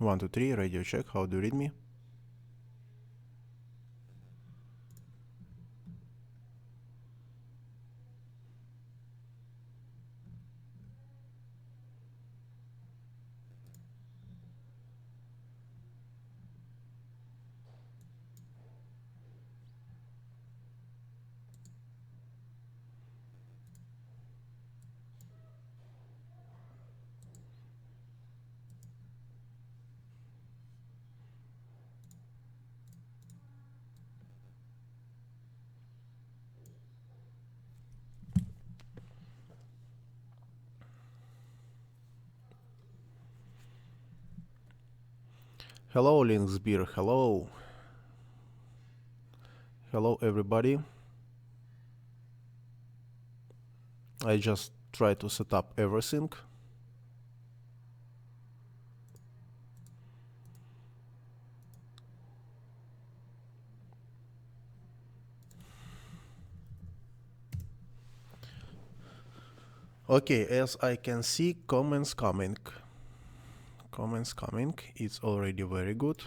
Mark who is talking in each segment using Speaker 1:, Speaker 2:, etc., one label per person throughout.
Speaker 1: 1, 2, 3, radio check. How do you read me? Hello, Linksbeer. Hello. Hello, everybody. I just try to set up everything. Okay, as I can see, comments coming. Comments coming. It's already very good.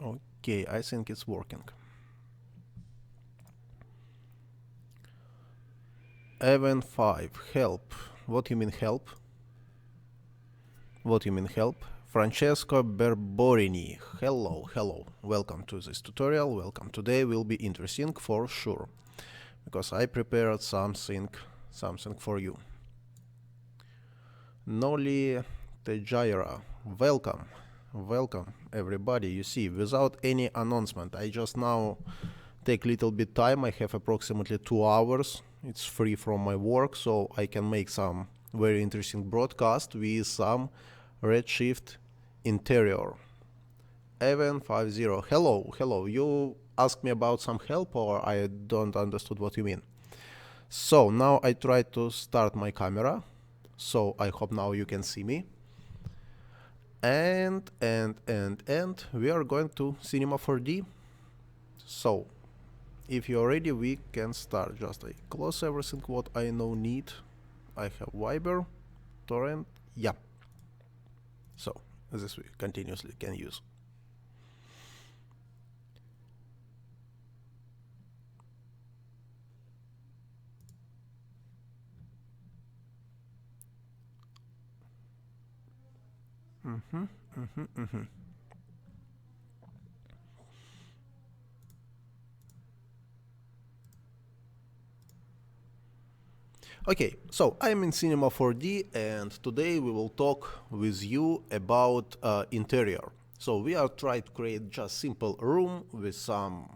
Speaker 1: Okay, I think it's working. Evan 5, help. What do you mean help? What do you mean help? Francesco Berborini, hello, hello. Welcome to this tutorial. Welcome. Today will be interesting for sure, because I prepared something for you. Noli Tejaira, welcome. Welcome everybody. You see, without any announcement, I just now take little bit time. I have approximately 2 hours. It's free from my work, so I can make some very interesting broadcast with some Redshift Interior. Evan 50, hello, hello. You asked me about some help, or I don't understood what you mean. So now I try to start my camera. So I hope now you can see me. And we are going to Cinema 4D. So if you're ready, we can start. Just I close everything what I now need. I have Viber, torrent, yeah. So this we continuously can use. Okay, so I'm in Cinema 4D, and today we will talk with you about interior. So we are trying to create just simple room with something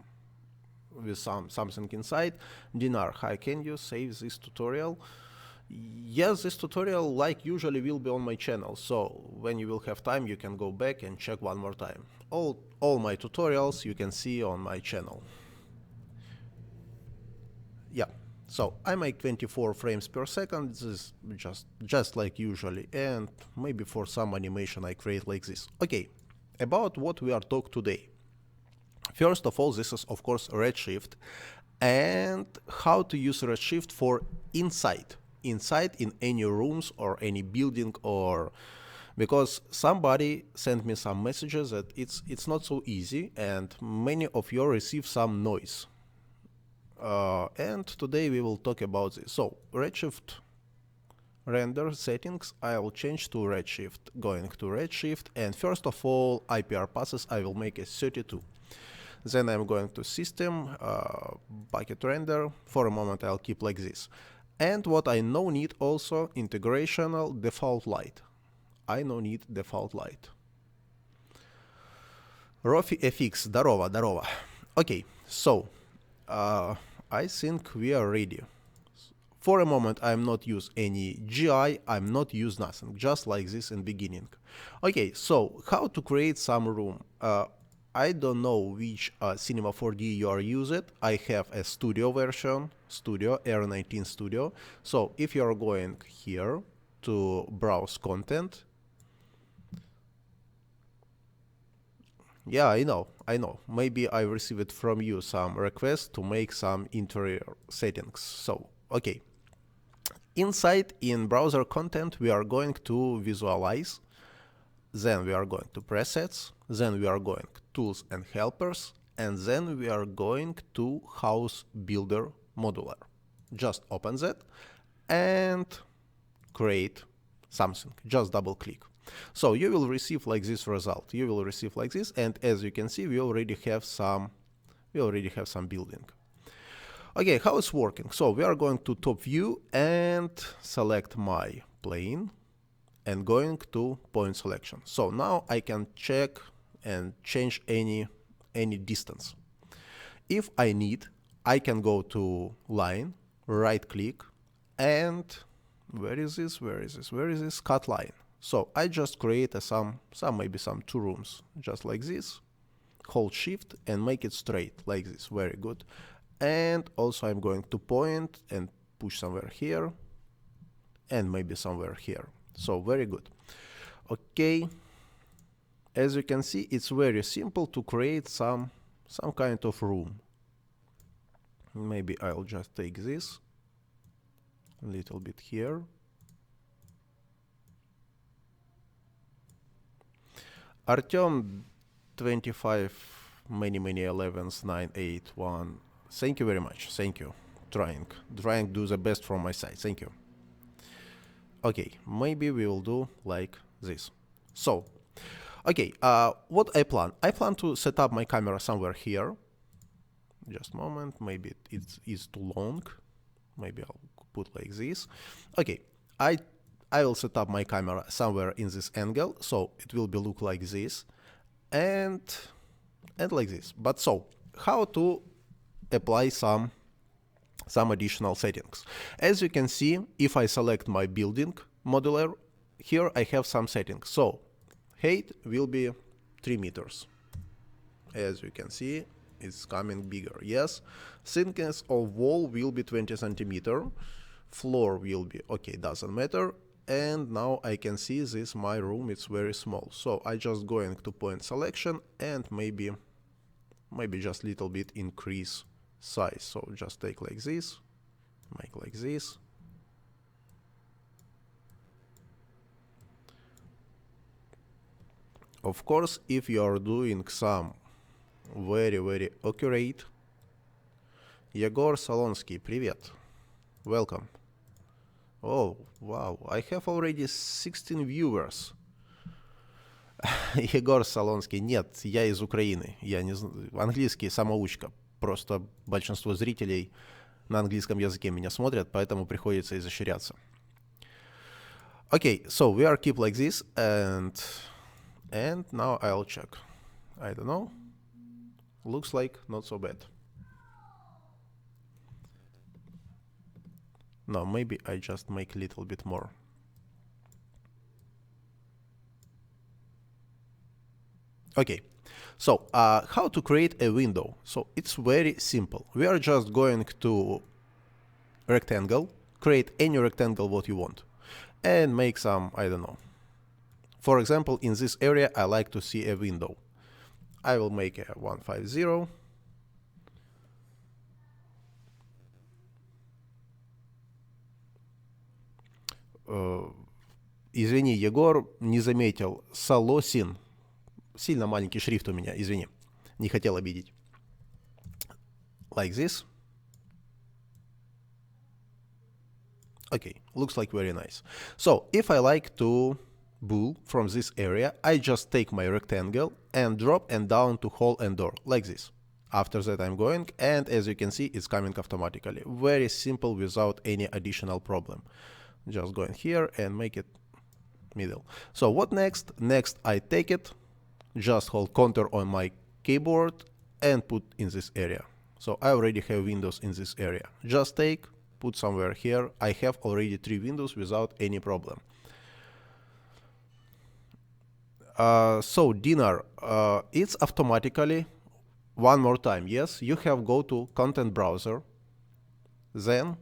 Speaker 1: inside. Dinar, hi, can you save this tutorial? Yes, this tutorial, like usually, will be on my channel, so when you will have time, you can go back and check one more time. All my tutorials you can see on my channel. Yeah, so I make 24 frames per second. This is just like usually, and maybe for some animation I create like this. Okay, about what we are talking today. First of all, this is of course Redshift, and how to use Redshift for inside in any rooms or any building, or because somebody sent me some messages that it's not so easy, and many of you receive some noise. And today we will talk about this. So Redshift render settings, I will change to Redshift. Going to Redshift, and first of all, IPR passes I will make a 32. Then I'm going to system, bucket render. For a moment I'll keep like this. And what I now need also, integrational default light. I now need default light. Rofi FX, здорово, здорово. Okay, so I think we are ready. For a moment I'm not use any GI, I'm not use nothing, just like this in beginning. Okay, so how to create some room? I don't know which Cinema 4D you are using. I have a studio version, Studio, R19 Studio. So if you are going here to browse content, Yeah, I know. Maybe I received from you some requests to make some interior settings. So, okay. Inside in browser content, we are going to visualize, then we are going to presets, then we are going tools and helpers, and then we are going to house builder modular. Just open that and create something. Just double click. So you will receive like this result. You will receive like this, and as you can see, we already have some building. Okay, how it's working? So we are going to top view and select my plane and going to point selection. So now I can check and change any distance. If I need, I can go to line, right click, and where is this? Cut line. So I just create maybe some two rooms, just like this. Hold shift and make it straight, like this. Very good. And also I'm going to point and push somewhere here, and maybe somewhere here. So very good. Okay. As you can see, it's very simple to create some kind of room. Maybe I'll just take this a little bit here. Artem 25 many 11s 981. Thank you very much. Thank you. Trying to do the best from my side. Thank you. Okay, maybe we will do like this. So, okay, what I plan? I plan to set up my camera somewhere here. Just a moment, maybe it is too long. Maybe I'll put like this. Okay, I will set up my camera somewhere in this angle, so it will be look like this and like this. But so, how to apply some additional settings? As you can see, if I select my building modular, here I have some settings. So height will be 3 meters. As you can see, it's coming bigger. Yes. Thickness of wall will be 20 centimeter. Floor will be, okay, doesn't matter. And now I can see this, my room, it's very small. So I just going to point selection and maybe just little bit increase size. So just take like this, make like this. Of course, if you are doing some very accurate. Yegor Solonsky, привет. Welcome. Oh, wow, I have already 16 viewers. Егор Солонский, нет, я из Украины. Я не знаю, английский самоучка. Просто большинство зрителей на английском языке меня смотрят, поэтому приходится изощряться. Okay, so we are keep like this, and now I'll check. I don't know. Looks like not so bad. No, maybe I just make a little bit more. Okay, so how to create a window? So it's very simple. We are just going to rectangle, create any rectangle what you want, and make some, I don't know. For example, in this area, I like to see a window. I will make a 150. Извини, Егор, не заметил. Солосин. Сильно маленький шрифт у меня, извини. Не хотел обидеть. Like this. Okay, looks like very nice. So, if I like to bool from this area, I just take my rectangle and drop and down to hole and door, like this. After that I'm going, and as you can see, it's coming automatically. Very simple, without any additional problem. Just go in here and make it middle. So what next? Next I take it, just hold Ctrl on my keyboard and put in this area. So I already have windows in this area. Just take, put somewhere here. I have already 3 windows without any problem. So Dinar, it's automatically one more time. Yes, you have go to content browser, then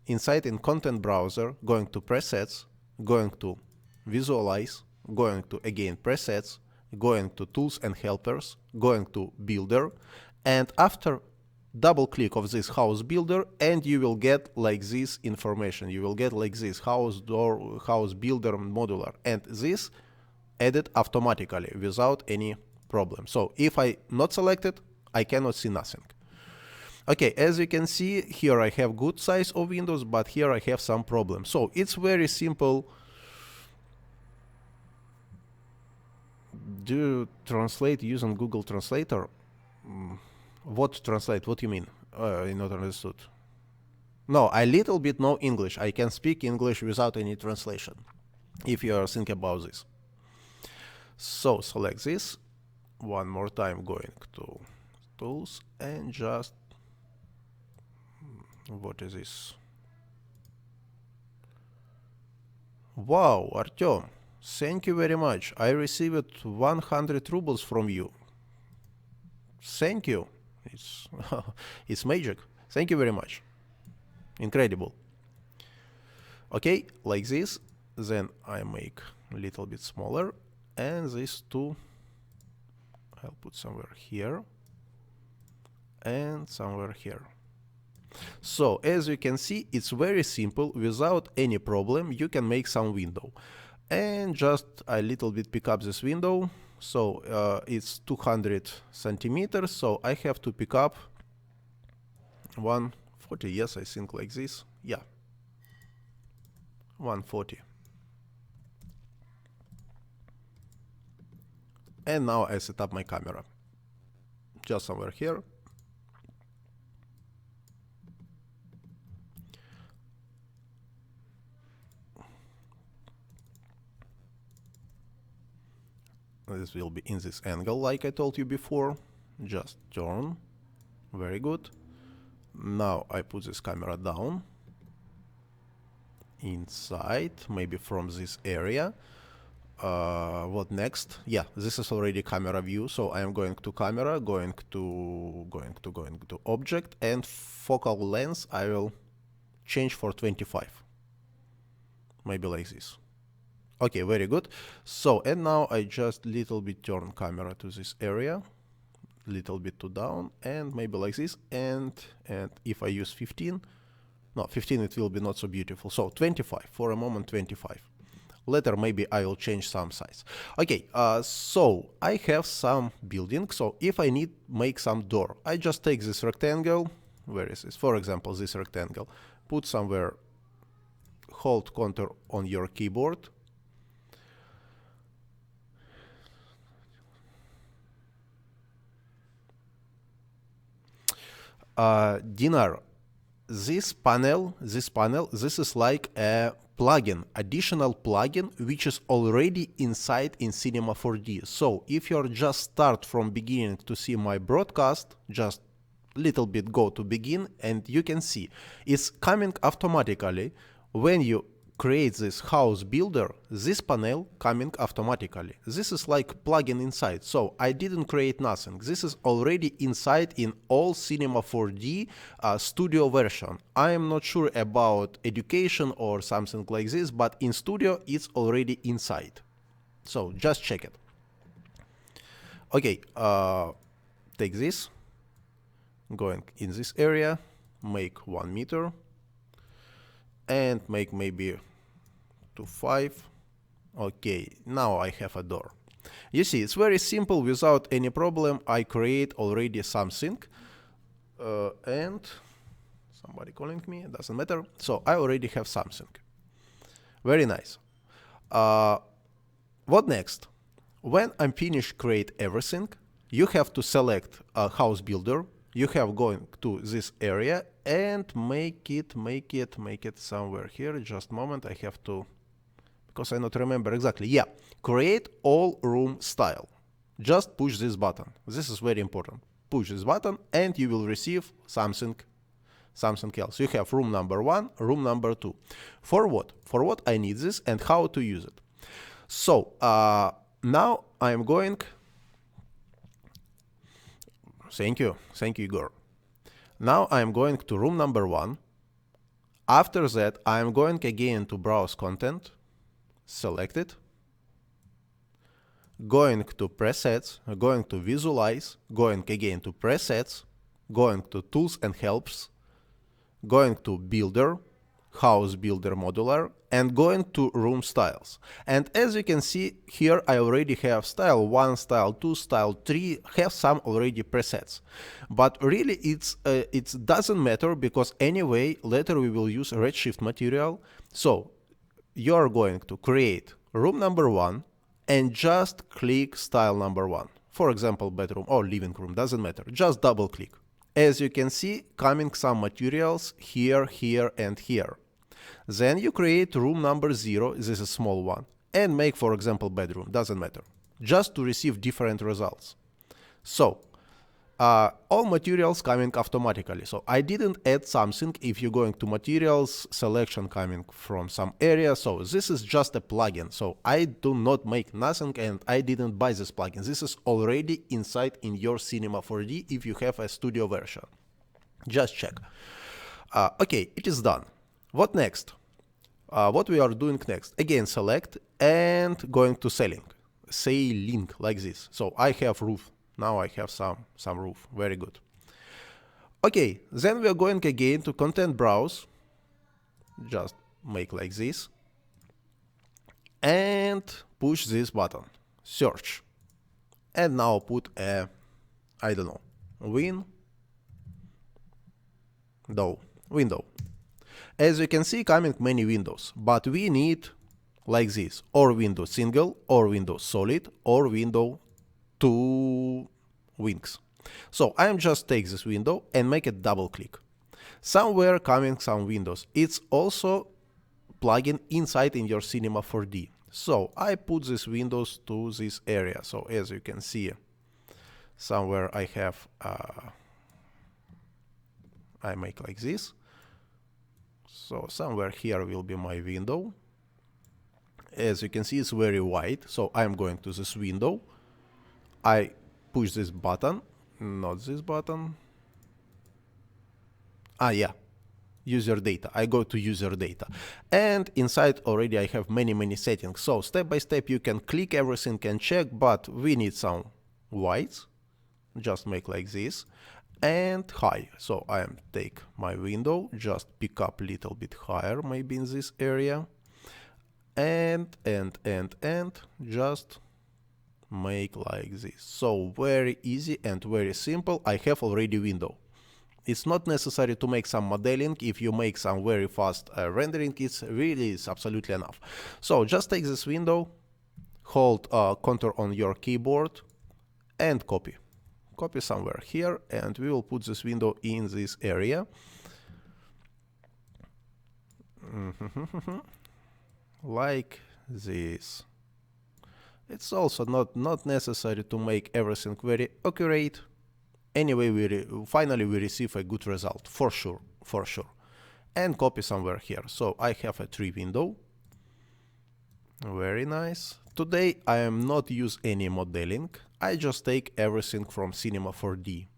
Speaker 1: inside in content browser, going to presets, going to visualize, going to again presets, going to Tools and Helpers, going to Builder, and after double click of this house builder, and you will get like this information. You will get like this house door, house builder modular, and this added automatically without any problem. So if I not select it, I cannot see nothing. Okay, as you can see here, I have good size of windows, but here I have some problems. So it's very simple. Do you translate using Google Translator? What translate? What do you mean? I not understood. No, I little bit know English. I can speak English without any translation, if you are thinking about this. So select this. One more time, going to Tools and just, what is this? Wow, Artyom, thank you very much. I received 100 rubles from you. Thank you. It's, it's magic. Thank you very much. Incredible. Okay, like this. Then I make a little bit smaller. And these two, I'll put somewhere here. And somewhere here. So, as you can see, it's very simple. Without any problem, you can make some window. And just a little bit pick up this window. So it's 200 centimeters, so I have to pick up 140, yes, I think like this, yeah, 140. And now I set up my camera, just somewhere here. This will be in this angle, like I told you before. Just turn. Very good. Now I put this camera down. Inside, maybe from this area. What next? Yeah, this is already camera view. So I am going to camera, going to object, and focal length I will change for 25. Maybe like this. Okay, very good. So, and now I just little bit turn camera to this area, little bit to down, and maybe like this. And if I use 15, no, 15 it will be not so beautiful. So 25, for a moment 25. Later maybe I will change some size. Okay, so I have some building. So if I need make some door, I just take this rectangle. Where is this? For example, this rectangle. Put somewhere, hold Ctrl on your keyboard. Dinar, this is like a plugin, additional plugin, which is already inside in Cinema 4D. So if you're just start from beginning to see my broadcast, just little bit go to begin, and you can see it's coming automatically. When you create this house builder, this panel coming automatically. This is like plugin inside. So I didn't create nothing. This is already inside in all Cinema 4D studio version. I am not sure about education or something like this, but in studio it's already inside. So just check it. Okay, take this, going in this area, make 1 meter. And make maybe to 5. Okay, now I have a door. You see, it's very simple. Without any problem, I create already something. And somebody calling me, it doesn't matter. So I already have something. Very nice. What next? When I'm finished create everything, you have to select a house builder. You have going to this area and make it somewhere here. Just a moment, I have to, because I not remember exactly. Yeah, create all room style. Just push this button. This is very important. Push this button and you will receive something else. You have room number 1, room number 2. For what? For what I need this and how to use it. So now I am going. Thank you, Igor. Now I am going to room number 1. After that, I am going again to browse content, select it, going to presets, going to visualize, going again to presets, going to tools and helps, going to builder, house builder modular, and going to room styles. And as you can see here, I already have style 1, style 2, style 3, have some already presets. But really it doesn't matter, because anyway later we will use Redshift material. So you're going to create room number 1 and just click style number 1. For example, bedroom or living room, doesn't matter, just double click. As you can see, coming some materials here, here, and here. Then you create room number 0, this is a small one, and make, for example, bedroom, doesn't matter, just to receive different results. So, all materials coming automatically. So I didn't add something. If you're going to materials, selection coming from some area. So this is just a plugin. So I do not make nothing, and I didn't buy this plugin. This is already inside in your Cinema 4D if you have a studio version. Just check. Okay, it is done. What next? What we are doing next? Again, select and going to selling. Say link like this. So I have roof. Now I have some roof. Very good. Okay, then we are going again to content browse. Just make like this. And push this button. Search. And now put a, I don't know, window. As you can see, coming many windows, but we need like this, or window single, or window solid, or window 2 wings. So I'm just take this window and make a double click. Somewhere coming some windows. It's also plugin inside in your Cinema 4D. So I put these windows to this area. So as you can see, somewhere I have, I make like this. So somewhere here will be my window. As you can see, it's very wide. So I'm going to this window. I push this button, not this button. Yeah, user data. I go to user data. And inside already I have many settings. So step by step you can click everything and check, but we need some whites. Just make like this. And high. So I am take my window, just pick up a little bit higher, maybe in this area. And just make like this. So very easy and very simple. I have already window. It's not necessary to make some modeling. If you make some very fast rendering, it's really absolutely enough. So just take this window, hold Ctrl on your keyboard and copy somewhere here, and we will put this window in this area. Like this. It's also not necessary to make everything very accurate. Anyway, finally we receive a good result, for sure. And copy somewhere here. So I have a 3 window. Very nice. Today I am not use any modeling. I just take everything from Cinema 4D.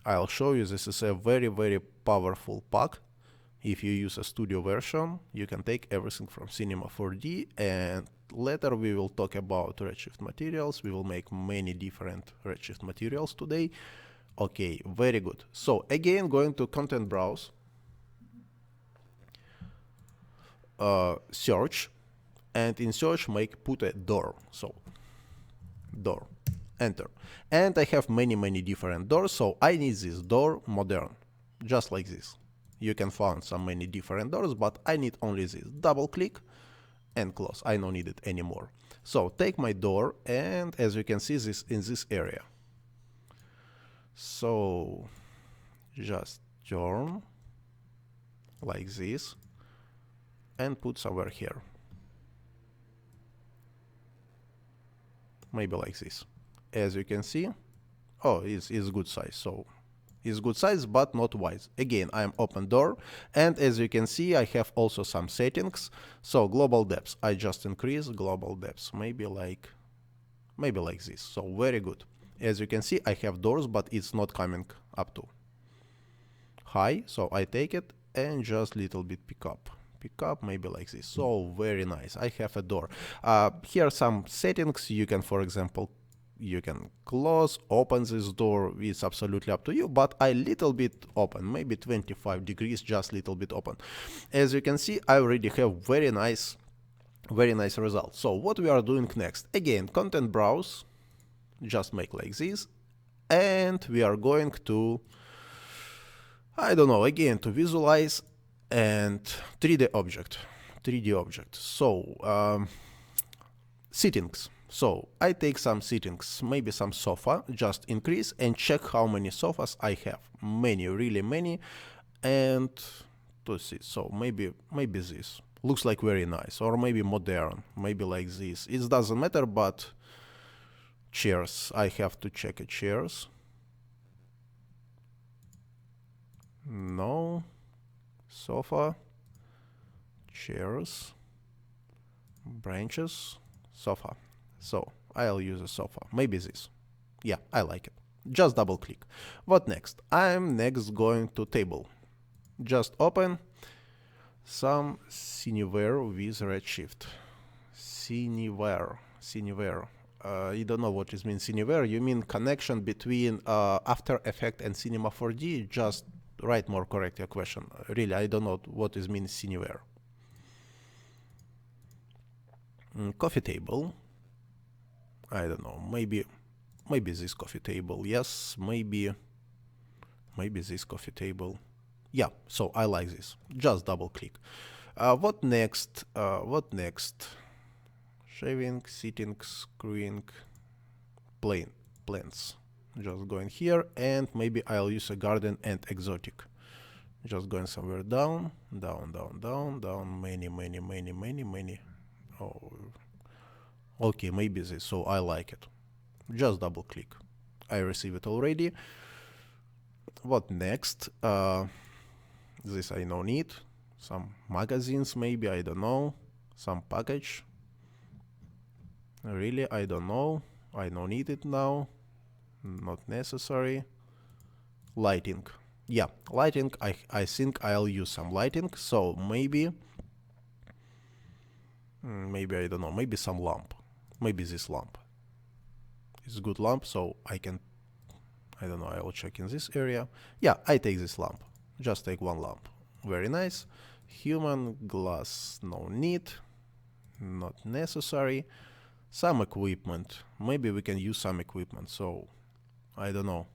Speaker 1: I'll show you, this is a very powerful pack. If you use a studio version, you can take everything from Cinema 4D, and later we will talk about Redshift materials. We will make many different Redshift materials today. Okay, very good. So again, going to content browse, search, and in search put a door. So door, enter. And I have many different doors, so I need this door modern, just like this. You can find some many different doors, but I need only this. Double click and close. I don't need it anymore. So take my door, and as you can see, this in this area. So just turn like this and put somewhere here. Maybe like this. As you can see, it's good size. So is good size, but not wide. Again, I am open door, and as you can see, I have also some settings. So global depth, I just increase global depth, maybe like this. So very good. As you can see, I have doors, but it's not coming up to high. So I take it and just little bit pick up pick up, maybe like this. So very nice. I have a door. Here are some settings. You can, for example, you can close, open this door. It's absolutely up to you, but I little bit open, maybe 25 degrees, just little bit open. As you can see, I already have very nice results. So what we are doing next? Again, content browse, just make like this, and we are going to, I don't know, again, to visualize and 3D object. So settings. So I take some settings, maybe some sofa, just increase and check how many sofas I have. Many, really many. And to see, so maybe this looks like very nice, or maybe modern, maybe like this. It doesn't matter, but chairs, I have to check chairs. No, sofa, chairs, branches, sofa. So I'll use a sofa, maybe this. Yeah, I like it. Just double click. What next? I'm next going to table. Just open some Cineware with Redshift. Cineware. You don't know what it means Cineware. You mean connection between After Effects and Cinema 4D? Just write more correct your question. Really, I don't know what it means Cineware. Coffee table. I don't know. Maybe this coffee table. Yes, maybe this coffee table. Yeah, so I like this. Just double click. What next? Shaving, sitting, screwing, plants. Just going here, and maybe I'll use a garden and exotic. Just going somewhere down. Many. Oh, okay, maybe this. So I like it. Just double click. I receive it already. What next? This I don't need. Some magazines, maybe, I don't know. Some package. Really, I don't know. I don't need it now. Not necessary. Lighting. Yeah, lighting. I think I'll use some lighting. So maybe I don't know. Maybe some lamp. Maybe this lamp. It's a good lamp, so I can. I don't know. I will check in this area. Yeah, I take this lamp. Just take one lamp. Very nice. Human glass. No need. Not necessary. Some equipment. Maybe we can use some equipment. So, I don't know.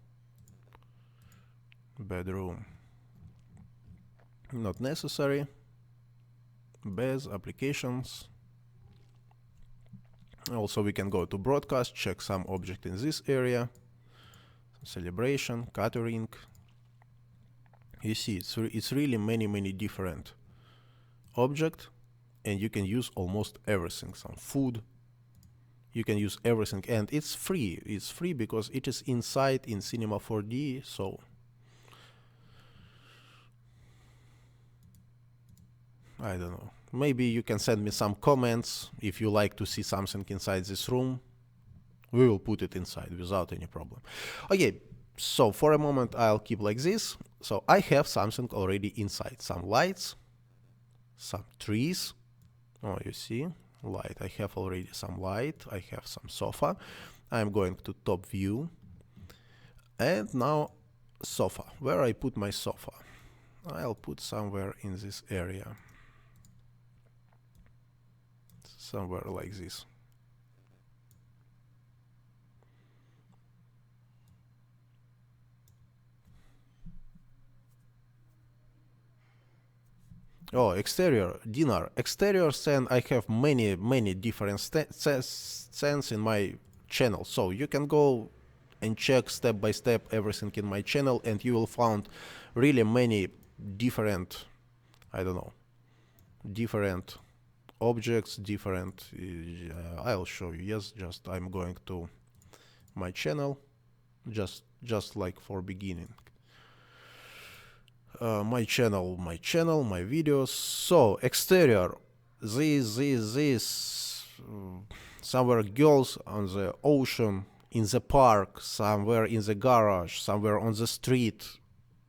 Speaker 1: Bedroom. Not necessary. Bez applications. Also, we can go to broadcast, check some object in this area. Celebration, catering. You see, it's really many different objects, and you can use almost everything. Some food. You can use everything, and it's free. It's free because it is inside in Cinema 4D. So I don't know. Maybe you can send me some comments if you like to see something inside this room. We will put it inside without any problem. Okay, so for a moment I'll keep like this. So I have something already inside. Some lights, some trees. Oh, you see, light. I have already some light. I have some sofa. I'm going to top view. And now sofa. Where I put my sofa? I'll put somewhere in this area. Somewhere like this. Oh, exterior, dinner. Exteriors, and I have many different scents in my channel. So you can go and check step by step everything in my channel, and you will find really many different, I don't know, different objects, different, I'll show you. Yes, just I'm going to my channel, just like for beginning. My channel, my videos. So exterior, this somewhere girls on the ocean, in the park, somewhere in the garage, somewhere on the street.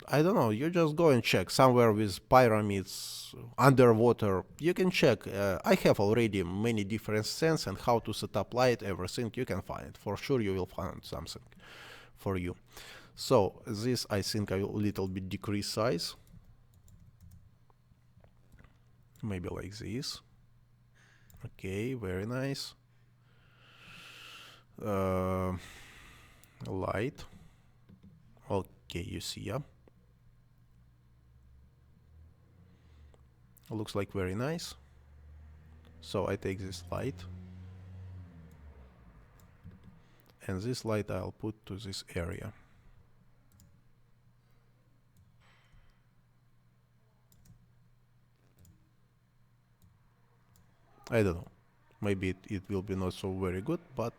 Speaker 1: I don't know, you just go and check somewhere with pyramids, underwater. You can check. I have already many different scents and how to set up light, everything. You can find it. For sure you will find something for you. So this, I think I will a little bit decrease size. Maybe like this. Okay, very nice. Light. Okay, you see, yeah. Looks like very nice. So I take this light. And this light I'll put to this area. I don't know. Maybe it will be not so very good, but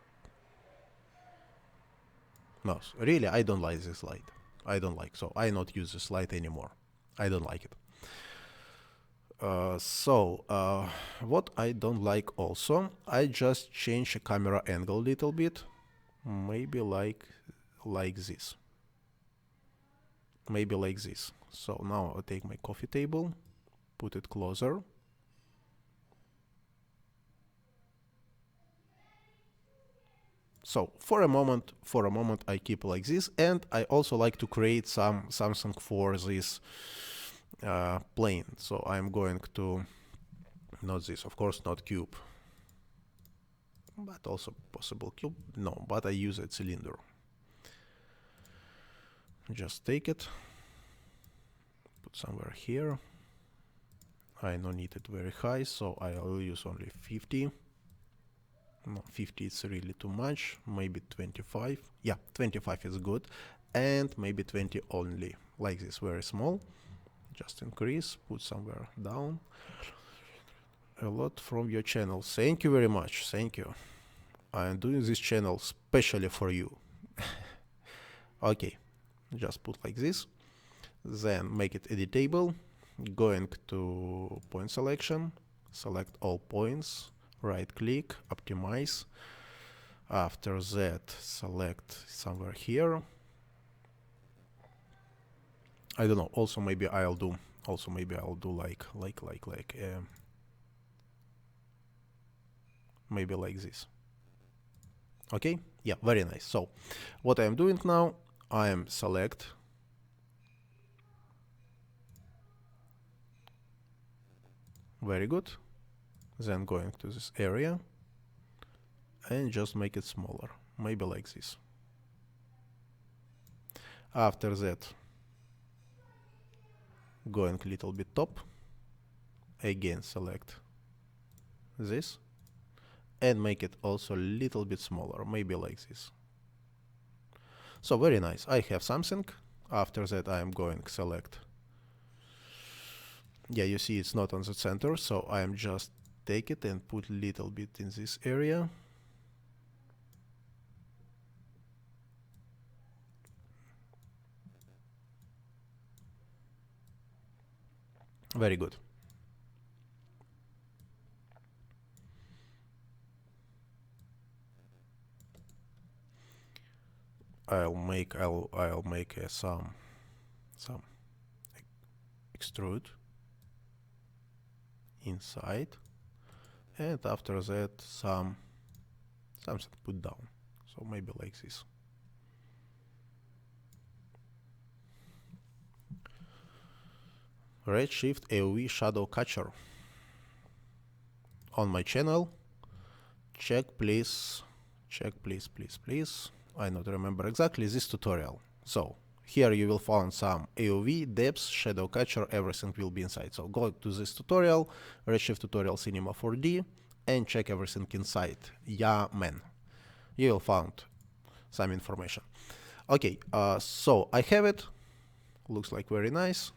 Speaker 1: no, really I don't like this light. I don't like, so I not use this light anymore. I don't like it. What I don't like also, I just change the camera angle a little bit. Maybe like this. Maybe like this. So now I'll take my coffee table, put it closer. So for a moment I keep like this, and I also like to create something for this plane. So I'm going to, not this, of course, not cube, but also possible cube. No, but I use a cylinder. Just take it, put somewhere here. I don't need it very high, so I'll use only 50. No, 50 is really too much. Maybe 25. Yeah, 25 is good. And maybe 20 only. Like this, very small. Just increase, put somewhere down. A lot from your channel. Thank you very much. Thank you. I'm doing this channel specially for you. Okay, just put like this. Then make it editable. Going to point selection. Select all points. Right click, optimize. After that, select somewhere here. I don't know. Also, maybe I'll do like maybe like this. Okay. Yeah, very nice. So what I am doing now, I am select. Very good. Then going to this area and just make it smaller, maybe like this. After that, going a little bit top, again select this and make it also a little bit smaller, maybe like this. So very nice. I have something. After that I am going select. Yeah, you see it's not on the center, so I am just take it and put a little bit in this area. Very good. I'll make some extrude inside, and after that something put down, so maybe like this. Redshift AOV shadow catcher on my channel. Check please, please. I don't remember exactly this tutorial. So here you will find some AOV, depths, shadow catcher, everything will be inside. So go to this tutorial, Redshift tutorial Cinema 4D, and check everything inside. Yeah, man. You will find some information. Okay, so I have it. Looks like very nice.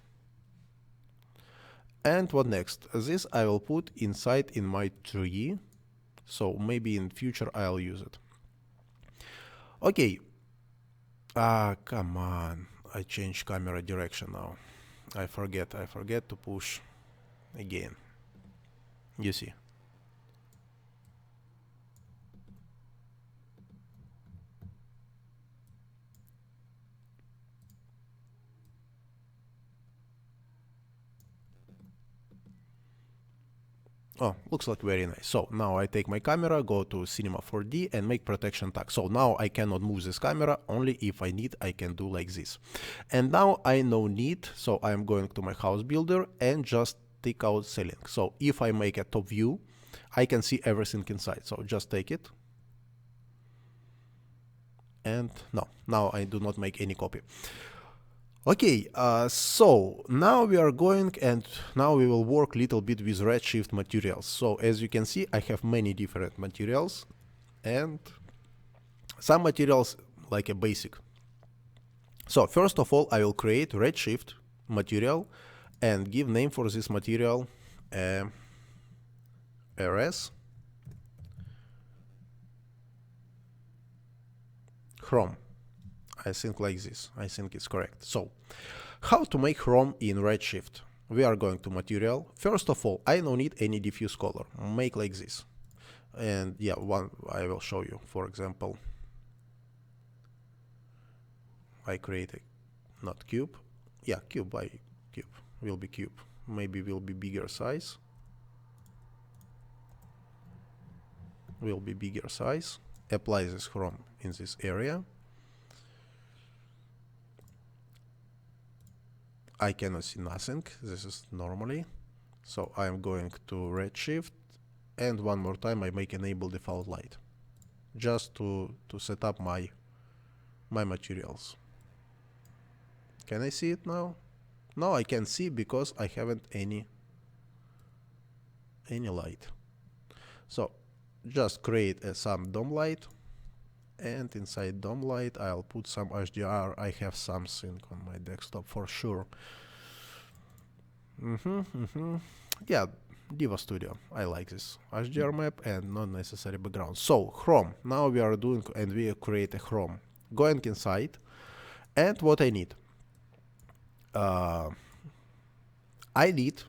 Speaker 1: And what next? This I will put inside in my tree. So maybe in future I'll use it. Okay. Come on. I changed camera direction now. I forget to push again. You see. Oh, looks like very nice. So now I take my camera, go to Cinema 4D and make protection tag. So now I cannot move this camera, only if I need I can do like this. And now I no need, so I'm going to my house builder and just take out ceiling. So if I make a top view, I can see everything inside. So just take it. And no, now I do not make any copy. Okay, so now we are going and now we will work a little bit with Redshift materials. So as you can see, I have many different materials and some materials like a basic. So first of all, I will create Redshift material and give name for this material RS Chrome. I think like this. I think it's correct. So, how to make Chrome in Redshift? We are going to material. First of all, I don't need any diffuse color. Make like this. And yeah, one I will show you. For example, I create a, not cube. Yeah, cube by cube. Will be cube. Maybe will be bigger size. Will be bigger size. Apply this Chrome in this area. I cannot see nothing. This is normally. So I'm going to Redshift and one more time I make enable default light. Just to set up my materials. Can I see it now? No, I can see because I haven't any light. So just create some DOM light. And inside DOM light, I'll put some HDR. I have something on my desktop for sure. Yeah, Diva Studio. I like this HDR map and not necessary background. So Chrome. Now we are doing and we create a Chrome. Going inside, and what I need. I need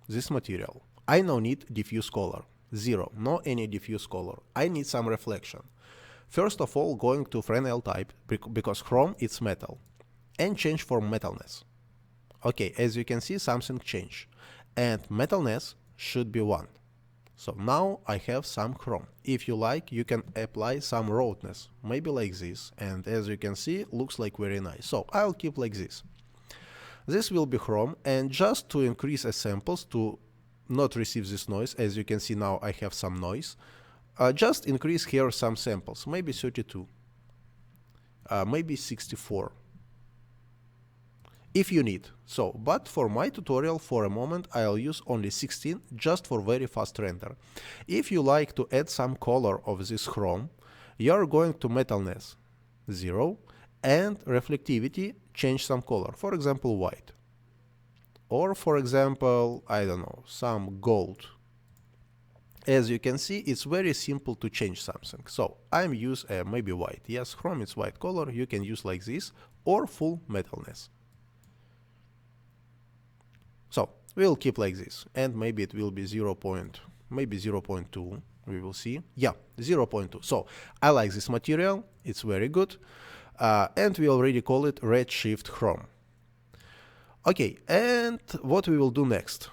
Speaker 1: this material. I now need diffuse color. 0. No any diffuse color. I need some reflection. First of all, going to Fresnel type, because Chrome it's metal, and change for metalness. Okay, as you can see, something changed, and metalness should be 1. So now I have some Chrome. If you like, you can apply some roughness, maybe like this, and as you can see, looks like very nice. So I'll keep like this. This will be Chrome, and just to increase the samples to not receive this noise, as you can see now I have some noise. Just increase here some samples, maybe 32, maybe 64, if you need. So, but for my tutorial, for a moment, I'll use only 16, just for very fast render. If you like to add some color of this Chrome, you're going to metalness 0, and reflectivity, change some color, for example, white. Or, for example, I don't know, some gold. As you can see, it's very simple to change something. So I'm use maybe white. Yes, Chrome is white color. You can use like this or full metalness. So we'll keep like this, and maybe it will be 0.2. We will see. Yeah, 0.2. So I like this material. It's very good, and we already call it Redshift Chrome. Okay, and what we will do next?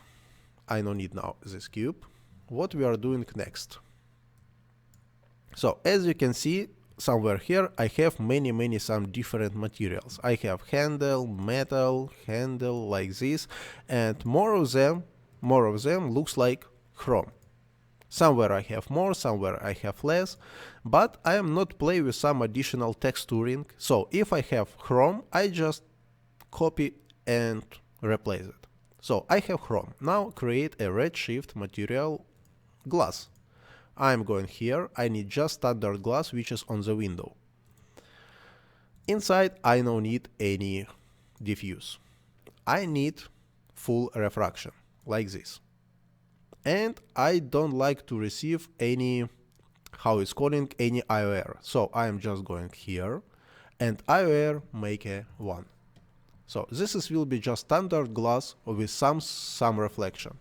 Speaker 1: I don't need now this cube. What we are doing next. So as you can see, somewhere here I have many some different materials. I have handle, metal, handle like this, and more of them looks like Chrome. Somewhere I have more, somewhere I have less, but I am not playing with some additional texturing. So if I have Chrome, I just copy and replace it. So I have Chrome. Now create a Redshift material glass. I'm going here. I need just standard glass, which is on the window. Inside, I don't need any diffuse. I need full refraction, like this. And I don't like to receive any, how it's calling, any IOR. So I'm just going here, and IOR make a 1. So this will be just standard glass with some reflection.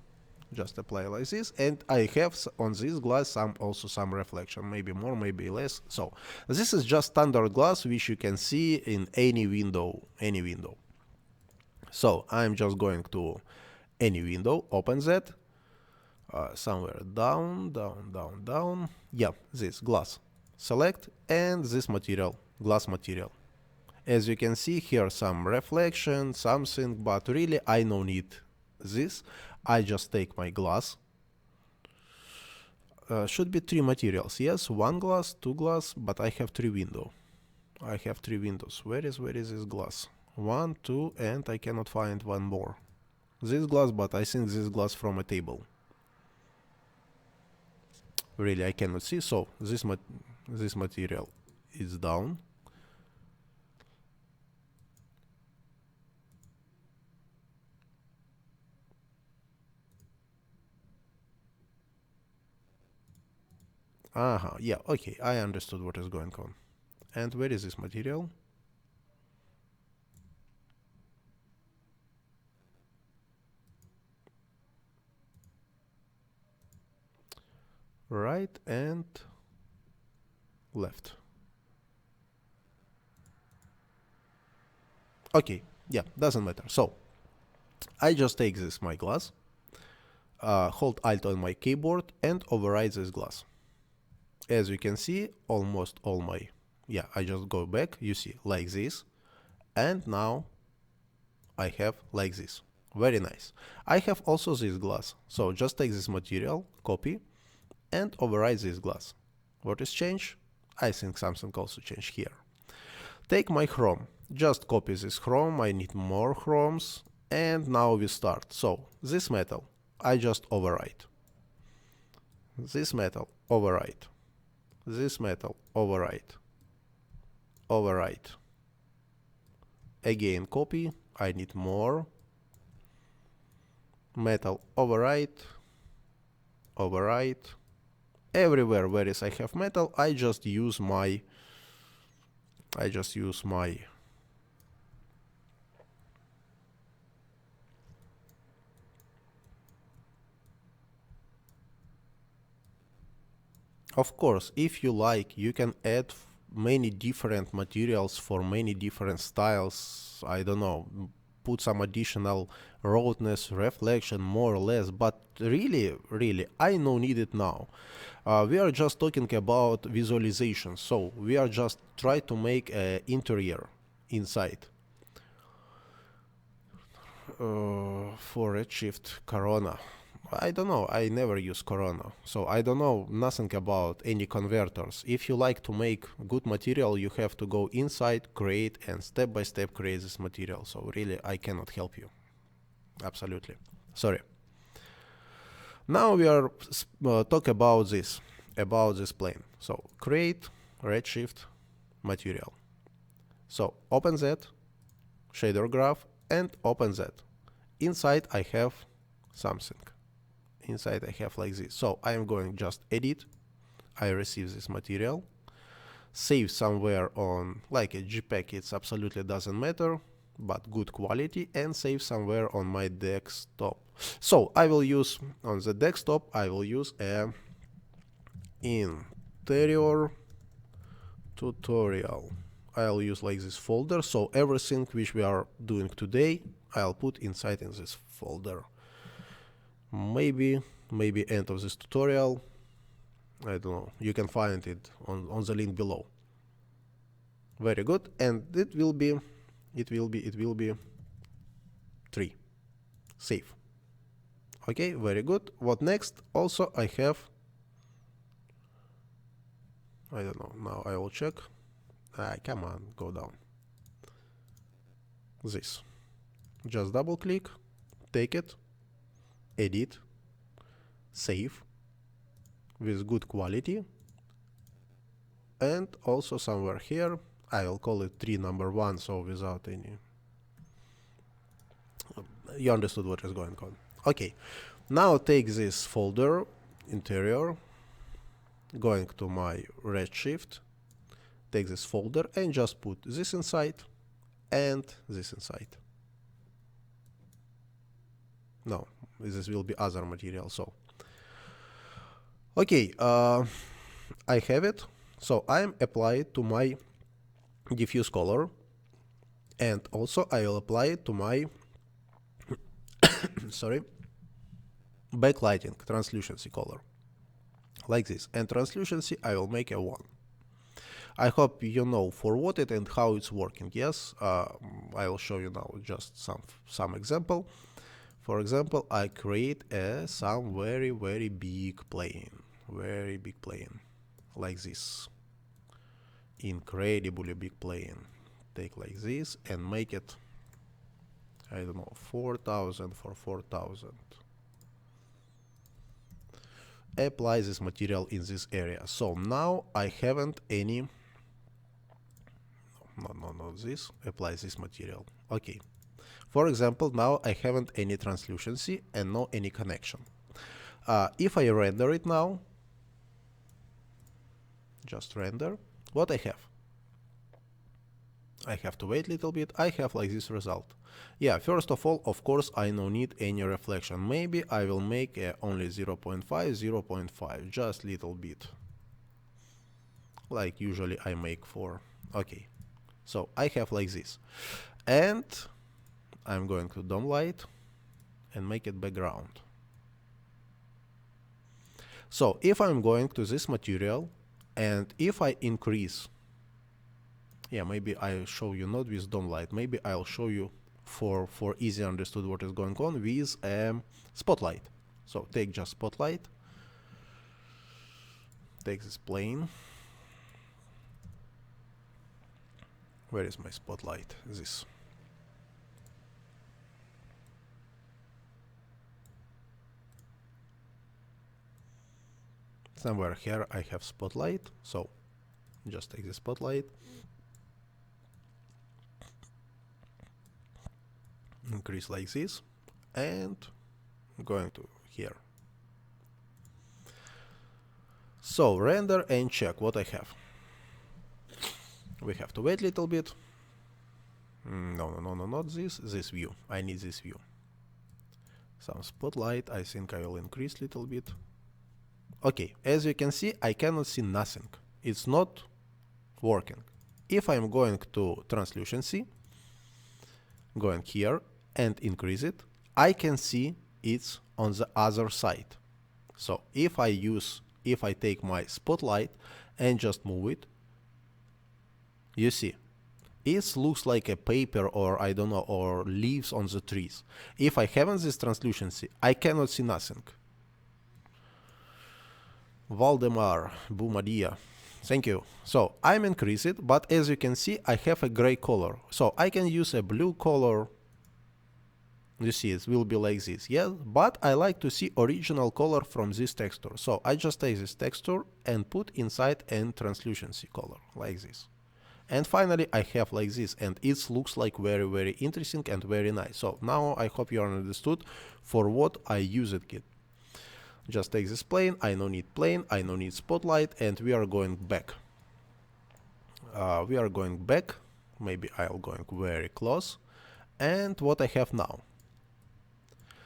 Speaker 1: Just apply like this, and I have on this glass also some reflection, maybe more, maybe less. So this is just standard glass which you can see in any window. So I'm just going to any window, open that, somewhere down, down, down, down. Yeah, this glass. Select, and this material, glass material. As you can see here, some reflection, something, but really I no need this. I just take my glass. Should be 3 materials. Yes, 1 glass, 2 glass, but I have 3 windows. I have 3 windows. Where is this glass? 1, 2, and I cannot find one more. This glass, but I think this glass from a table. Really, I cannot see. So this material is down. Aha, yeah, okay, I understood what is going on. And where is this material? Right and left. Okay, yeah, doesn't matter. So I just take this my glass, hold Alt on my keyboard and override this glass. As you can see, almost all my, yeah, I just go back, you see, like this. And now I have like this. Very nice. I have also this glass. So just take this material, copy, and override this glass. What is changed? I think something also changed here. Take my chrome. Just copy this chrome. I need more chromes. And now we start. So this metal, I just overwrite. This metal, overwrite. This metal, overwrite. Overwrite. Again, copy. I need more. Metal, overwrite. Overwrite. Everywhere where is I have metal, I just use my Of course, if you like, you can add many different materials for many different styles. I don't know, put some additional roughness, reflection, more or less, but really, I no need it now. We are just talking about visualization, so we are just try to make an interior inside. For Redshift Corona. I don't know, I never use Corona, so I don't know nothing about any converters. If you like to make good material, you have to go inside, create, and step by step create this material. So really, I cannot help you. Absolutely. Sorry. Now we are talk about this plane. So create Redshift material. So open that, shader graph, and open that. Inside I have something. Inside I have like this. So I am going just edit. I receive this material. Save somewhere on like a JPEG, it absolutely doesn't matter, but good quality, and save somewhere on my desktop. So I will use on the desktop, I will use a interior tutorial. I'll use like this folder, so everything which we are doing today, I'll put inside in this folder. Maybe end of this tutorial, I don't know, you can find it on the link below. Very good, and it will be 3. Save. Okay, very good. What next? Also I have, I don't know, now I will check. Come on, go down. This. Just double click, take it, edit, save with good quality, and also somewhere here I will call it tree number 1, so without any, you understood what is going on. Okay, now take this folder interior, going to my Redshift, take this folder and just put this inside and this inside. No, this will be other material. So okay, I have it. So I am applied to my diffuse color, and also I will apply it to my sorry, backlighting, translucency color, like this, and translucency I will make a 1. I hope you know for what it and how it's working. Yes, I will show you now just some example. For example, I create some very big plane, like this, incredibly big plane. Take like this and make it, I don't know, 4000 for 4000. Apply this material in this area. So now I haven't any, not this, apply this material. Okay. For example, now I haven't any translucency and no any connection. If I render it now, just render, what I have? I have to wait a little bit. I have like this result. Yeah, first of all, of course, I no need any reflection. Maybe I will make only 0.5, 0.5, just little bit. Like usually I make for, okay. So I have like this. And I'm going to dome light and make it background. So if I'm going to this material and if I increase, yeah, maybe I show you not with dome light, maybe I'll show you for easy understood what is going on with spotlight. So take just spotlight, take this plane. Where is my spotlight? This. Somewhere here I have spotlight, so just take the spotlight, increase like this, and going to here. So render and check what I have. We have to wait a little bit. No, not this view. I need this view. Some spotlight, I think I will increase a little bit. Okay, as you can see, I cannot see nothing. It's not working. If I'm going to translucency, going here and increase it, I can see it's on the other side. So if I take my spotlight and just move it, you see, it looks like a paper or I don't know, or leaves on the trees. If I haven't this translucency, I cannot see nothing. Valdemar, Bumadia, thank you. So I'm increased it, but as you can see, I have a gray color. So I can use a blue color. You see, it will be like this, yes, but I like to see original color from this texture. So I just take this texture and put inside a translucency color, like this. And finally, I have like this, and it looks like very interesting and very nice. So now I hope you understood for what I use it. Just take this plane, I no need spotlight, and we are going back. Maybe I'll going very close. And what I have now?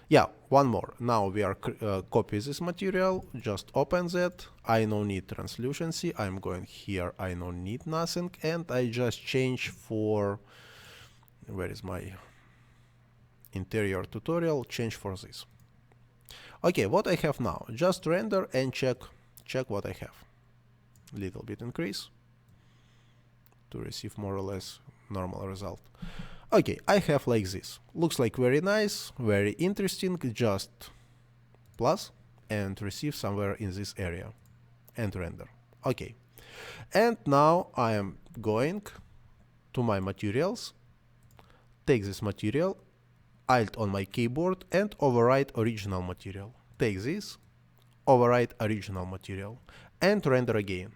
Speaker 1: Yeah, one more. Now we are copy this material, just open that. I no need translucency, I'm going here, I no need nothing, and I just change for, where is my interior tutorial, change for this. Okay, what I have now, just render and check what I have. Little bit increase to receive more or less normal result. Okay, I have like this. Looks like very nice, very interesting, just plus and receive somewhere in this area and render. Okay, and now I am going to my materials, take this material, Alt on my keyboard and overwrite original material. Take this, overwrite original material and render again.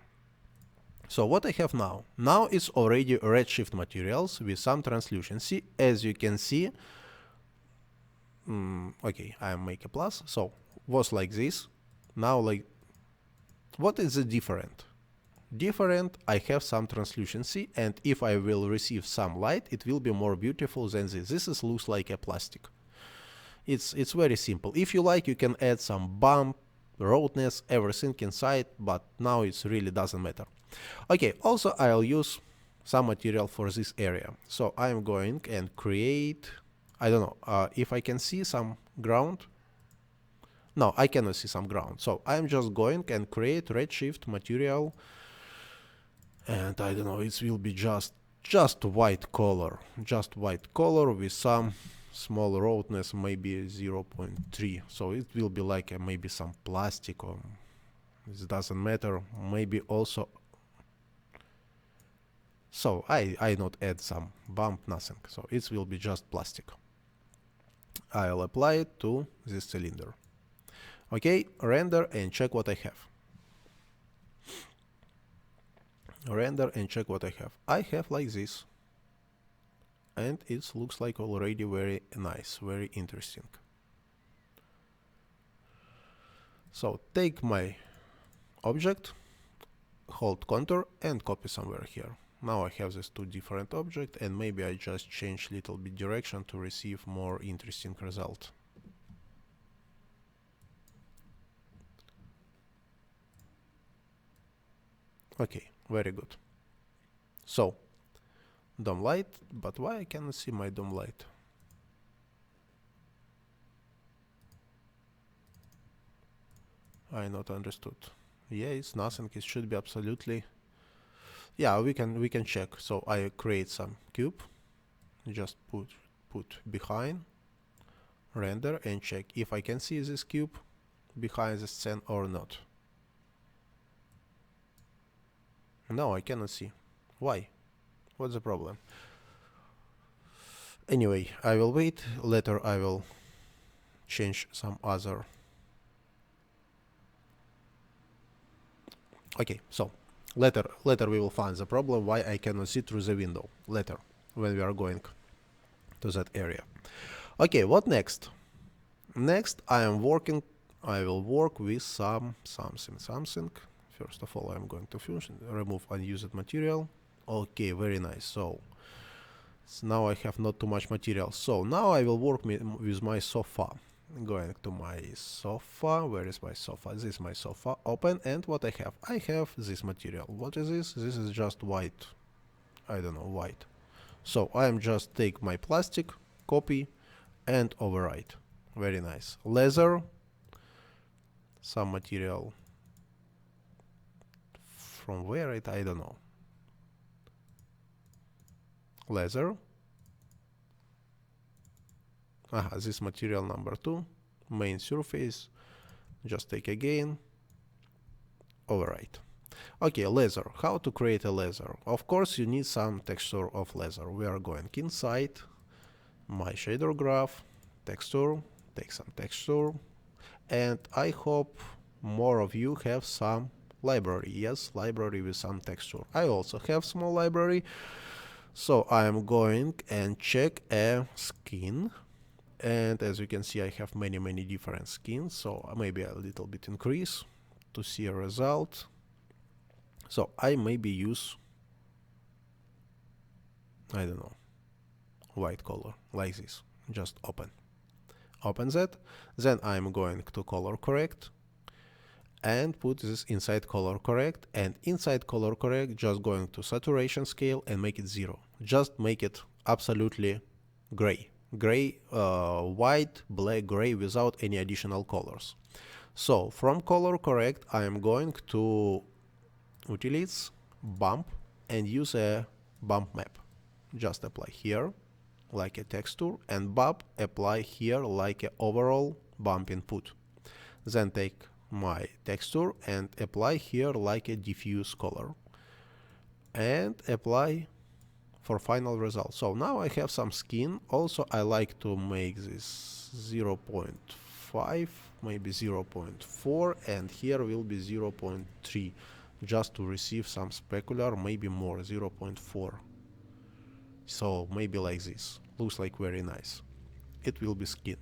Speaker 1: So what I have now? Now it's already Redshift materials with some translucency, as you can see. Okay, I make a plus. So was like this. Now like, what is the different? Different, I have some translucency, and if I will receive some light, it will be more beautiful than this. This looks like a plastic. It's very simple. If you like, you can add some bump, roughness, everything inside, but now it really doesn't matter. Okay, also I'll use some material for this area. So I'm going and create, I don't know, if I can see some ground, No, I cannot see some ground. So I'm just going and create redshift material, and I don't know, it will be just white color, with some small roughness, maybe 0.3. So it will be like maybe some plastic, or it doesn't matter. Maybe also. So I not add some bump, nothing. So it will be just plastic. I'll apply it to this cylinder. Okay, render and check what I have. Render and check what I have. I have like this. And it looks like already very nice, very interesting. So take my object, hold Ctrl and copy somewhere here. Now I have these two different objects, and maybe I just change little bit direction to receive more interesting result. Okay, very good. So, DOM light, but why I cannot see my DOM light? I not understood. Yeah, it's nothing. It should be absolutely. Yeah, we can check. So I create some cube, just put behind, render and check if I can see this cube behind the scene or not. No, I cannot see. Why? What's the problem? Anyway, I will wait. Later I will change some other. Okay, so later we will find the problem why I cannot see through the window. Later, when we are going to that area. Okay, what next? Next, I will work with something. First of all, I'm going to remove unused material. Okay, very nice. So now I have not too much material. So now I will work with my sofa. Going to my sofa. Where is my sofa? This is my sofa. Open, and what I have? I have this material. What is this? This is just white. I don't know, white. So I am just take my plastic, copy, and overwrite. Very nice. Leather. Some material. From where it? I don't know. Leather. Aha, this material number 2. Main surface. Just take again. Overwrite. Okay, leather. How to create a leather? Of course, you need some texture of leather. We are going inside my shader graph, texture, take some texture, and I hope more of you have some library. Yes, library with some texture. I also have small library, so I am going and check a skin, and as you can see, I have many different skins, so maybe a little bit increase to see a result. So I maybe use, I don't know, white color like this. Just open that. Then I'm going to color correct and put this inside color correct, and inside color correct just going to saturation scale and make it 0. Just make it absolutely gray, white, black, gray without any additional colors. So from color correct I am going to utilities, bump, and use a bump map. Just apply here like a texture, and bump apply here like a overall bump input. Then take my texture and apply here like a diffuse color and apply for final result. So now I have some skin. Also I like to make this 0.5, maybe 0.4, and here will be 0.3, just to receive some specular, maybe more, 0.4. So maybe like this. Looks like very nice. It will be skin.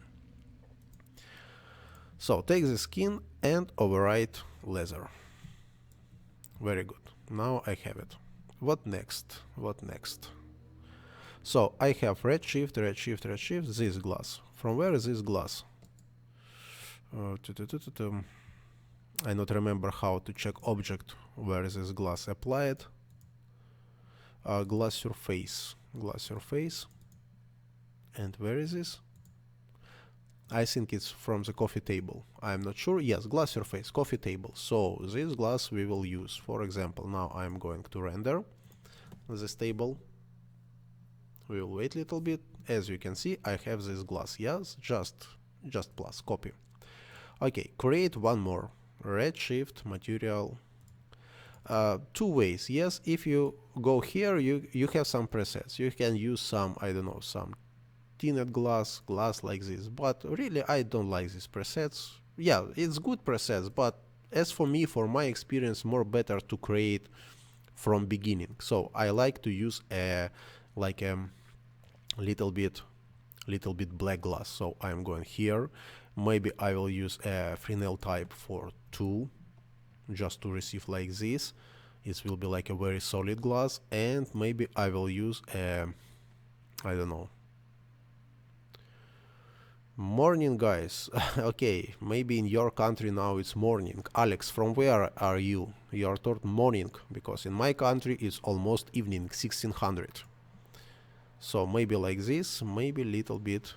Speaker 1: So take the skin and overwrite leather. Very good. Now I have it. What next? So I have redshift, this glass. From where is this glass? I not remember how to check object where is this glass applied. Glass surface. And where is this? I think it's from the coffee table. I'm not sure. Yes, glass surface, coffee table. So this glass we will use. For example, now I'm going to render this table. We will wait a little bit. As you can see, I have this glass. Yes, just plus copy. Okay, create one more. Redshift material. Two ways. Yes, if you go here, you have some presets. You can use some, I don't know, some tinted glass like this, but really I don't like these presets. Yeah, it's good presets, but as for me, for my experience, more better to create from beginning. So I like to use a like a little bit black glass. So I'm going here. Maybe I will use a Fresnel type for 2 just to receive like this. It will be like a very solid glass, and maybe I will use a, I don't know. Morning, guys. Okay, maybe in your country now it's morning. Alex, from where are you? You are told morning, because in my country it's almost evening, 1600. So maybe like this, maybe a little bit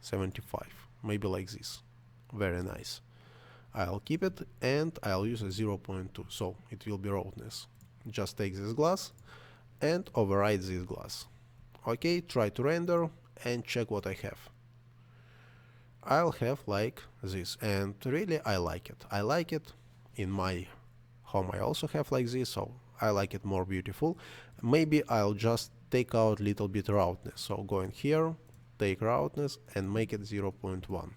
Speaker 1: 75, maybe like this. Very nice. I'll keep it, and I'll use a 0.2, so it will be roughness. Just take this glass and override this glass. Okay, try to render and check what I have. I'll have like this, and really I like it. I like it. In my home I also have like this, so I like it more beautiful. Maybe I'll just take out little bit roughness. So go in here, take roughness and make it 0.1.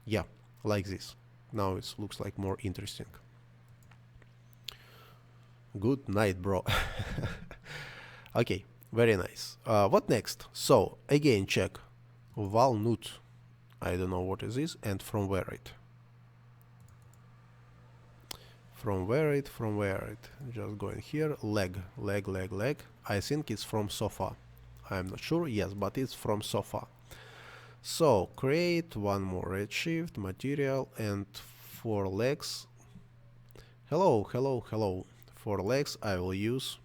Speaker 1: Yeah, like this. Now it looks like more interesting. Good night, bro. Okay, very nice. What next? So again, check walnut. I don't know what is this, and from where it. From where it. Just going here. Leg. I think it's from sofa. I'm not sure. Yes, but it's from sofa. So create one more redshift material, and for legs. Hello. For legs, I will use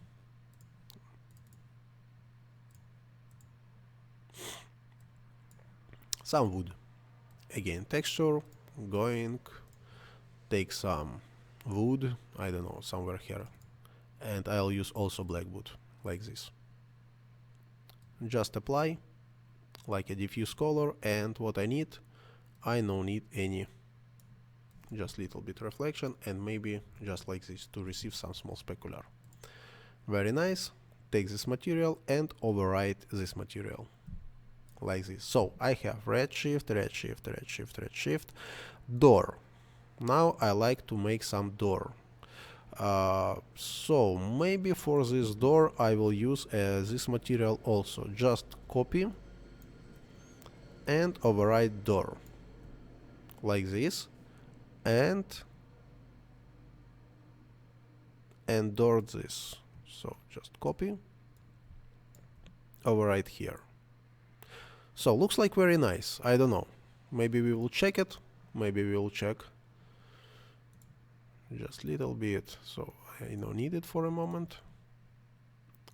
Speaker 1: some wood. Again, texture, going, take some wood, I don't know, somewhere here. And I'll use also black wood, like this. Just apply, like a diffuse color, and what I need, I don't need any, just little bit reflection, and maybe just like this to receive some small specular. Very nice. Take this material and override this material. Like this. So I have redshift, door. Now I like to make some door. So maybe for this door I will use this material also. Just copy and override door. Like this. And door this. So just copy, override here. So looks like very nice. I don't know. Maybe we will check it. Maybe we will check just little bit. So I don't need it for a moment.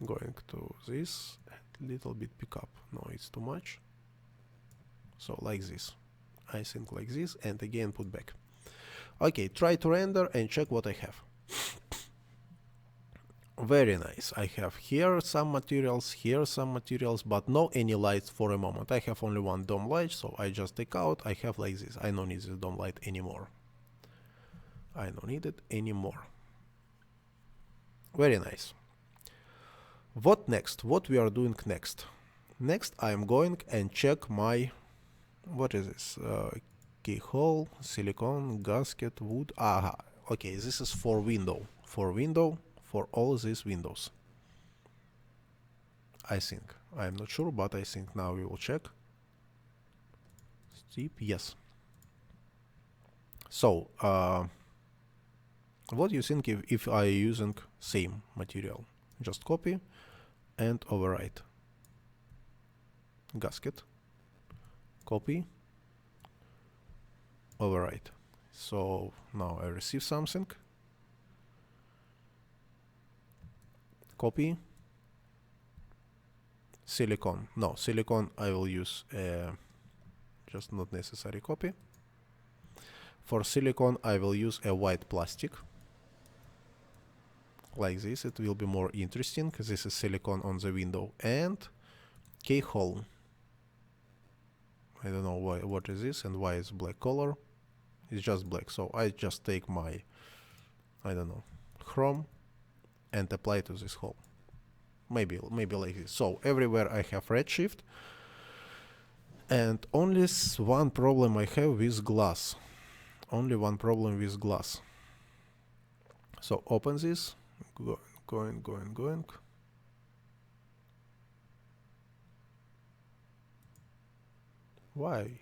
Speaker 1: Going to this, little bit pick up. No, it's too much. So like this. I think like this, and again put back. Okay, try to render and check what I have. Very nice. I have here some materials, but no any lights for a moment. I have only one dome light, so I just take out. I have like this. I don't need this dome light anymore. I don't need it anymore. Very nice. What next? What we are doing next? Next, I am going and check my, what is this? Keyhole, silicone, gasket, wood. Aha. Okay, this is for window. For all these windows. I think. I'm not sure, but I think now we will check. Steep, yes. So, what do you think if I using same material? Just copy and overwrite. Gasket. Copy. Overwrite. So now I receive something. Copy. Silicone. No, silicone I will use just not necessary copy. For silicone, I will use a white plastic. Like this, it will be more interesting, because this is silicone on the window. And keyhole. I don't know why, what is this and why it's black color. It's just black, so I just take my, I don't know, chrome and apply to this hole. Maybe like this. So everywhere I have Redshift. And only one problem I have with glass. Only one problem with glass. So open this. Going. Why?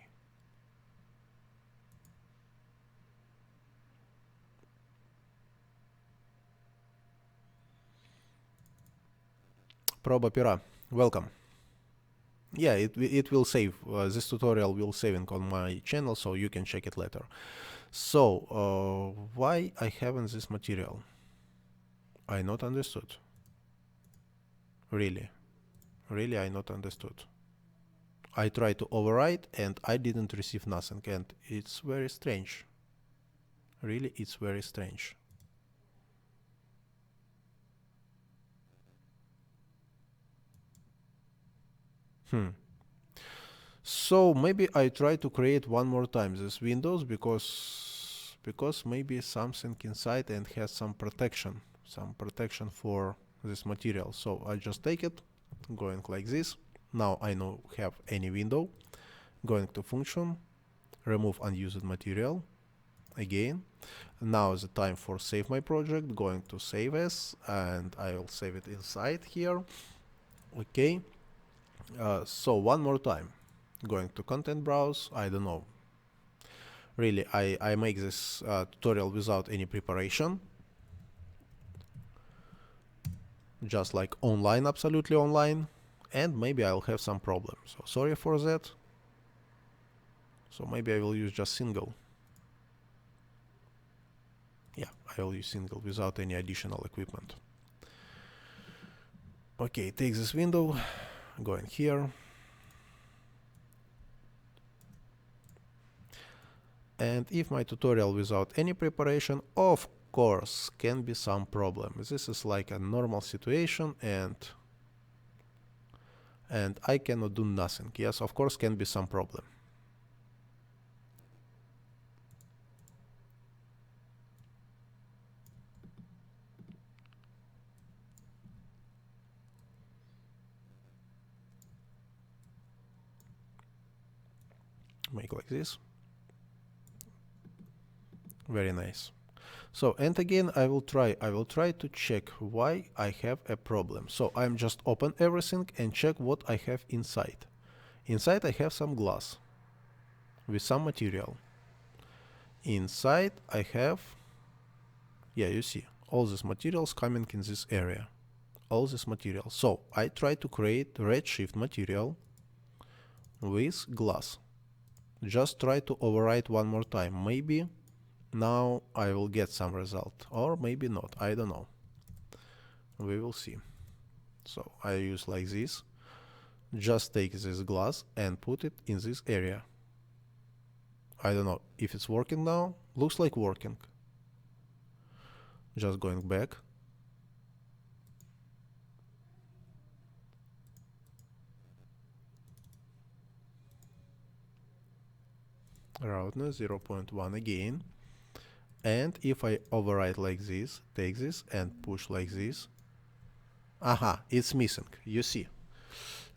Speaker 1: Proba Pira, welcome. Yeah, it will save. This tutorial will saving on my channel, so you can check it later. So, why I haven't this material? I not understood. Really, I not understood. I tried to override and I didn't receive nothing, and it's very strange. Really, it's very strange. So maybe I try to create one more time this Windows, because maybe something inside and has some protection for this material. So I just take it, going like this. Now I don't have any window. Going to function, remove unused material. Again, now is the time for save my project. Going to save as, and I will save it inside here. Okay. So one more time, going to content browse. I don't know. Really, I make this tutorial without any preparation. Just like online, absolutely online. And maybe I'll have some problems. So sorry for that. So maybe I will use just single. Yeah, I will use single without any additional equipment. Okay, take this window, go in here. And if my tutorial without any preparation, of course, can be some problem. This is like a normal situation, and I cannot do nothing. Yes, of course, can be some problem. Make like this. Very nice. So, and again, I will try to check why I have a problem. So I'm just open everything and check what I have inside. Inside I have some glass with some material. Inside I have, yeah, you see, all these materials coming in this area. All this material. So I try to create Redshift material with glass. Just try to overwrite one more time. Maybe now I will get some result, or maybe not, I don't know. We will see. So I use like this. Just take this glass and put it in this area. I don't know if it's working now. Looks like working. Just going back. Roughness 0.1 again. And if I overwrite like this, take this and push like this. Aha, it's missing. You see.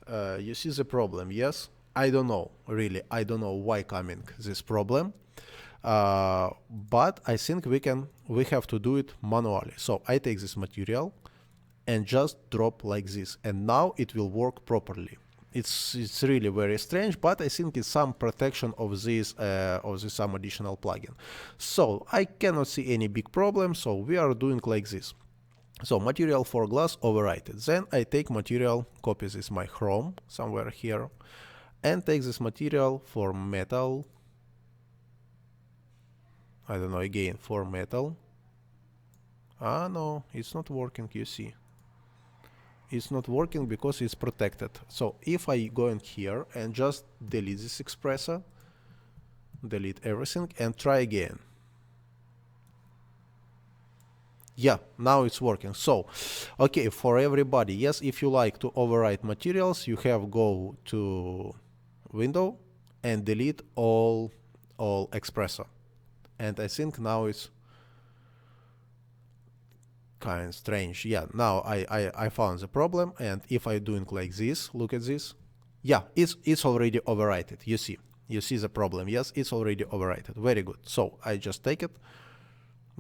Speaker 1: You see the problem, yes? I don't know, really. I don't know why coming this problem. But I think we have to do it manually. So I take this material and just drop like this. And now it will work properly. It's really very strange, but I think it's some protection of this some additional plugin. So I cannot see any big problem. So we are doing like this. So material for glass overwrite. Then I take material, copy this my chrome somewhere here, and take this material for metal. I don't know, again for metal. Ah no, it's not working, you see. It's not working because it's protected. So if I go in here and just delete this expressor, delete everything and try again. Yeah, now it's working. So, okay, for everybody, yes, if you like to overwrite materials, you have go to window and delete all Expresso. And I think now it's kind of strange. Yeah, now I found the problem, and if I doing like this, look at this. Yeah, it's already overwritten. You see the problem. Yes, it's already overwritten. Very good. So I just take it,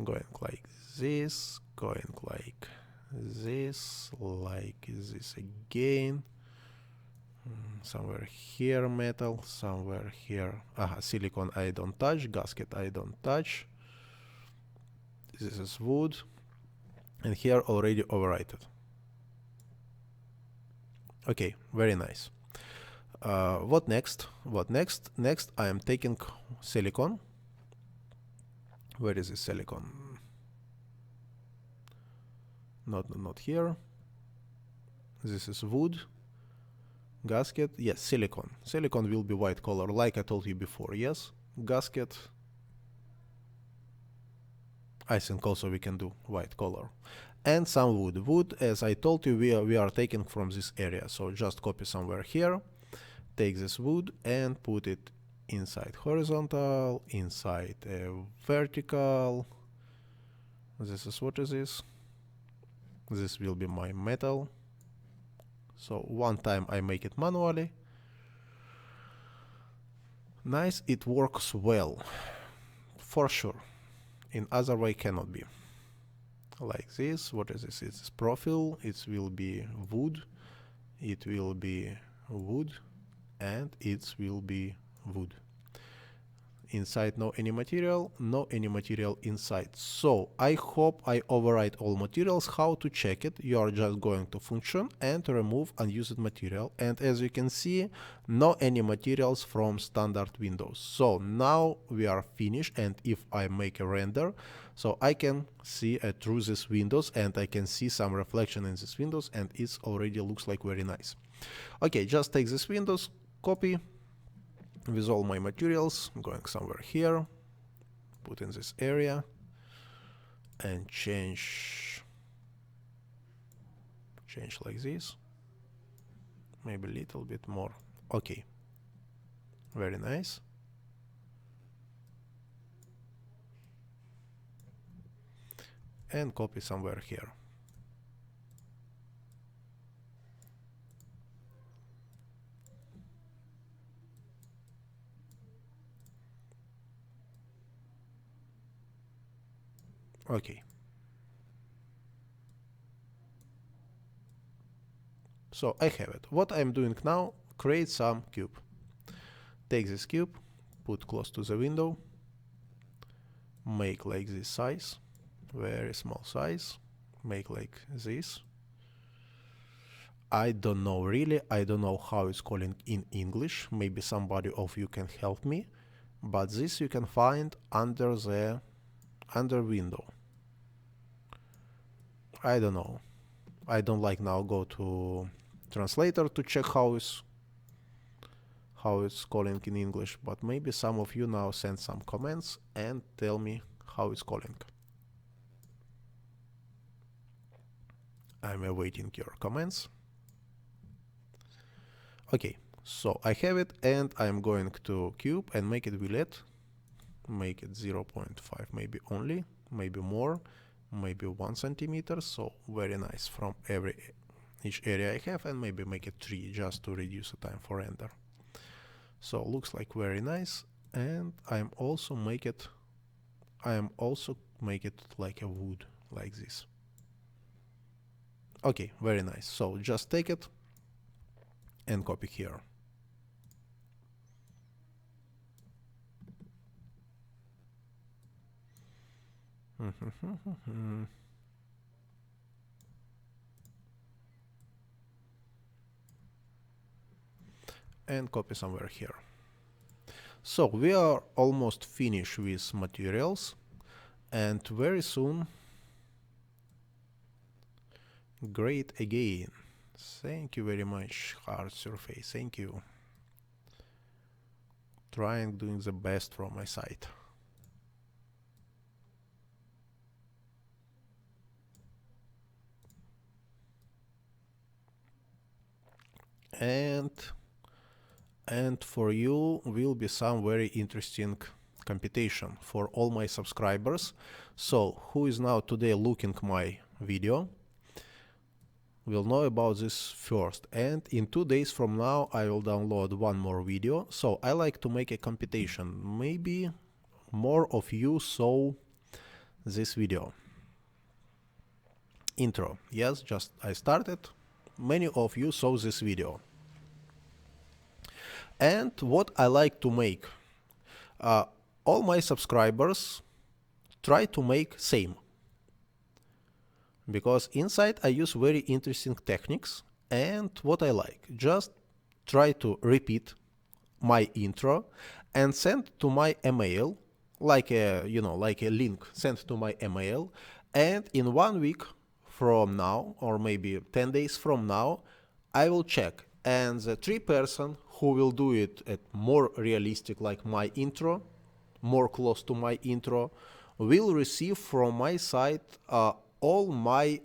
Speaker 1: going like this, going like this again. Somewhere here metal, somewhere here. Silicon I don't touch, gasket I don't touch. This is wood, and here already overwritten. Okay, very nice. What next? What next? Next I am taking silicon. Where is the silicon? Not here. This is wood. Gasket. Yes, silicon. Silicon will be white color, like I told you before. Yes. Gasket. I think also we can do white color. And some wood. Wood, as I told you, we are taking from this area. So just copy somewhere here. Take this wood and put it inside horizontal, inside vertical. This is what is this? This will be my metal. So one time I make it manually. Nice, it works well, for sure. In other way cannot be. Like this, what is this? It's profile, it will be wood, it will be wood, and it will be wood. Inside no any material inside. So I hope I override all materials. How to check it? You are just going to function and remove unused material, and as you can see, no any materials from standard windows. So now we are finished, and if I make a render, so I can see through these windows, and I can see some reflection in these windows, and it already looks like very nice. Okay, just take these windows, copy with all my materials, I'm going somewhere here, put in this area, and change like this, maybe a little bit more. Okay, very nice. And copy somewhere here. Okay. So I have it. What I'm doing now, create some cube. Take this cube, put close to the window, make like this size, very small size, make like this. I don't know really, I don't know how it's calling in English, maybe somebody of you can help me, but this you can find under the window. I don't know. I don't like now go to translator to check how it's calling in English, but maybe some of you now send some comments and tell me how it's calling. I'm awaiting your comments. Okay, so I have it, and I'm going to cube and make it violet, make it 0.5 maybe only, maybe more, maybe 1 centimeter, so very nice from each area I have, and maybe make it 3 just to reduce the time for render. So looks like very nice, and I'm also make it like a wood, like this. Okay, very nice. So just take it and copy here. And copy somewhere here. So we are almost finished with materials, and very soon, great again. Thank you very much, hard surface, thank you. trying doing the best from my side. And for you will be some very interesting computation for all my subscribers. So who is now today looking my video will know about this first, and in 2 days from now I will download one more video. So I like to make a computation. Maybe more of you saw this video. Intro. Yes, just I started. Many of you saw this video. And what I like to make, all my subscribers try to make same. Because inside I use very interesting techniques, and what I like, just try to repeat my intro and send to my email, like a, like a link sent to my email, and in 1 week from now, or maybe 10 days from now, I will check, and the 3 person who will do it at more realistic, like my intro, more close to my intro, will receive from my site all my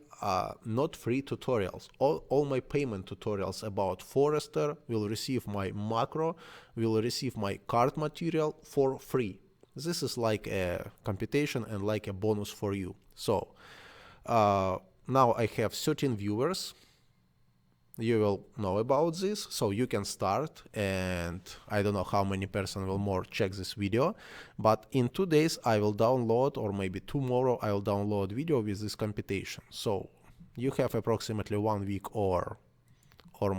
Speaker 1: not free tutorials, all my payment tutorials about Forester, will receive my macro, will receive my card material for free. This is like a computation and like a bonus for you. So now I have 13 viewers. You will know about this, so you can start, and I don't know how many person will more check this video, but in 2 days I will download, or maybe tomorrow I will download video with this computation. So you have approximately 1 week or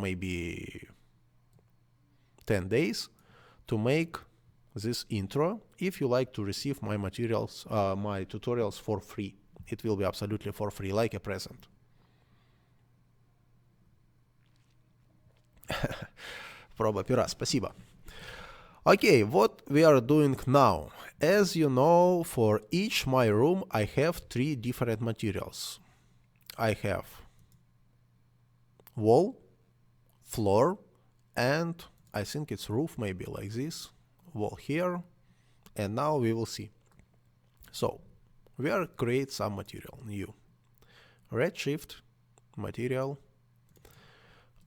Speaker 1: maybe 10 days to make this intro if you like to receive my materials, my tutorials for free. It will be absolutely for free, like a present. Проба пера, спасибо. Okay, what we are doing now. As you know, for each my room I have 3 different materials. I have wall, floor, and I think it's roof, maybe like this. Wall here, and now we will see. So we are create some material new. Redshift material.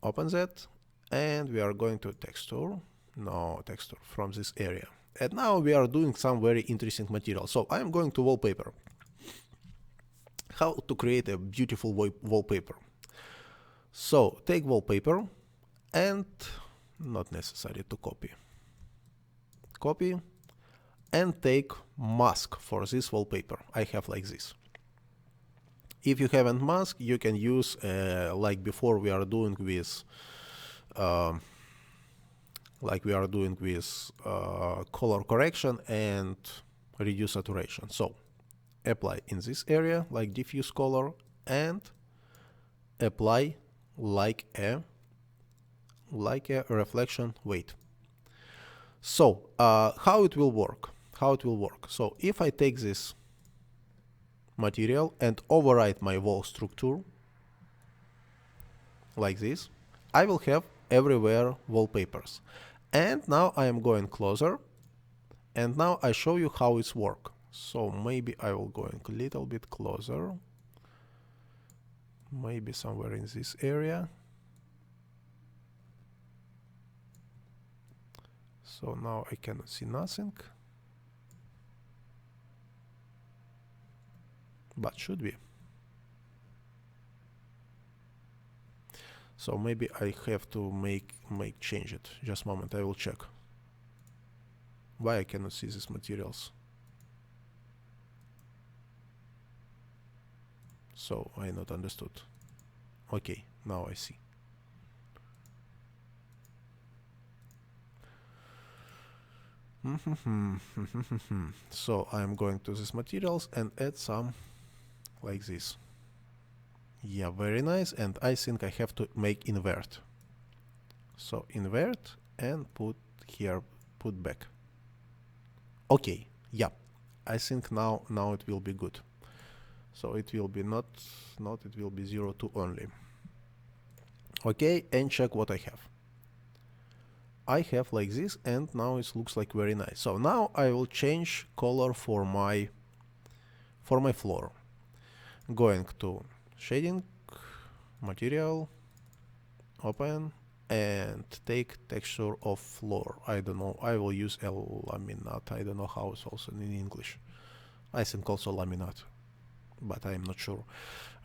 Speaker 1: Open that. And we are going to texture, from this area. And now we are doing some very interesting material. So I am going to wallpaper. How to create a beautiful wallpaper. So take wallpaper, and not necessary to copy. Copy, and take mask for this wallpaper. I have like this. If you haven't mask, you can use like before we are doing with color correction and reduce saturation. So apply in this area like diffuse color, and apply like a reflection weight. So how it will work? So if I take this material and override my wall structure like this, I will have everywhere wallpapers. And now I am going closer, and now I show you how it's work. So maybe I will going a little bit closer, maybe somewhere in this area. So now I cannot see nothing, but should be. So maybe I have to change it. Just a moment, I will check. Why I cannot see these materials? So I not understood. Okay, now I see. So I'm going to these materials and add some like this. Yeah, very nice. And I think I have to make invert. So invert and put here, put back. Okay, yeah. I think now it will be good. So it will be not it will be 0 2 only. Okay, and check what I have. I have like this, and now it looks like very nice. So now I will change color for my floor. Going to shading, material, open, and take texture of floor. I don't know, I will use laminate. I don't know how it's also in English. I think also laminate, but I am not sure.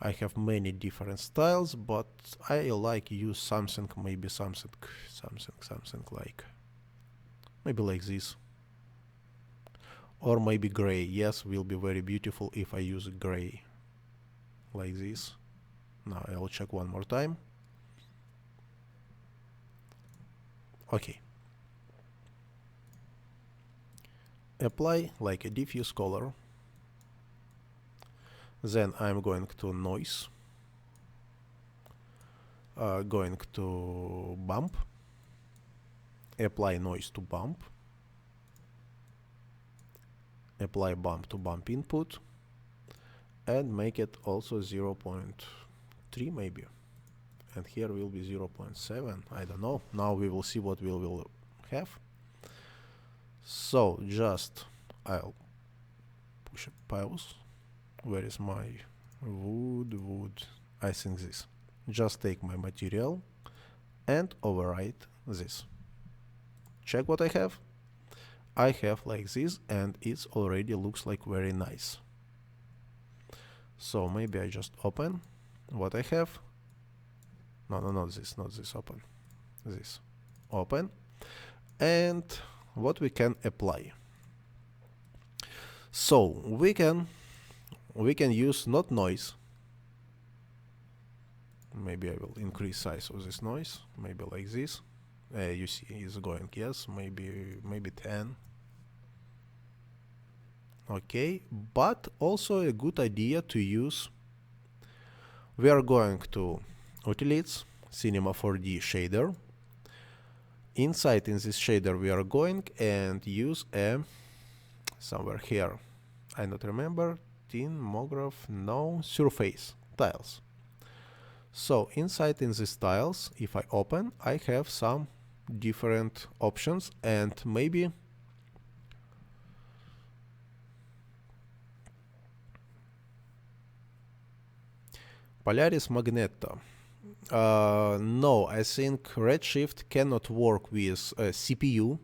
Speaker 1: I have many different styles, but I like use something, maybe something like, maybe like this. Or maybe gray. Yes, will be very beautiful if I use gray. Like this. Now I will check one more time. Okay. Apply like a diffuse color. Then I'm going to noise. Going to bump. Apply noise to bump. Apply bump to bump input. And make it also 0.3 maybe. And here will be 0.7. I don't know. Now we will see what we will have. So just I'll push a pause. Where is my wood? I think this. Just take my material and overwrite this. Check what I have. I have like this, and it already looks like very nice. So maybe I just open what I have. No, not this, open. This. Open. And what we can apply. So we can use not noise. Maybe I will increase size of this noise. Maybe like this. You see it's going, yes, maybe 10. Okay, but also a good idea to use. We are going to Utilities, Cinema 4D shader. Inside in this shader we are going and use a somewhere here. I don't remember. Thermograph, no, surface tiles. So inside in these tiles, if I open, I have some different options, and maybe Polaris Magneto. No, I think Redshift cannot work with CPU.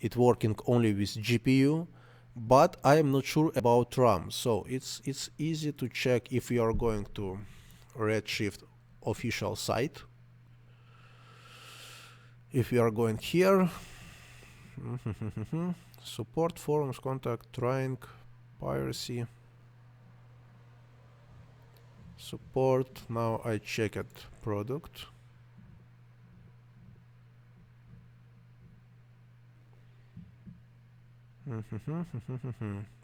Speaker 1: It's working only with GPU, but I am not sure about RAM. So it's easy to check if you are going to Redshift official site. If you are going here, support forums, contact, trying, piracy, support. Now I check it, product.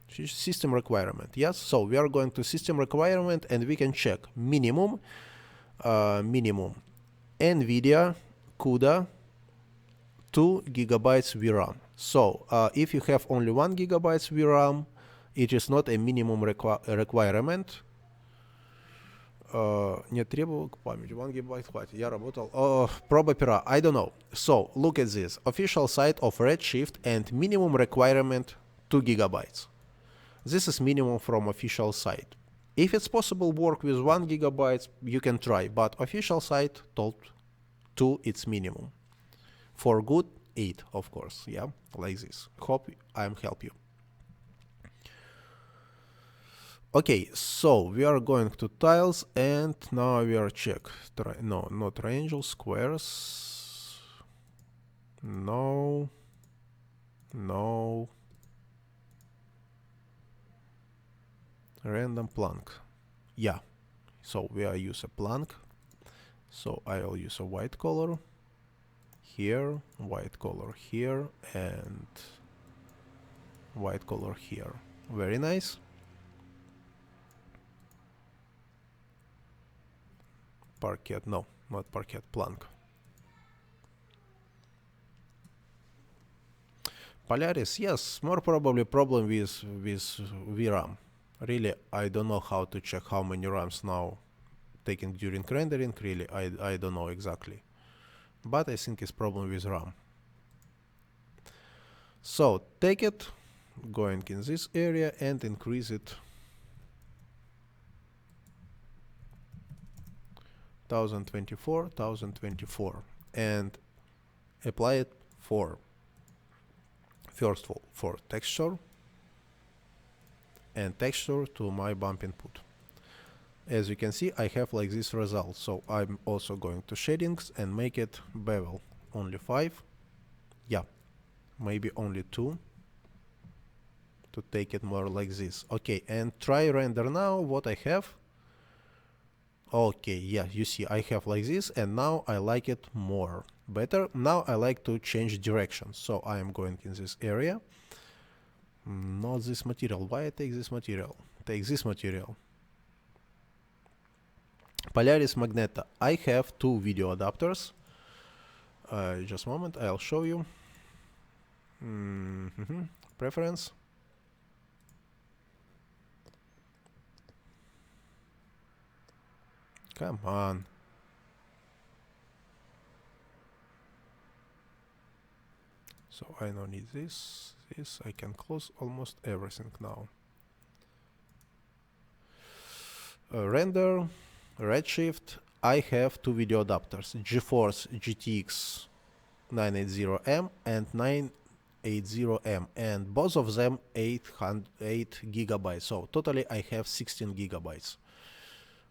Speaker 1: System requirement. Yes, so we are going to system requirement, and we can check minimum NVIDIA CUDA 2 gigabytes VRAM. So if you have only 1 gigabytes VRAM, it is not a minimum requirement. Не требовал память. 1 гигабайт хватит. Я работал. Проба пера. I don't know. So look at this. Official site of Redshift, and minimum requirement 2 gigabytes. This is minimum from official site. If it's possible work with 1 gigabyte, you can try, but official site told 2 it's minimum. For good, 8, of course. Yeah, like this. Hope I'm help you. Okay, so we are going to tiles, and now we are check. No, not triangle, squares. No. Random plank. Yeah. So we are use a plank. So I will use a white color here, white color here, and white color here. Very nice. Parquet, no, not parquet, plank. Polaris, yes, more probably problem with VRAM. Really, I don't know how to check how many RAMs now taken during rendering. Really, I don't know exactly. but I think it's problem with RAM. So take it, going in this area and increase it 1024 and apply it for first of all for texture and texture to my bump input. As you can see, I have like this result. So I'm also going to shadings and make it bevel only 5. Yeah, maybe only 2 to take it more like this. Okay, and try render now what I have. Okay, yeah, you see I have like this, and now I like it more better. Now I like to change direction, so I am going in this area. Not this material. Why I take this material? Take this material. Polaris Magneta. I have 2 video adapters. Just a moment, I'll show you. Preference. Come on. So I don't need this. I can close almost everything now. Render, Redshift. I have 2 video adapters, GeForce GTX 980M and 980M, and both of them 8 gigabytes. So totally I have 16 gigabytes.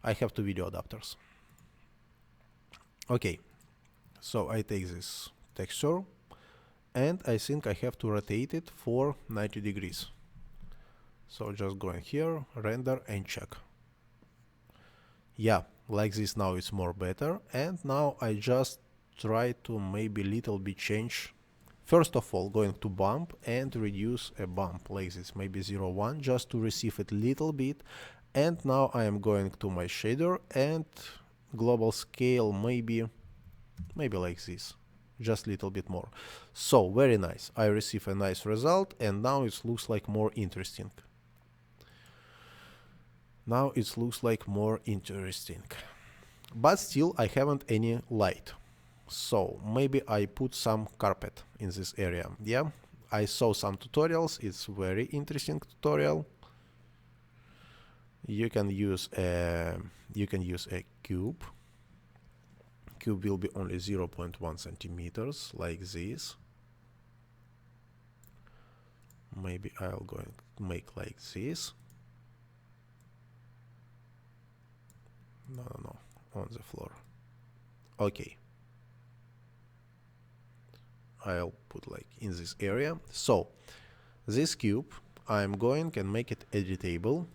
Speaker 1: I have 2 video adapters. Okay, so I take this texture and I think I have to rotate it for 90 degrees. So just go in here, render and check. Yeah, like this now it's more better. And now I just try to maybe little bit change. First of all, going to bump and reduce a bump like this, maybe 0.1, just to receive it little bit. And now I am going to my shader and global scale, maybe like this, just a little bit more. So very nice. I receive a nice result, and now it looks like more interesting. Now it looks like more interesting. But still I haven't any light. So maybe I put some carpet in this area. Yeah, I saw some tutorials. It's very interesting tutorial. You can use a cube. Cube will be only 0.1 centimeters like this. Maybe I'll go and make like this. No, on the floor. Okay. I'll put like in this area. So this cube, I'm going and make it editable.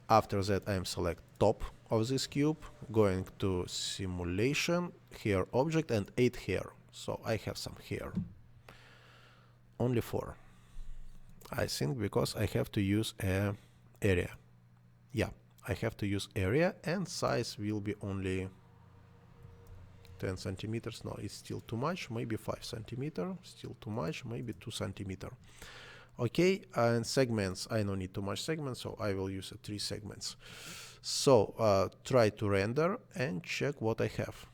Speaker 1: After that, I'm select top of this cube, going to simulation, hair object, and 8 hair. So I have some hair. Only 4. I think because I have to use a area. Yeah, I have to use area, and size will be only 10 centimeters. No, it's still too much. Maybe 5 centimeter. Still too much. Maybe 2 centimeter. Okay, and segments, I don't need too much segments, so I will use 3 segments. So try to render and check what I have.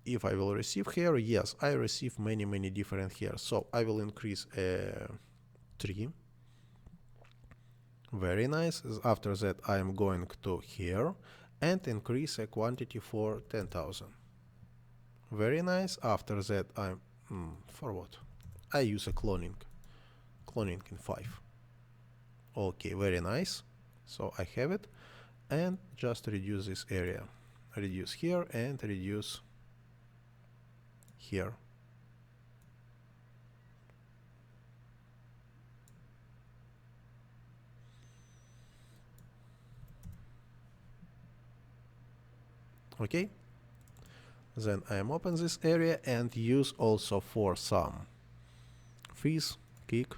Speaker 1: If I will receive here, yes, I receive many different here. So I will increase 3. Very nice. After that, I am going to here and increase a quantity for 10,000. Very nice. After that, I'm for what? I use a cloning in 5. Okay, very nice. So I have it, and just reduce this area. Reduce here and reduce here. Okay. Then I am open this area and use also for some freeze, kick,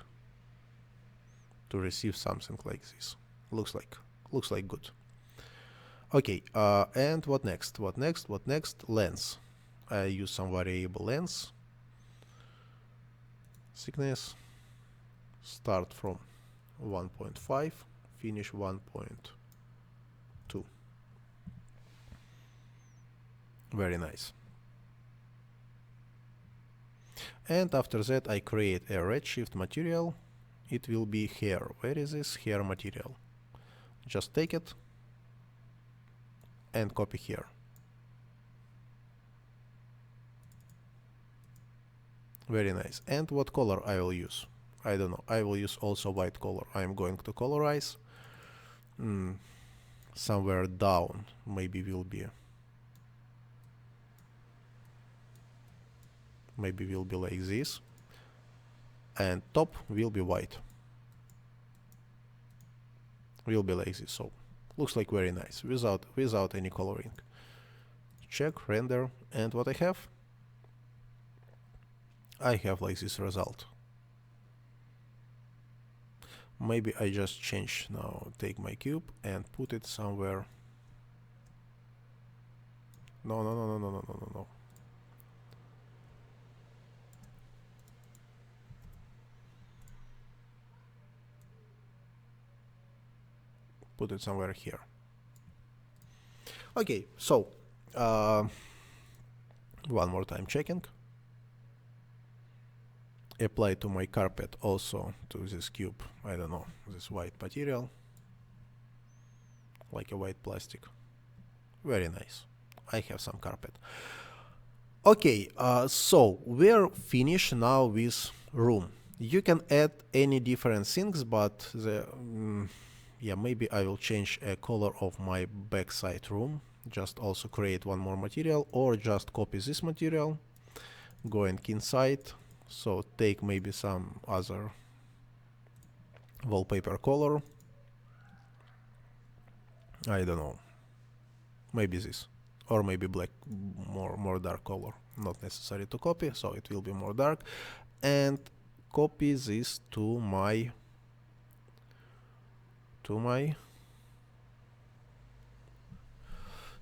Speaker 1: to receive something like this. Looks like good. Okay, and what next? What next? Lens. I use some variable lens. Thickness. Start from 1.5, finish 1.2. Very nice. And after that I create a Redshift material. It will be here. Where is this here material? Just take it and copy here. Very nice. And what color I will use? I don't know. I will use also white color. I'm going to colorize. Somewhere down maybe will be like this, and top will be white, will be like this. So looks like very nice without any coloring. Check, render, and what I have like this result. Maybe I just change now, take my cube and put it somewhere. No. Put it somewhere here. Okay, so one more time checking. Apply to my carpet, also to this cube, I don't know, this white material, like a white plastic. Very nice. I have some carpet. Okay, so we're finished now with room. You can add any different things, but the yeah, maybe I will change a color of my backside room. Just also create one more material, or just copy this material, going inside. So take maybe some other wallpaper color. I don't know. Maybe this, or maybe black, more dark color. Not necessary to copy, so it will be more dark. And copy this to my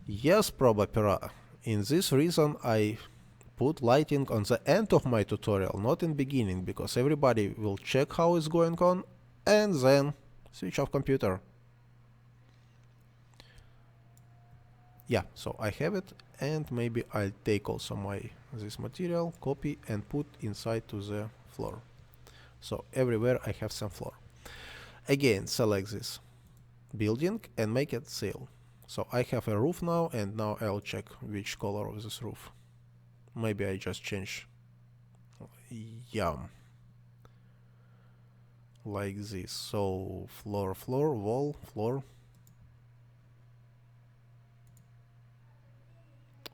Speaker 1: yes, probably. In this reason I put lighting on the end of my tutorial, not in beginning, because everybody will check how it's going on and then switch off computer. Yeah, so I have it, and maybe I'll take also this material, copy and put inside to the floor. So everywhere I have some floor. Again, select this building and make it seal. So I have a roof now, and now I'll check which color of this roof. Maybe I just change, yeah, like this. So floor, wall, floor.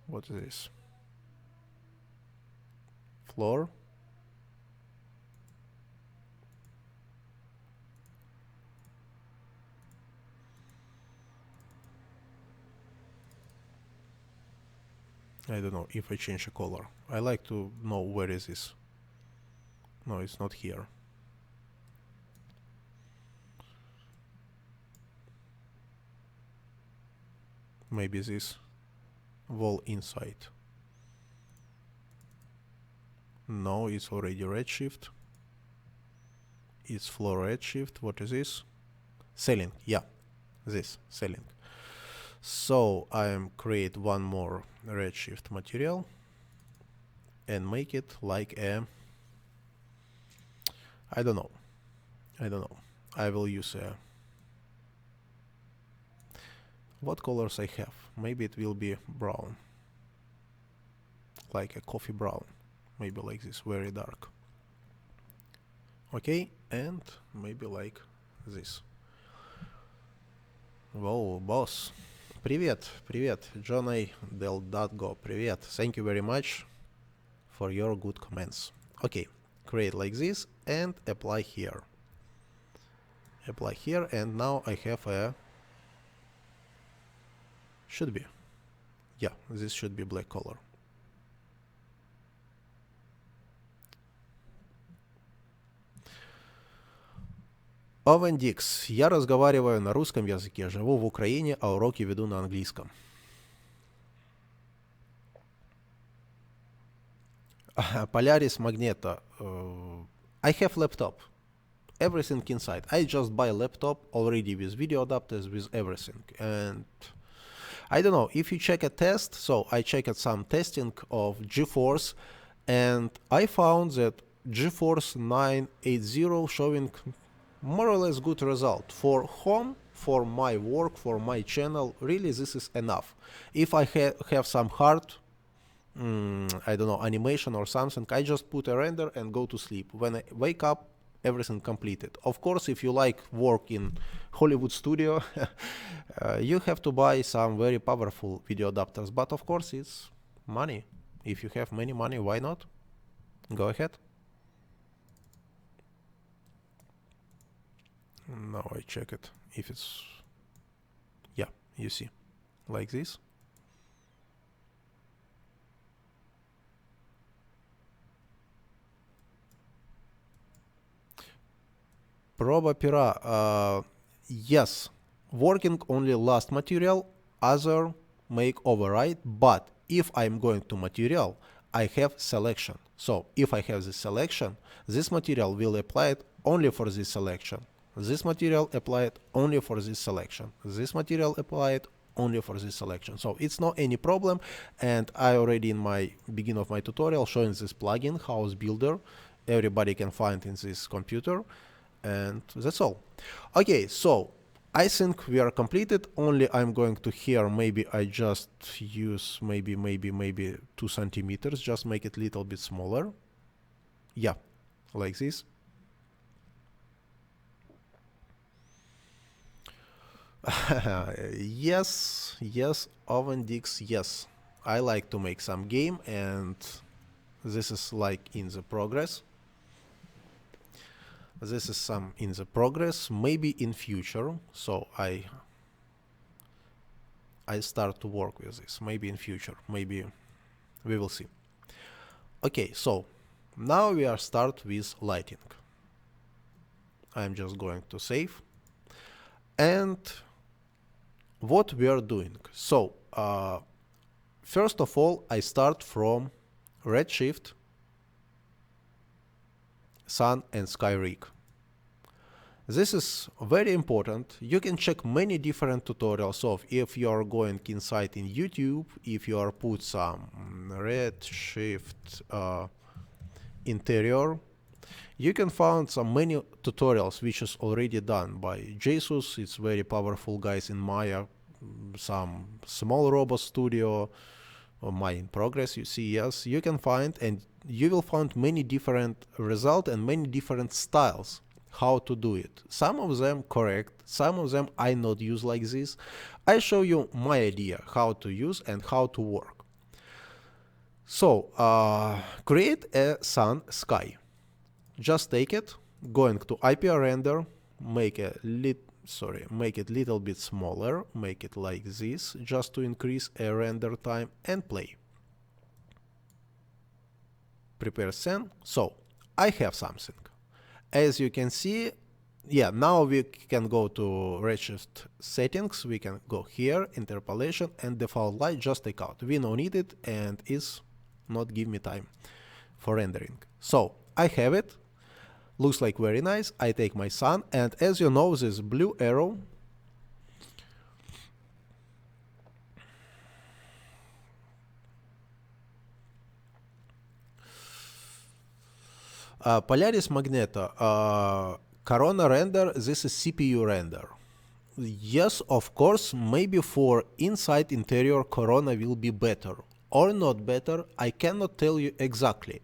Speaker 1: What is this? Floor. I don't know if I change a color. I like to know where is this. No, it's not here. Maybe this wall inside. No, it's already Redshift. It's floor Redshift. What is this? Ceiling. Yeah, this ceiling. So I am create one more Redshift material and make it like a, I don't know. I will use a, what colors I have? Maybe it will be brown, like a coffee brown, maybe like this, very dark. Okay, and maybe like this. Whoa, boss. Привет, Johnny Del Datgo, привет. Thank you very much for your good comments. Okay, create like this and apply here. Apply here, and now I have a, should be, yeah, this should be black color. Овендикс. Я разговариваю на русском языке, живу в Украине, а уроки веду на английском. Polaris Magneto. I have laptop. Everything inside. I just buy laptop already with video adapters, with everything. And I don't know, if you check a test, so I checked some testing of GeForce, and I found that GeForce 980 showing more or less good result for home, for my work, for my channel. Really, this is enough. If I have some hard I don't know, animation or something, I just put a render and go to sleep. When I wake up, everything completed. Of course, if you like work in Hollywood studio, you have to buy some very powerful video adapters, but of course it's money. If you have many money, why not? Go ahead. Now I check it if it's, yeah, you see, like this. Proba pera, yes, working only last material, other make override, but if I'm going to material, I have selection. So if I have this selection, this material will apply it only for this selection. This material applied only for this selection. This material applied only for this selection. So it's not any problem. And I already in my beginning of my tutorial showing this plugin, House Builder, everybody can find in this computer. And that's all. Okay, so I think we are completed. Only I'm going to here, maybe I just use maybe 2 centimeters, just make it a little bit smaller. Yeah, like this. Yes, OvenDix, yes. I like to make some game, and this is like in the progress. This is some in the progress, maybe in future. So I start to work with this, maybe in future, maybe we will see. Okay, so now we are start with lighting. I'm just going to save. And what we are doing. So first of all, I start from Redshift Sun and Sky Rig. This is very important. You can check many different tutorials of if you are going inside in YouTube, if you are put some Redshift Interior, you can find some many tutorials which is already done by Jesus. It's very powerful guys in Maya, some small robot studio, or Maya in progress, you see, yes, you can find, and you will find many different results and many different styles how to do it. Some of them correct, some of them I not use like this. I show you my idea how to use and how to work. So create a sun sky. Just take it, going to IPR render, make it little bit smaller, make it like this, just to increase a render time, and play. Prepare scene. So I have something. As you can see, yeah, now we can go to Redshift settings. We can go here, interpolation, and default light, just take out. We don't need it, and it's not give me time for rendering. So I have it. Looks like very nice. I take my sun, and as you know, this blue arrow Polaris Magneto, Corona render, this is CPU render. Yes, of course, maybe for inside interior Corona will be better or not better, I cannot tell you exactly.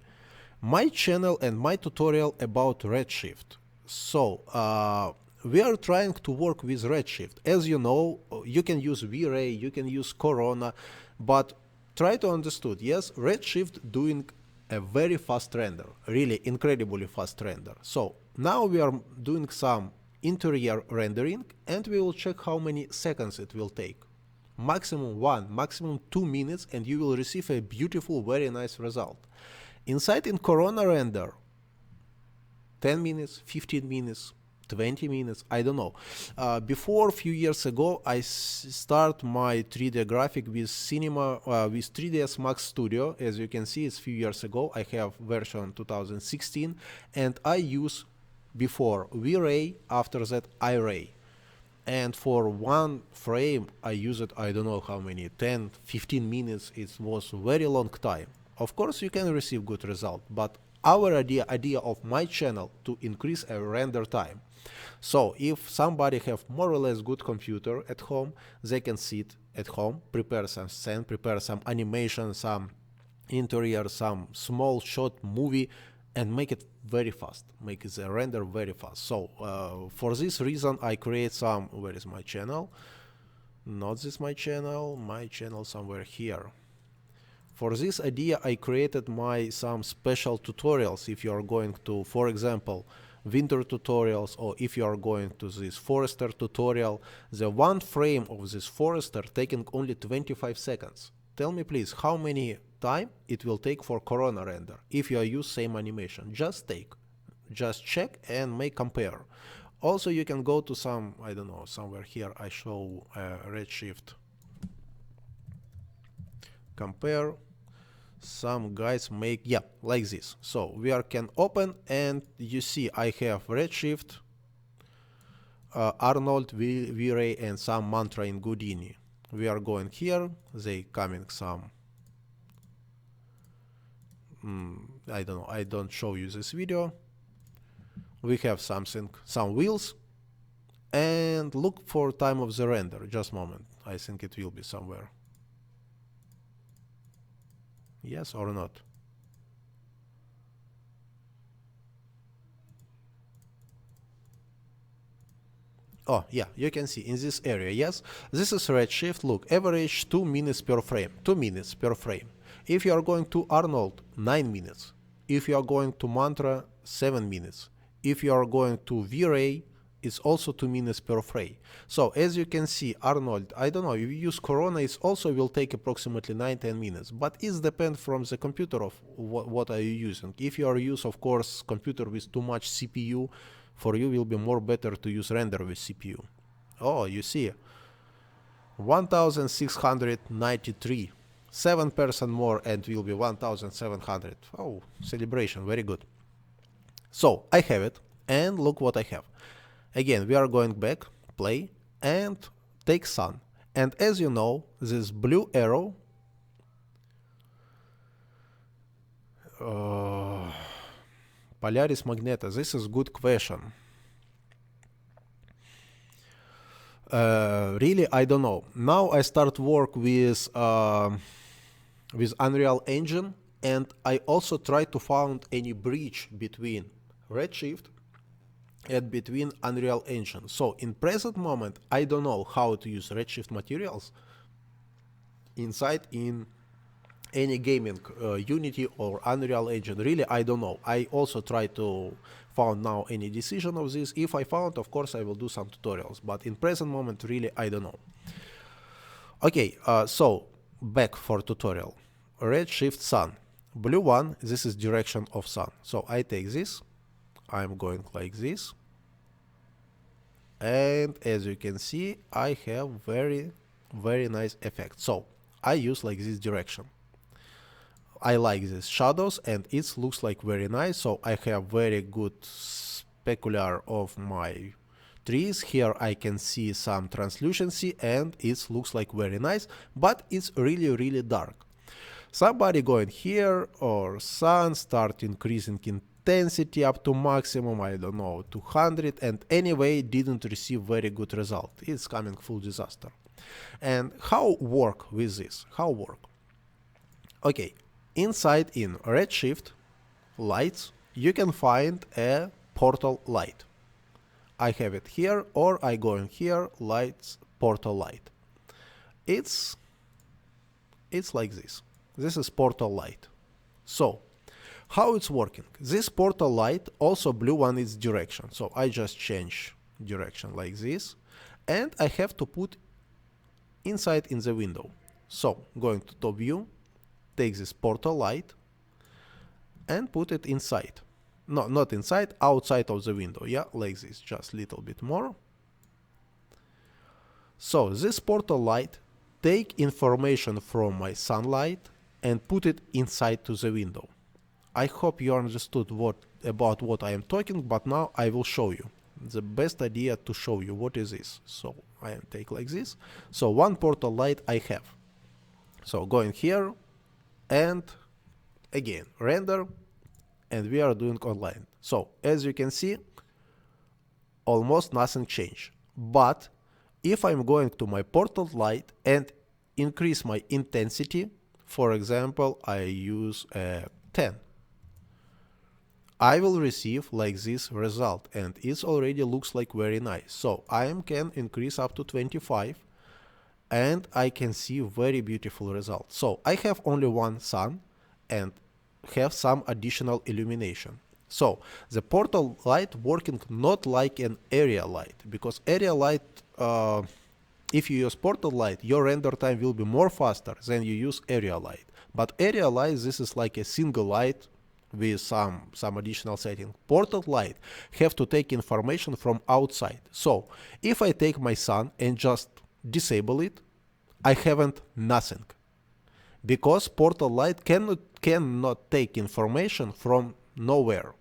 Speaker 1: My channel and my tutorial about Redshift. So we are trying to work with Redshift. As you know, you can use V-Ray, you can use Corona, but try to understand, yes, Redshift doing a very fast render, really incredibly fast render. So now we are doing some interior rendering, and we will check how many seconds it will take. Maximum 1, maximum 2 minutes, and you will receive a beautiful, very nice result. Inside in Corona render, 10 minutes, 15 minutes, 20 minutes, I don't know. Before, a few years ago, I start my 3D graphic with Cinema, with 3ds Max Studio. As you can see, it's a few years ago. I have version 2016, and I use before V-Ray, after that iRay. And for one frame, I use it, I don't know how many, 10, 15 minutes. It was a very long time. Of course you can receive good result, but our idea of my channel to increase a render time. So if somebody have more or less good computer at home, they can sit at home, prepare some scene, prepare some animation, some interior, some small short movie, and make it very fast, make the render very fast. So for this reason I create some, where is my channel? Not this my channel somewhere here. For this idea I created some special tutorials. If you are going to, for example, winter tutorials, or if you are going to this forester tutorial, the one frame of this forester taking only 25 seconds. Tell me please how many time it will take for corona render if you use same animation. Just check and make compare. Also you can go to some, I don't know, somewhere here I show Redshift compare. Some guys make, yeah, like this. So we can open, and you see I have Redshift, Arnold, V-Ray, and some mantra in Houdini. We are going here, they coming some, I don't know, I don't show you this video. We have something, some wheels, and look for time of the render. Just a moment, I think it will be somewhere. Yes or not? Oh yeah, you can see in this area, yes, this is Redshift. Look, average 2 minutes per frame, 2 minutes per frame. If you are going to Arnold, 9 minutes. If you are going to Mantra, 7 minutes. If you are going to V-Ray, it's also 2 minutes per frame. So as you can see, Arnold, I don't know, if you use Corona, it also will take approximately 9-10 minutes, but it depends from the computer of what are you using. If you are use, of course, computer with too much CPU, for you will be more better to use render with CPU. Oh, you see, 1693, 7% more, and will be 1700. Oh, celebration, very good. So I have it, and look what I have. Again, we are going back, play, and take sun. And as you know, this blue arrow, Polaris Magneta, this is good question. Really, I don't know. Now I start work with Unreal Engine, and I also try to find any bridge between Redshift and between Unreal Engine. So in present moment, I don't know how to use Redshift materials inside in any gaming Unity or Unreal Engine. Really, I don't know. I also try to find now any decision of this. If I found, of course, I will do some tutorials. But in present moment, really, I don't know. Okay, so back for tutorial. Redshift sun. Blue one, this is direction of sun. So I take this. I'm going like this, and as you can see, I have very nice effect. So I use like this direction. I like these shadows, and it looks like very nice. So I have very good specular of my trees. Here I can see some translucency, and it looks like very nice, but it's really dark. Somebody going here, or sun, start increasing intensity up to maximum, I don't know, 200, and anyway didn't receive very good result. It's coming full disaster. And how work with this? How work? Okay, inside in Redshift lights, you can find a portal light. I have it here, or I go in here, lights, portal light. It's like this. This is portal light. So how it's working? This portal light, also blue one, is direction. So I just change direction like this, and I have to put inside in the window. So going to top view, take this portal light and put it inside. No, not inside, outside of the window. Yeah, like this, just a little bit more. So this portal light take information from my sunlight and put it inside to the window. I hope you understood about what I am talking, but now I will show you. The best idea to show you what is this. So I take like this. So one portal light I have. So going here and again, render, and we are doing online. So as you can see, almost nothing changed. But if I'm going to my portal light and increase my intensity, for example, I use 10, I will receive like this result, and it already looks like very nice. So I can increase up to 25, and I can see very beautiful result. So I have only one sun and have some additional illumination. So the portal light working not like an area light, because area light, if you use portal light, your render time will be more faster than you use area light. But area light, this is like a single light with some additional setting. Portal light have to take information from outside. So if I take my sun and just disable it, I haven't nothing, because portal light cannot take information from nowhere.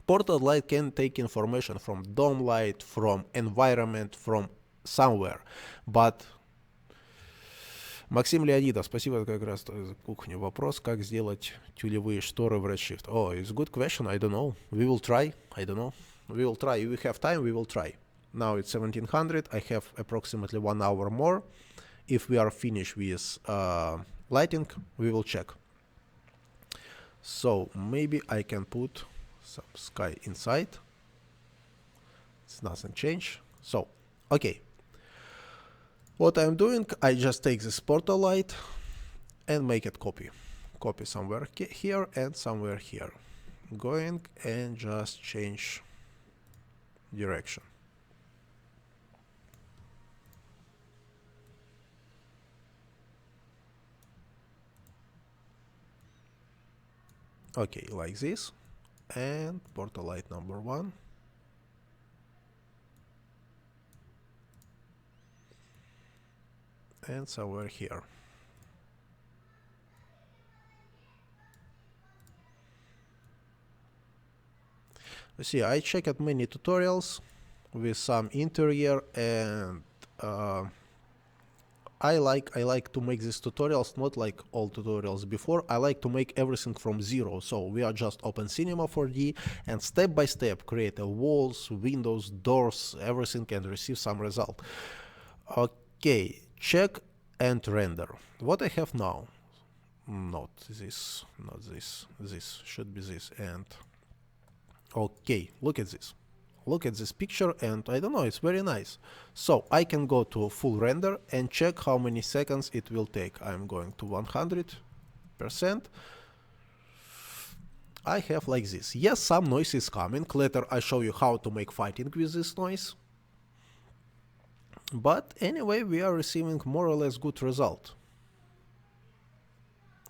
Speaker 1: Portal light can take information from dome light, from environment, from somewhere. But Максим Леонидов, спасибо, это как раз кухня. Вопрос, как сделать тюлевые шторы в Redshift. Oh, it's a good question. I don't know. We will try. I don't know. We will try. If we have time, we will try. Now it's 1700. I have approximately 1 hour more. If we are finished with lighting, we will check. So maybe I can put some sky inside. It's nothing changed. So, okay. What I'm doing, I just take this portal light and make it copy. Copy somewhere here and somewhere here. Going and just change direction. Okay, like this. And portal light number 1. And somewhere here. You see, I checked many tutorials with some interior, and I like to make these tutorials not like all tutorials before. I like to make everything from zero. So we are just open Cinema 4D and step by step create walls, windows, doors, everything, and receive some result. Okay, check and render. What I have now, not this, not this, this should be this. And okay, look at this. Look at this picture, and I don't know, it's very nice. So I can go to full render and check how many seconds it will take. I'm going to 100%. I have like this. Yes, some noise is coming. Later I show you how to make fighting with this noise. But anyway, we are receiving more or less good result.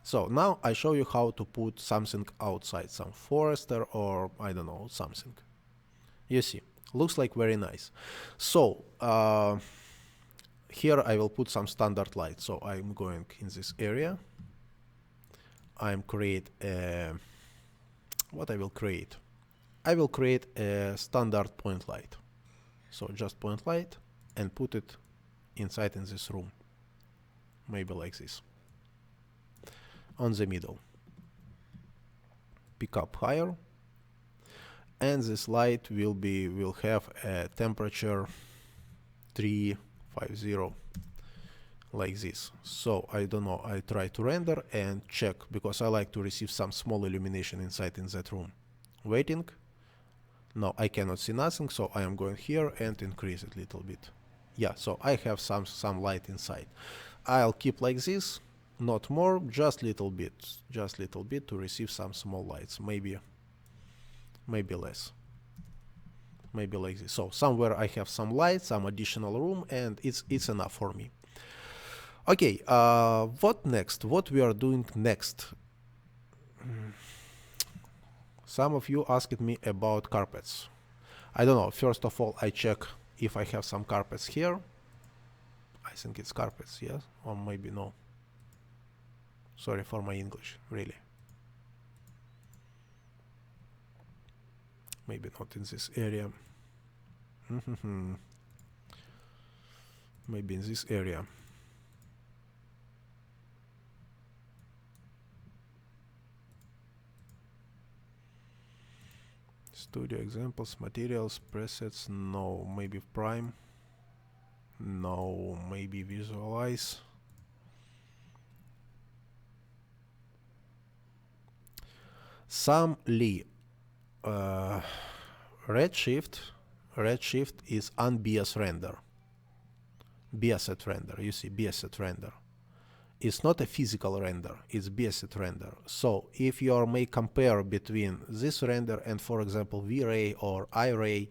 Speaker 1: So now I show you how to put something outside, some forester or I don't know, something. You see, looks like very nice. So here I will put some standard light. So I'm going in this area. I'm create a, what I will create? I will create a standard point light. So just point light and put it inside in this room. Maybe like this. On the middle. Pick up higher. And this light will have a temperature 350 like this. So I don't know, I try to render and check, because I like to receive some small illumination inside in that room. Waiting. No, I cannot see nothing, so I am going here and increase it a little bit. Yeah, so I have some light inside. I'll keep like this, not more, just little bit to receive some small lights, maybe less, maybe like this. So somewhere I have some light, some additional room, and it's enough for me. Okay, what next? What we are doing next? Some of you asked me about carpets. I don't know, first of all I check if I have some carpets here. I think it's carpets, yes, or maybe no. Sorry for my English, really. Maybe not in this area. Maybe in this area. Studio examples, materials, presets, no. Maybe prime, no. Maybe visualize. Some Lee. Redshift is unbiased render. Biased render, you see, biased render. It's not a physical render, it's biased render. So if you may compare between this render and, for example, V-Ray or I-Ray,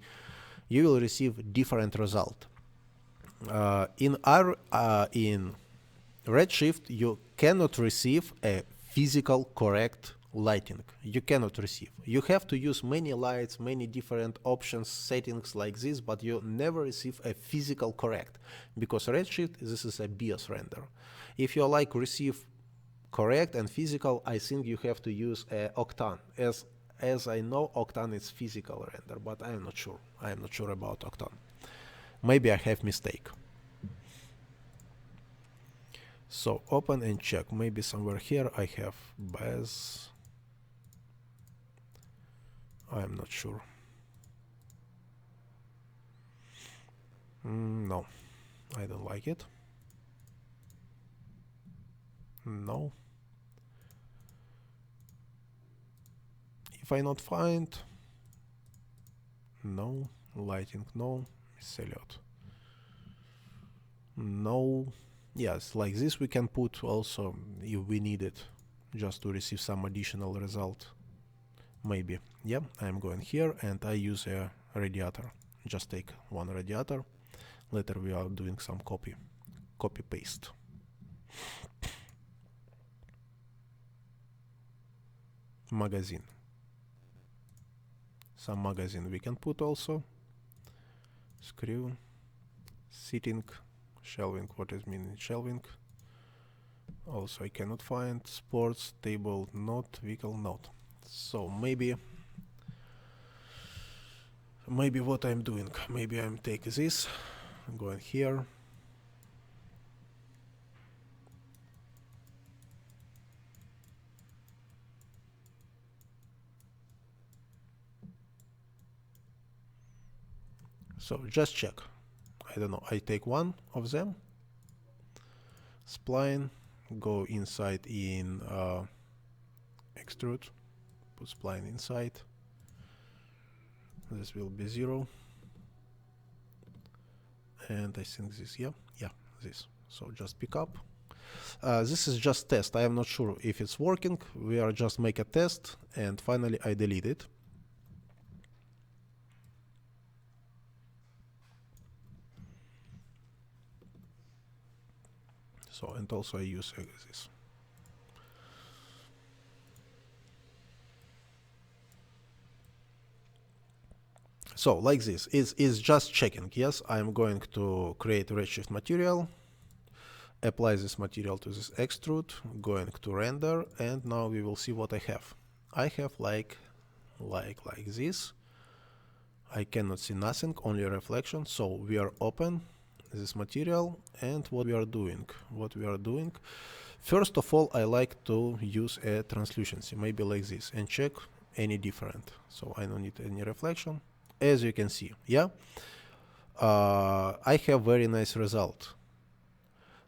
Speaker 1: you will receive different result. In Redshift, you cannot receive a physical correct lighting. You cannot receive. You have to use many lights, many different options, settings like this, but you never receive a physical correct, because Redshift, this is a bias render. If you like receive correct and physical, I think you have to use Octane. As I know, Octane is physical render, but I am not sure. I am not sure about Octane. Maybe I have mistake. So open and check. Maybe somewhere here I have bias. I am not sure. No, I don't like it. No. If I not find, no. Lighting, no. Select, no. Yes, like this we can put also if we need it, just to receive some additional result. Maybe. Yeah, I'm going here and I use a radiator. Just take one radiator. Later we are doing some copy paste. Magazine. Some magazine we can put also. Screw. Sitting. Shelving. What is meaning shelving? Also I cannot find. Sports. Table. Not. Vehicle. Not. So maybe what I'm doing, maybe I'm take this, going here. So just check. I don't know, I take one of them, spline, go inside in extrude, put spline inside. This will be 0. And I think this, yeah, this. So just pick up. This is just test. I am not sure if it's working. We are just make a test, and finally I delete it. So, and also I use this. So like this is just checking. Yes, I'm going to create Redshift material, apply this material to this extrude, going to render, and now we will see what I have. I have like this. I cannot see nothing, only a reflection. So we are open this material, and what we are doing. First of all, I like to use a translucency, maybe like this, and check any different. So I don't need any reflection. As you can see, yeah, I have very nice result.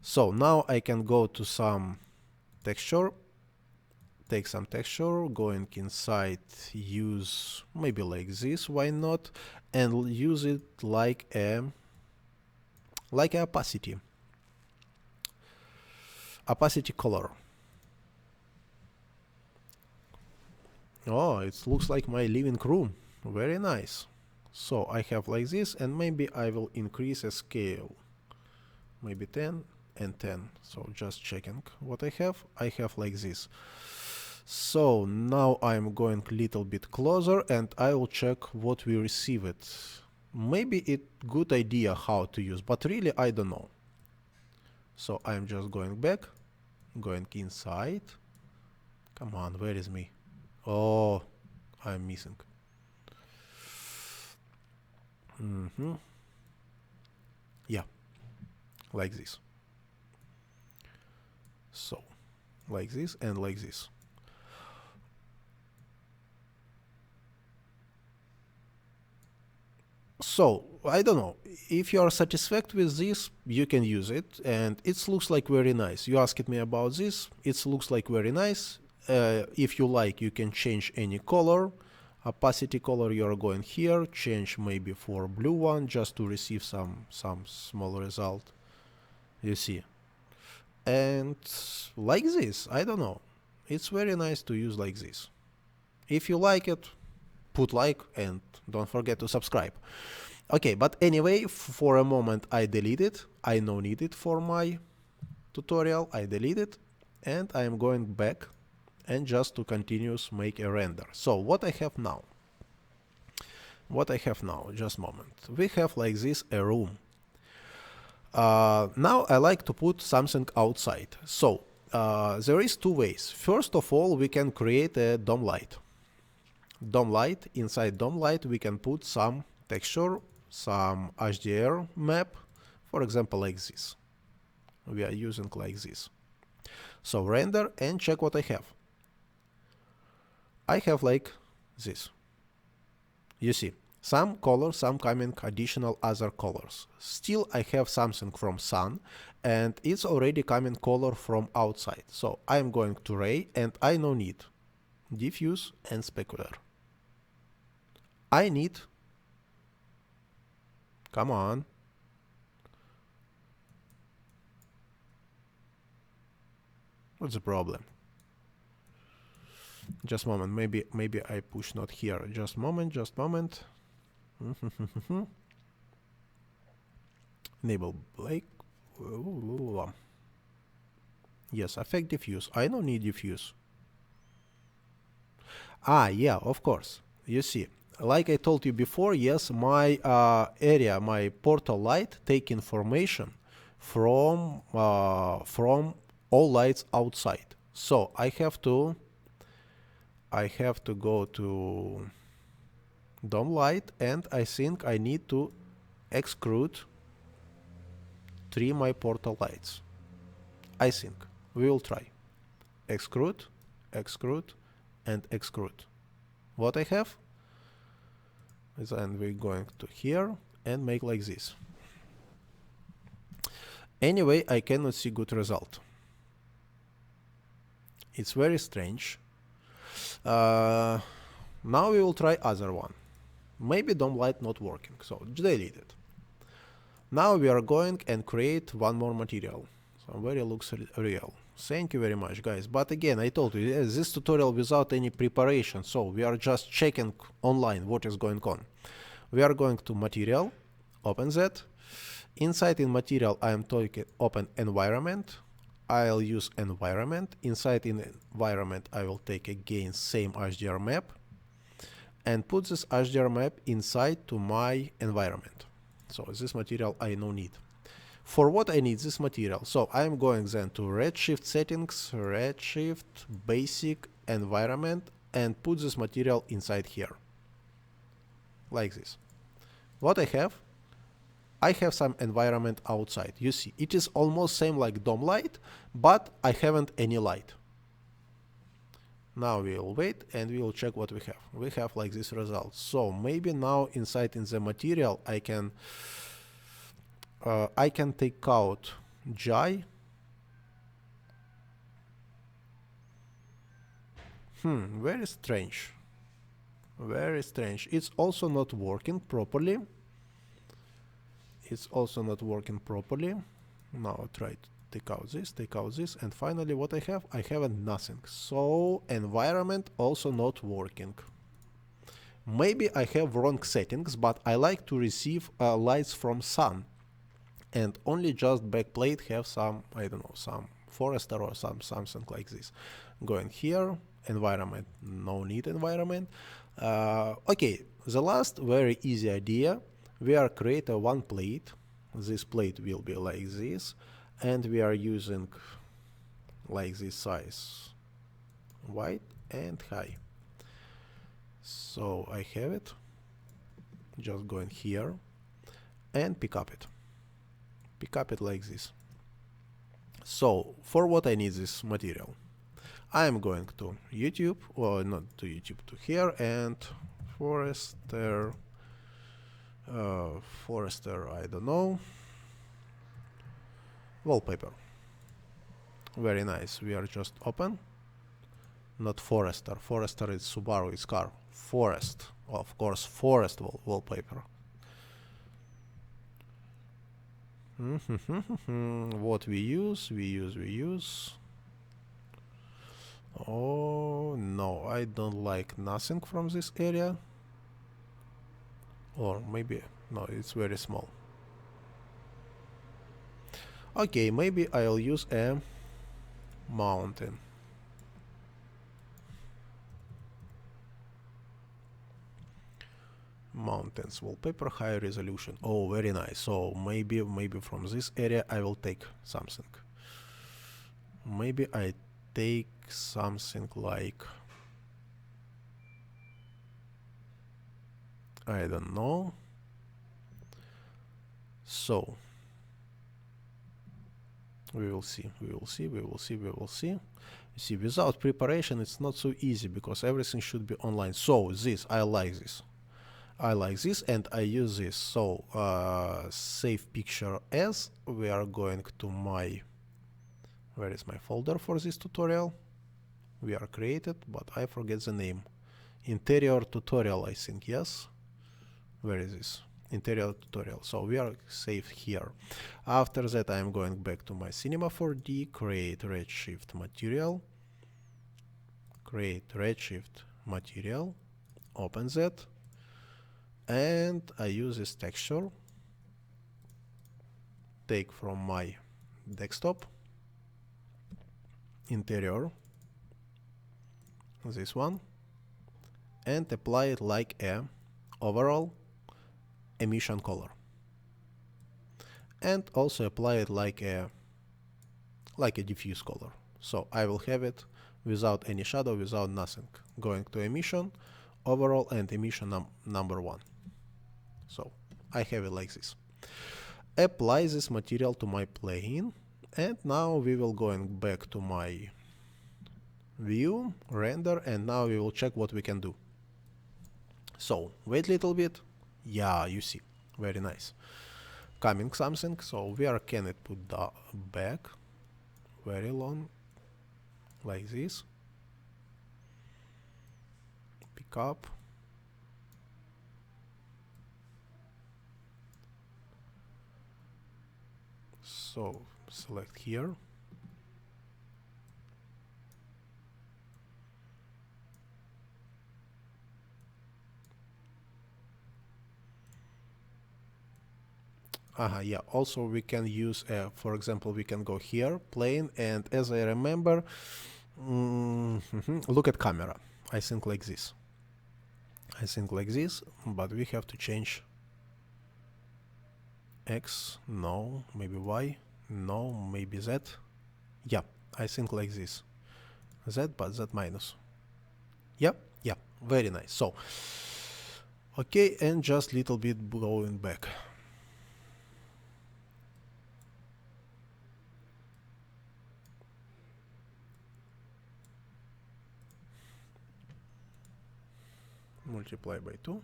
Speaker 1: So now I can go to some texture, take some texture, going inside, use maybe like this, why not, and use it like a opacity color. Oh, it looks like my living room. Very nice. So I have like this, and maybe I will increase a scale, maybe 10 and 10. So just checking what I have. I have like this. So now I'm going a little bit closer, and I will check what we receive it. Maybe it's good idea how to use, but really I don't know. So I'm just going back, going inside. Come on, where is me? Oh, I'm missing. Yeah, like this. So, like this and like this. So I don't know if you are satisfied with this, you can use it, and it looks like very nice. You asked me about this, it looks like very nice. If you like, you can change any color. Opacity color, you are going here, change maybe for blue one just to receive some small result, you see. And like this, I don't know, it's very nice to use like this. If you like it, put like and don't forget to subscribe. Okay, but anyway, for a moment I delete it. I no need it for my tutorial. I delete it and I am going back and just to continuous make a render. So what I have now? Just a moment. We have like this a room. Now I like to put something outside. So there is two ways. First of all, we can create a dome light. Inside dome light we can put some texture, some HDR map, for example like this. We are using like this. So render and check what I have. I have like this. You see, some colors, some coming additional other colors. Still I have something from sun and it's already coming color from outside. So I am going to ray and I no need diffuse and specular. I need, come on, what's the problem? Just a moment, maybe I push not here. Just a moment. Enable Blake. Yes, affect diffuse. I don't need diffuse. Ah, yeah, of course. You see, like I told you before, yes, my area, my portal light take information from all lights outside. So I have to go to dome light and I think I need to extrude 3 my portal lights. I think we will try extrude and extrude. What I have is, and we're going to here and make like this. Anyway, I cannot see good result. It's very strange. Now we will try other one. Maybe dome light not working, so delete it. Now we are going and create one more material. So very looks real. Thank you very much, guys. But again, I told you, this tutorial without any preparation, so we are just checking online what is going on. We are going to material, open that. Inside in material, I am talking open environment. I'll use environment. Inside in environment, I will take again same HDR map and put this HDR map inside to my environment. So this material I no need. For what I need this material? So I am going then to Redshift settings, Redshift, basic, environment, and put this material inside here. Like this. What I have? I have some environment outside. You see, it is almost same like dome light, but I haven't any light. Now we will wait and we will check what we have. We have like this result. So maybe now inside in the material I can take out GI. Very strange. Very strange. It's also not working properly. Now I'll try to take out this, and finally what I have? I haven't nothing. So environment also not working. Maybe I have wrong settings, but I like to receive lights from sun. And only just backplate have some, I don't know, some forester or something like this. Going here, environment, no need environment. Okay, the last very easy idea. We are create a one plate. This plate will be like this, and we are using like this size, white and high. So I have it. Just going here and pick up it like this. So for what I need this material? I am going to YouTube, or not to YouTube, to here, and forester Forester, I don't know. Wallpaper. Very nice. We are just open. Not Forester. Forester is Subaru, is car. Forest. Of course, forest wallpaper. What we use. Oh, no, I don't like nothing from this area. Or maybe, no, it's very small. Okay, maybe I'll use a mountain. Mountains wallpaper, high resolution. Oh, very nice. So maybe from this area I will take something. Maybe I take something like, I don't know. So we will see. You see, without preparation it's not so easy because everything should be online. So this, I like this, and I use this. So save picture as. We are going to my, where is my folder for this tutorial? We are created, but I forget the name. Interior tutorial, I think, yes. Where is this? Interior tutorial. So we are saved here. After that, I am going back to my Cinema 4D, create Redshift material, open that, and I use this texture, take from my desktop, interior, this one, and apply it like a overall emission color, and also apply it like a diffuse color. So I will have it without any shadow, without nothing. Going to emission, overall, and emission number 1. So I have it like this. Apply this material to my plane, and now we will going back to my view, render, and now we will check what we can do. So wait a little bit. Yeah, you see, very nice. Coming something. So where can it put back? Very long, like this. Pick up. So select here. Yeah, also we can use, for example, we can go here, plane, and as I remember, look at camera. I think like this, but we have to change X, no, maybe Y, no, maybe Z. Yeah, I think like this. Z, but Z minus. Yep, yeah, very nice. So, okay, and just little bit going back. Multiply by 2.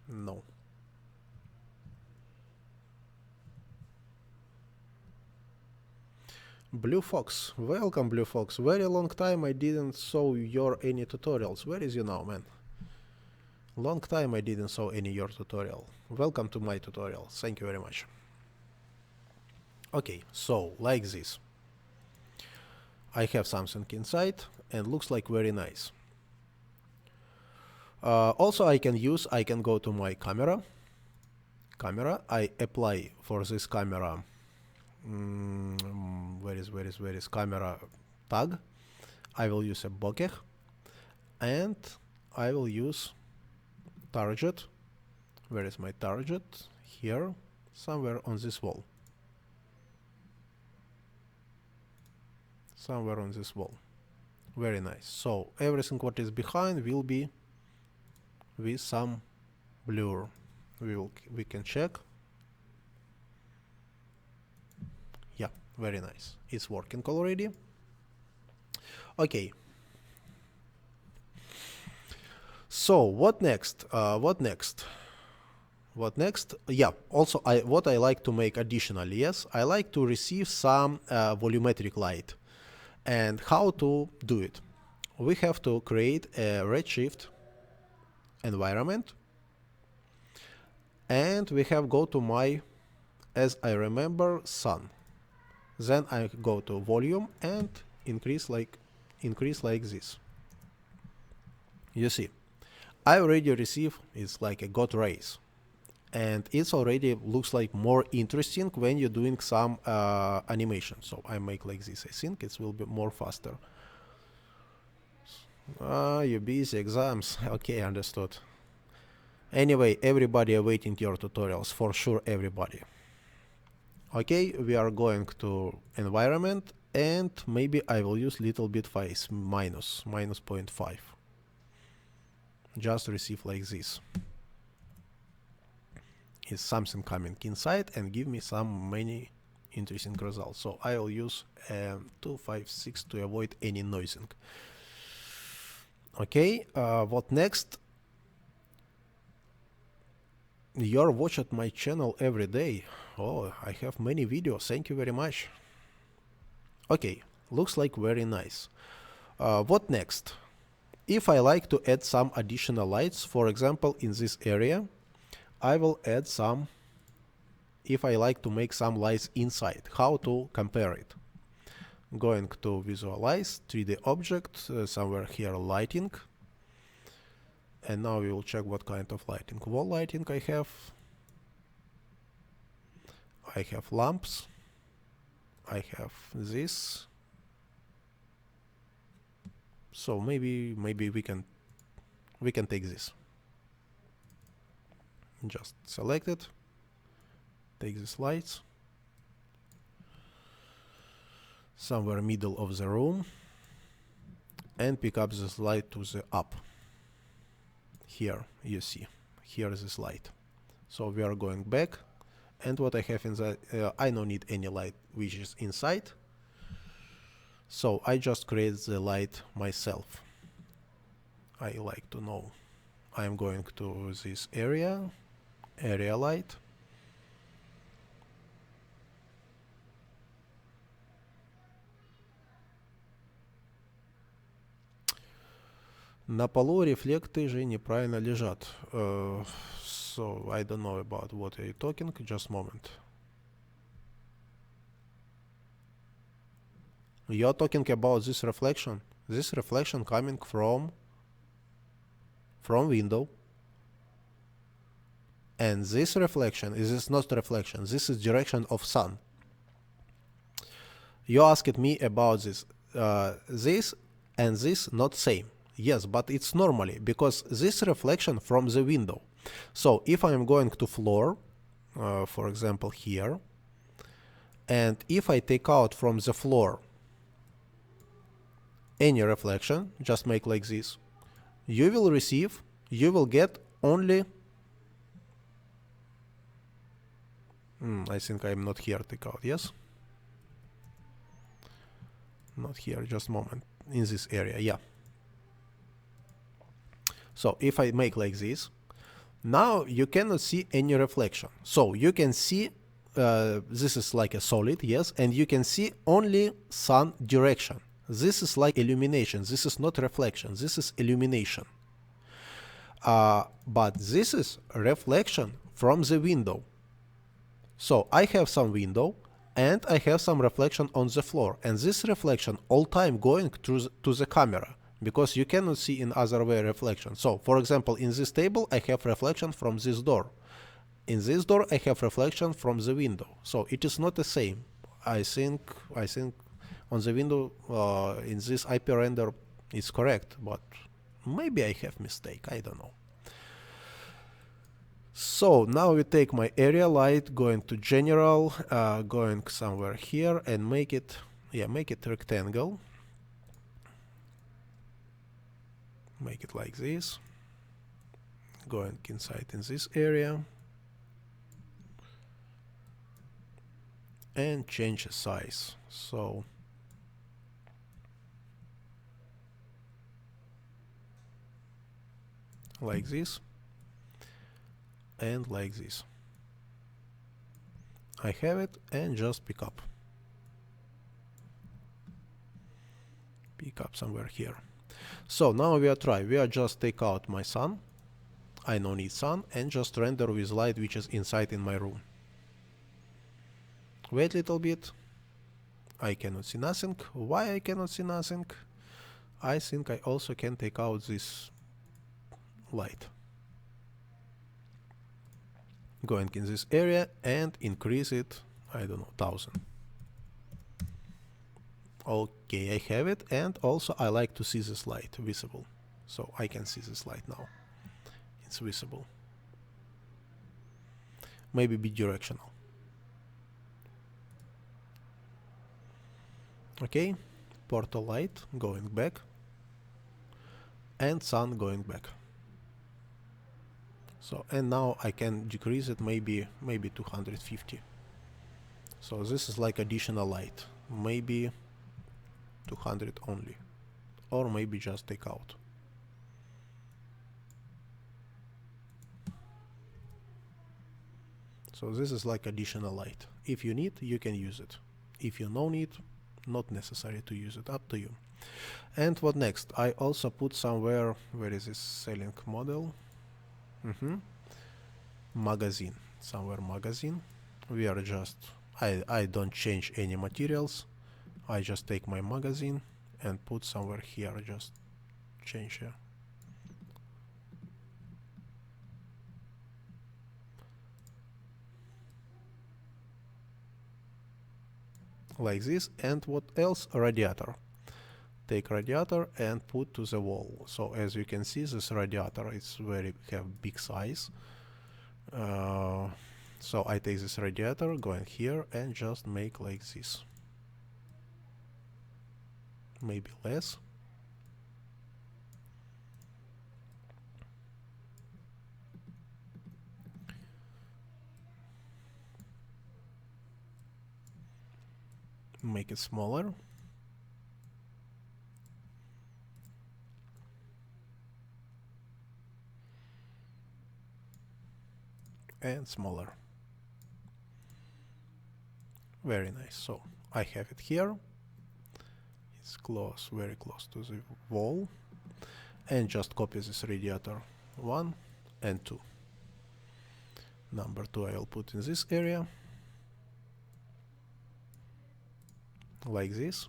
Speaker 1: No. Blue Fox, welcome Blue Fox. Very long time I didn't saw your any tutorials. Where is you now, man? Long time I didn't saw any your tutorial. Welcome to my tutorial. Thank you very much. Okay, so like this. I have something inside and looks like very nice. Also I can go to my camera. I apply for this camera. Where is camera tag? I will use a bokeh, and I will use target. Where is my target? Here, somewhere on this wall. Somewhere on this wall. Very nice. So everything what is behind will be with some blur. We can check. Yeah, very nice. It's working already. Okay. So what next? What next? What next? Yeah, also what I like to make additionally, yes, I like to receive some volumetric light. And how to do it? We have to create a Redshift environment, and we have go to my, as I remember, sun. Then I go to volume and increase like this. You see, I already receive, it's like a got rays, and it's already looks like more interesting when you're doing some animation. So I make like this. I think it will be more faster. You busy exams? Okay, understood. Anyway, everybody awaiting your tutorials, for sure, everybody. Okay, we are going to environment, and maybe I will use little bit phase minus 0.5. Just receive like this. Is something coming inside and give me some many interesting results. So I will use 256 to avoid any noising. Okay, what next? You're watching my channel every day. Oh, I have many videos. Thank you very much. Okay, looks like very nice. What next? If I like to add some additional lights, for example, in this area, I will add some. If I like to make some lights inside, how to compare it? Going to visualize 3D object, somewhere here lighting. And now we will check what kind of lighting. Wall lighting I have. I have lamps. I have this. So maybe we can take this. Just select it. Take these lights. Somewhere middle of the room. And pick up this light to the up. Here you see. Here is this light. So we are going back. And what I have inside, I don't need any light which is inside. So I just create the light myself. I like to know. I'm going to this area light. На полу рефлекты же неправильно лежат. So I don't know about what are you talking. Just a moment. You're talking about this reflection. This reflection coming from window. And this reflection is not reflection. This is direction of sun. You asked me about this. This and this not same. Yes, but it's normally because this reflection from the window. So if I'm going to floor, for example here, and if I take out from the floor any reflection, just make like this, you will get only, I think I'm not here, take out, yes? Not here, just a moment, in this area, yeah. So if I make like this, now you cannot see any reflection. So you can see, this is like a solid, yes, and you can see only sun direction. This is like illumination. This is not reflection. This is illumination. But this is reflection from the window. So I have some window and I have some reflection on the floor. And this reflection all time going to the camera because you cannot see in other way reflection. So for example, in this table, I have reflection from this door. In this door, I have reflection from the window. So it is not the same. I think on the window in this IP render is correct, but maybe I have mistake, I don't know. So now we take my area light, going to general, going somewhere here and make it rectangle. Make it like this. Going inside in this area. And change the size. So like this, and like this. I have it, and just pick up somewhere here. So now we are try. We are just take out my sun. I don't need sun, and just render with light which is inside in my room. Wait a little bit. I cannot see nothing. Why I cannot see nothing? I think I also can take out this light. Going in this area and increase it, I don't know, 1000. Okay, I have it, and also I like to see this light visible. So I can see this light now. It's visible. Maybe bidirectional. Okay, portal light going back, and sun going back. So, and now I can decrease it maybe 250. So this is like additional light, maybe 200 only, or maybe just take out. So this is like additional light. If you need, you can use it. If you don't need, not necessary to use it, up to you. And what next? I also put somewhere, where is this selling model? Magazine, somewhere magazine. We are just, I don't change any materials. I just take my magazine and put somewhere here, just change here. Like this. And what else? Radiator. Take radiator and put to the wall. So as you can see, this radiator is have big size. So I take this radiator, go in here and just make like this. Maybe less. Make it smaller. And smaller. Very nice. So I have it here. It's close, very close to the wall. And just copy this radiator 1 and 2. Number 2 I will put in this area. Like this.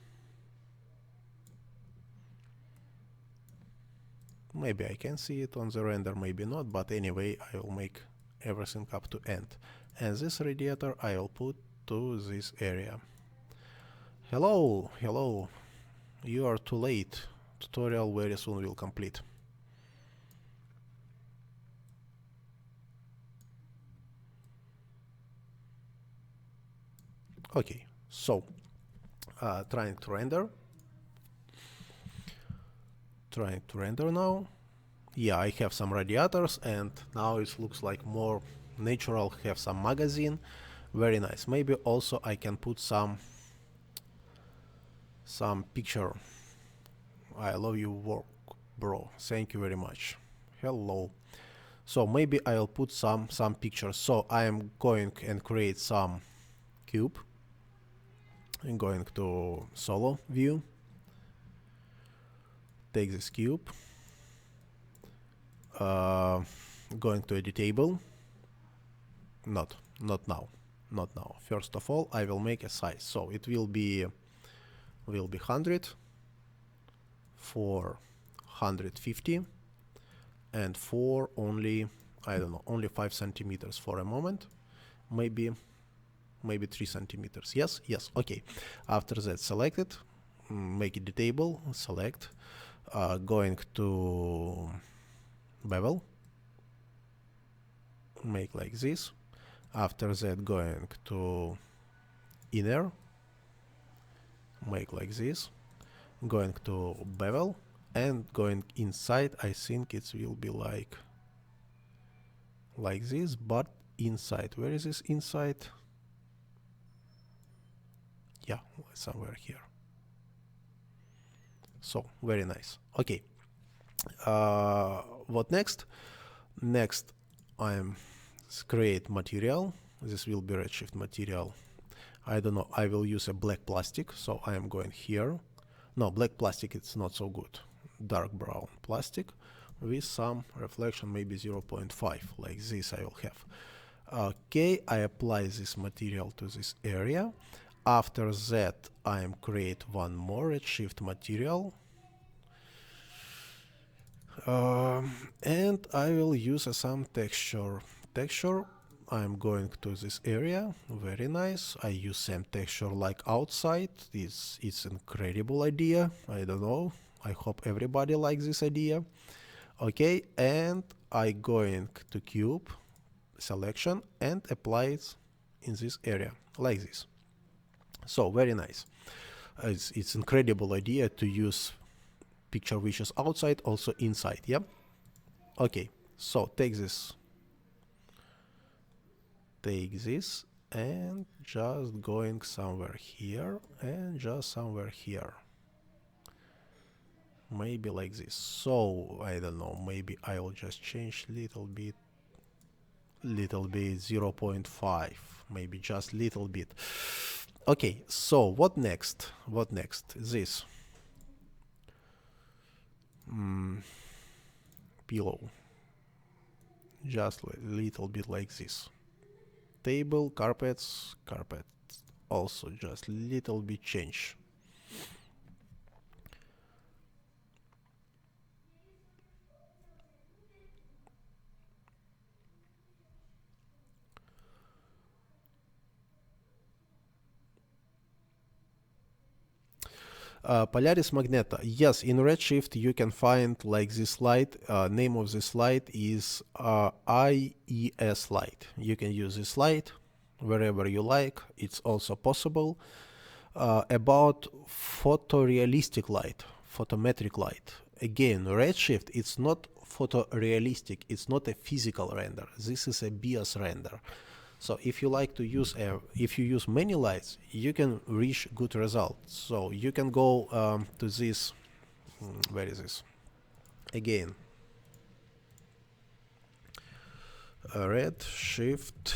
Speaker 1: Maybe I can see it on the render, maybe not, but anyway, I will make everything up to end. And this radiator I will put to this area. Hello, hello. You are too late. Tutorial very soon will complete. Okay, so trying to render now. Yeah, I have some radiators, and now it looks like more natural. Have some magazine, very nice. Maybe also I can put some picture. I love your work, bro. Thank you very much. Hello. So maybe I'll put some pictures. So I am going and create some cube. I'm going to solo view. Take this cube. Going to editable. Not now. First of all, I will make a size. So it will be 100 for 150 and for only, I don't know, only 5 centimeters for a moment. Maybe 3 centimeters. Yes, okay. After that, select it, make it editable, select, going to bevel, make like this. After that, going to inner, make like this, going to bevel, and going inside. I think it will be like this, but inside. Where is this inside? Yeah, somewhere here. So very nice. Okay, What next? Next, I'm create material. This will be Redshift material. I don't know. I will use a black plastic. So I am going here. No, black plastic, it's not so good. Dark brown plastic with some reflection, maybe 0.5, like this I will have. Okay, I apply this material to this area. After that, I am create one more Redshift material. And I will use some texture. I'm going to this area. Very nice. I use same texture like outside. It's incredible idea. I don't know. I hope everybody likes this idea. Okay, and I going to cube selection and apply it in this area like this. So very nice. It's incredible idea to use picture which is outside also inside. Yeah. Okay. So take this and just going somewhere here and just somewhere here. Maybe like this. So I don't know, maybe I will just change little bit 0.5, maybe just little bit. Okay, so what next? This pillow, just a little bit like this. Table, carpets, also just little bit change. Polaris Magneta. Yes, in Redshift you can find like this light. Name of this light is IES light. You can use this light wherever you like. It's also possible. About photorealistic light, photometric light. Again, Redshift, it's not photorealistic. It's not a physical render. This is a BIOS render. So if you like to use if you use many lights, you can reach good results. So you can go to this. Where is this? Again, Redshift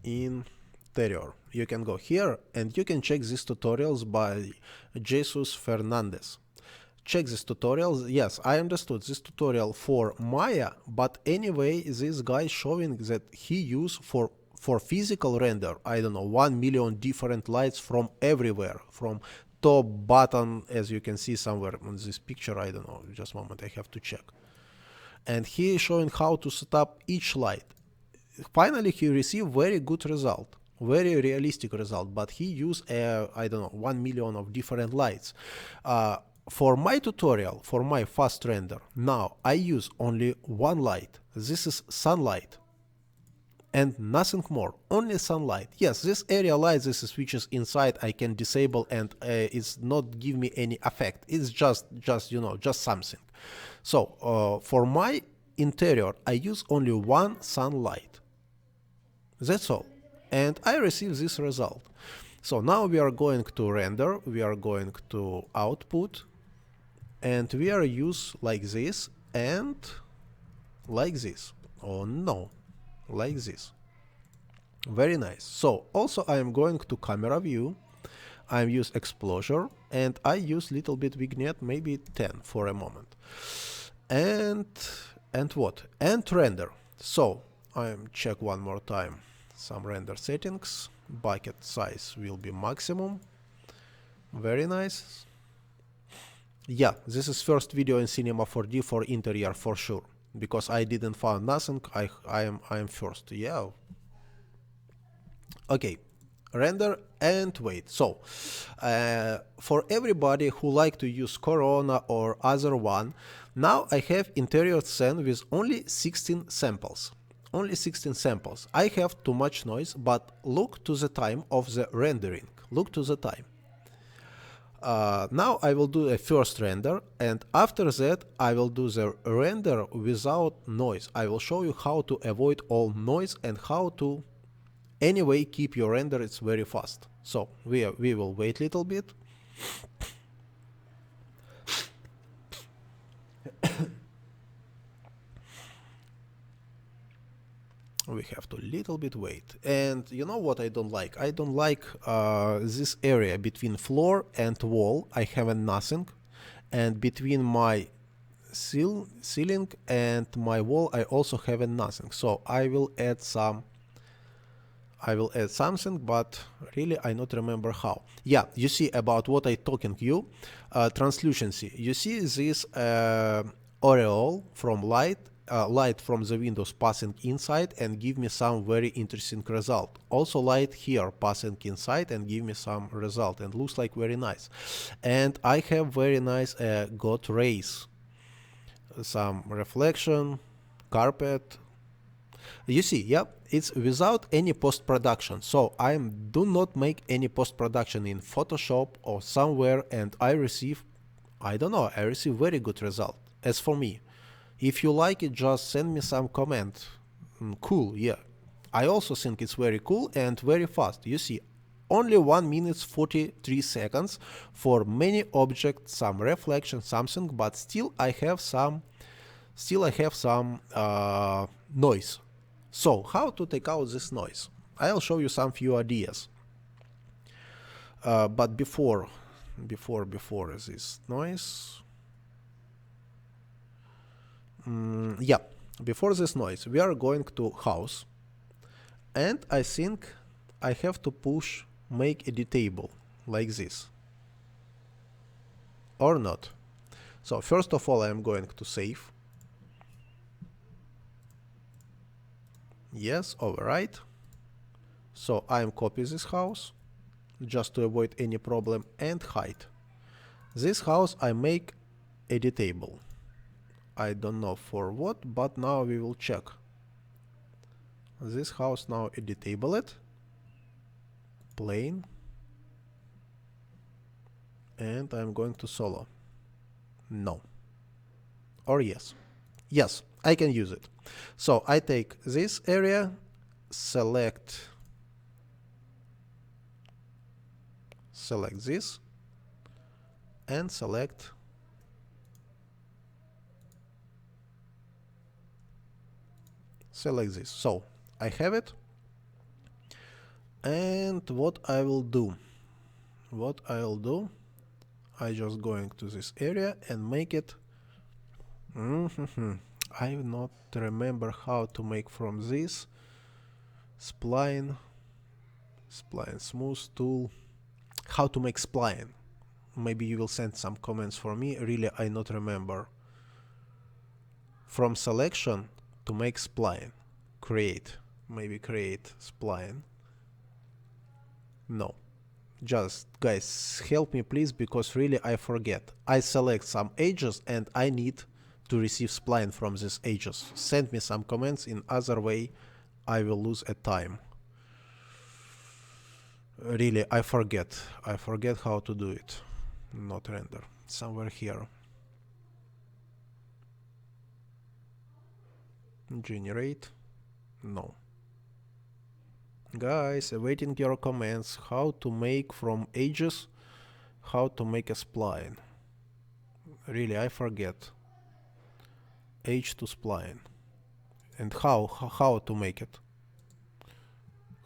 Speaker 1: Interior. You can go here and you can check these tutorials by Jesus Fernandez. Check this tutorial. Yes, I understood this tutorial for Maya, but anyway, this guy showing that he used for physical render, I don't know, 1 million different lights from everywhere, from top, bottom, as you can see somewhere on this picture. I don't know, just a moment, I have to check. And he is showing how to set up each light. Finally, he received very good result, very realistic result, but he used, I don't know, 1 million of different lights. For my tutorial, for my fast render, now I use only one light. This is sunlight and nothing more, only sunlight. Yes, this area light, this is switches inside, I can disable and it's not give me any effect. It's just you know, just something. So for my interior, I use only one sunlight. That's all. And I receive this result. So now we are going to render, we are going to output, and we are use like this and like this. Oh no, like this. Very nice. So also I am going to camera view. I use exposure and I use little bit vignette, maybe 10 for a moment. And what? And render. So I check one more time some render settings. Bucket size will be maximum. Very nice. Yeah, this is first video in Cinema 4D for interior for sure, because I didn't find nothing. I am first. Yeah. Okay, render and wait. So for everybody who like to use Corona or other one, now I have interior scene with only 16 samples. Only 16 samples. I have too much noise, but look to the time of the rendering. Look to the time. Now I will do a first render, and after that I will do the render without noise. I will show you how to avoid all noise and how to anyway keep your render. It's very fast. So we will wait a little bit. We have to little bit wait. And you know what I don't like? I don't like this area between floor and wall. I have nothing. And between my ceiling and my wall, I also have nothing. So I will add something, but really I not remember how. Yeah, you see about what I talking you. Translucency. You see this aureole from light from the windows passing inside and give me some very interesting result. Also light here passing inside and give me some result and looks like very nice. And I have very nice got rays, some reflection, carpet. You see, yeah, it's without any post-production. So I do not make any post-production in Photoshop or somewhere, and I receive, I don't know, I receive very good result. As for me, if you like it, just send me some comment. Cool, yeah. I also think it's very cool and very fast. You see, only 1 minute 43 seconds for many objects, some reflection, something, but still I have some noise. So how to take out this noise? I'll show you some few ideas. But before this noise, yeah, before this noise, we are going to house, and I think I have to make editable like this, or not. So first of all, I am going to save. Yes, overwrite. So I am copy this house just to avoid any problem and hide. This house I make editable. I don't know for what, but now we will check. This house now editable it. Plain. And I'm going to solo. No. Or yes. Yes, I can use it. So I take this area, select this, and select this. So I have it. And what I'll do, I just going to this area and make it. I not remember how to make from this spline smooth tool. How to make spline? Maybe you will send some comments for me. Really, I not remember. From selection to make spline. Maybe create spline. No. Just guys, help me please, because really I forget. I select some edges and I need to receive spline from these edges. Send me some comments, in other way I will lose a time. Really, I forget how to do it. Not render. Somewhere here. Generate. No. Guys, awaiting your comments. How to make from edges, how to make a spline. Really, I forget. Edge to spline. And how to make it.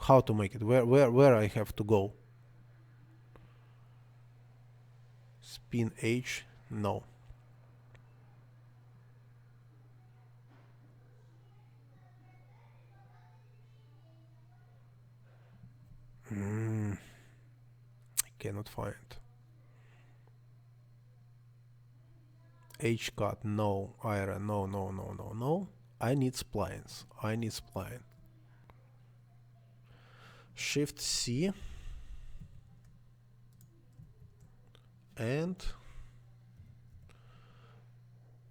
Speaker 1: How to make it? Where I have to go? Spin edge? No. I cannot find. Edge cut? No. Iron? No. I need splines. Shift C and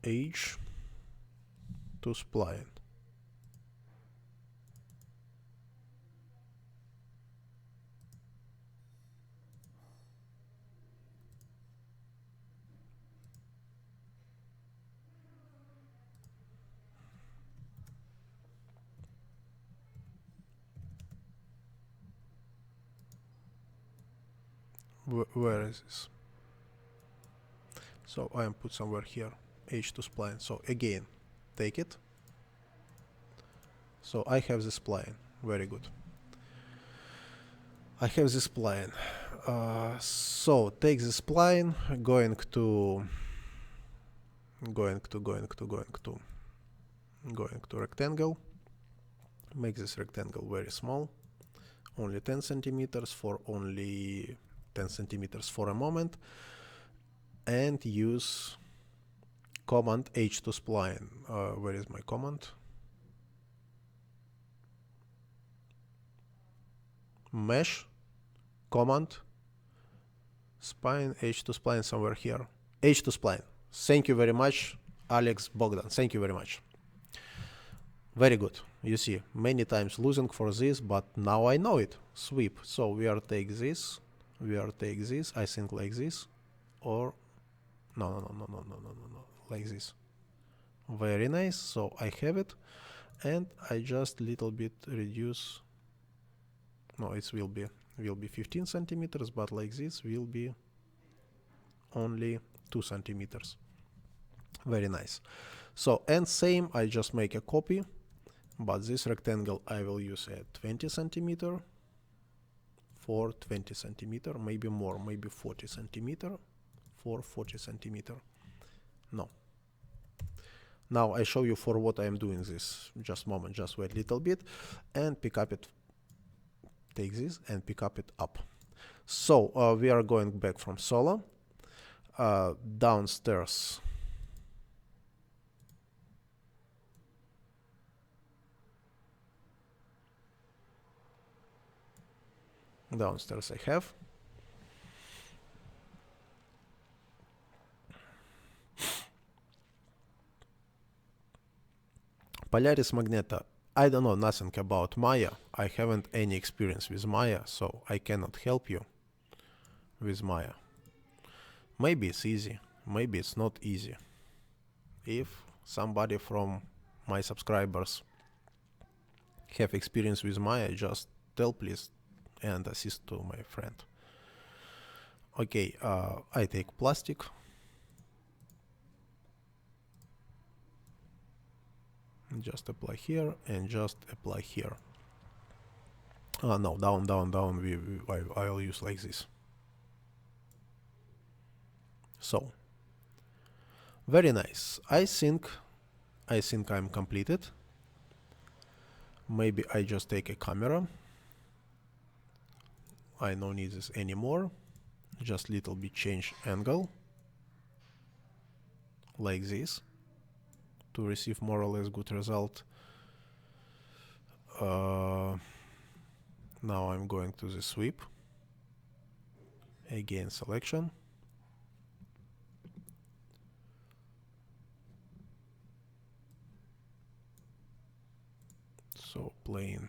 Speaker 1: edge to spline. Where is this? So I am put somewhere here, edge to spline. So again, take it, So I have this spline. Very good. I have this spline. So take this spline, going to rectangle. Make this rectangle very small, only 10 centimeters for only 10 centimeters for a moment, and use command H to spline. Where is my command? Mesh, command, spline, H to spline, somewhere here. H to spline. Thank you very much, Alex Bogdan. Thank you very much. Very good. You see, many times losing for this, but now I know it. Sweep. So we are take this, I think like this, or no, like this. Very nice. So I have it, and I just little bit reduce. No, it will be 15 centimeters, but like this will be only 2 centimeters. Very nice. So, and same, I just make a copy, but this rectangle I will use at 20 centimeter for 20 centimeter, maybe more, maybe 40 centimeter for 40 centimeter. No. Now I show you for what I am doing this. Just a moment, just wait a little bit and pick up it. Take this and pick up it up. So we are going back from solo. Downstairs. Downstairs I have. Polaris Magneta. I don't know nothing about Maya. I haven't any experience with Maya, so I cannot help you with Maya. Maybe it's easy, maybe it's not easy. If somebody from my subscribers have experience with Maya, just tell please and assist to my friend. Okay, I take plastic. Just apply here and just apply here. No, down. I will use like this. So, very nice. I think I'm completed. Maybe I just take a camera. I don't need this anymore. Just little bit change angle. Like this. To receive more or less good result. Now I'm going to the sweep. Again selection. So plane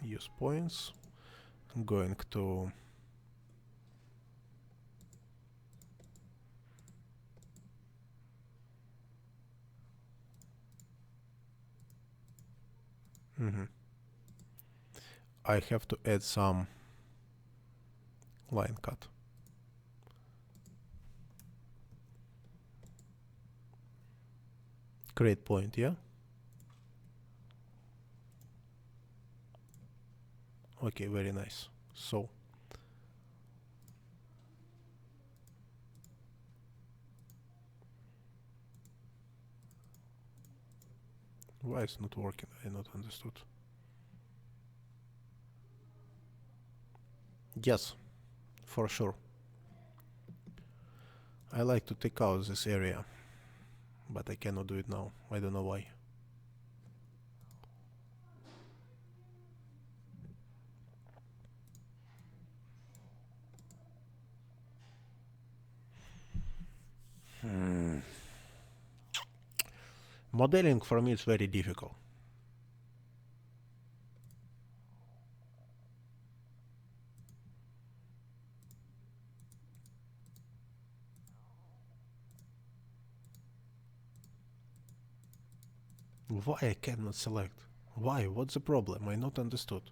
Speaker 1: use points. I'm going to I have to add some line cut. Create point, yeah? Okay, very nice. So why it's not working? I not understood. Yes, for sure. I like to take out this area, but I cannot do it now. I don't know why. Modeling for me is very difficult. Why I cannot select? Why? What's the problem? I not understood.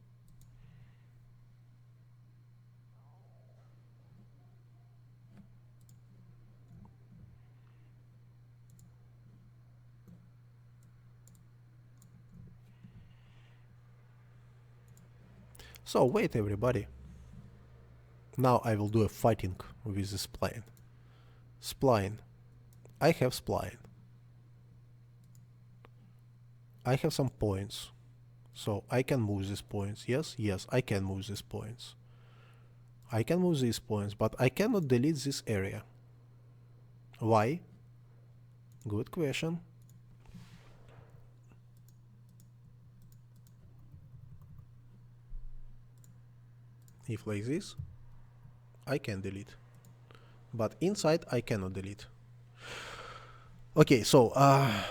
Speaker 1: So wait everybody. Now I will do a fighting with this spline. Spline. I have spline. I have some points. So I can move these points. Yes, yes, I can move these points. I can move these points, but I cannot delete this area. Why? Good question. If like this, I can delete. But inside I cannot delete. Okay, so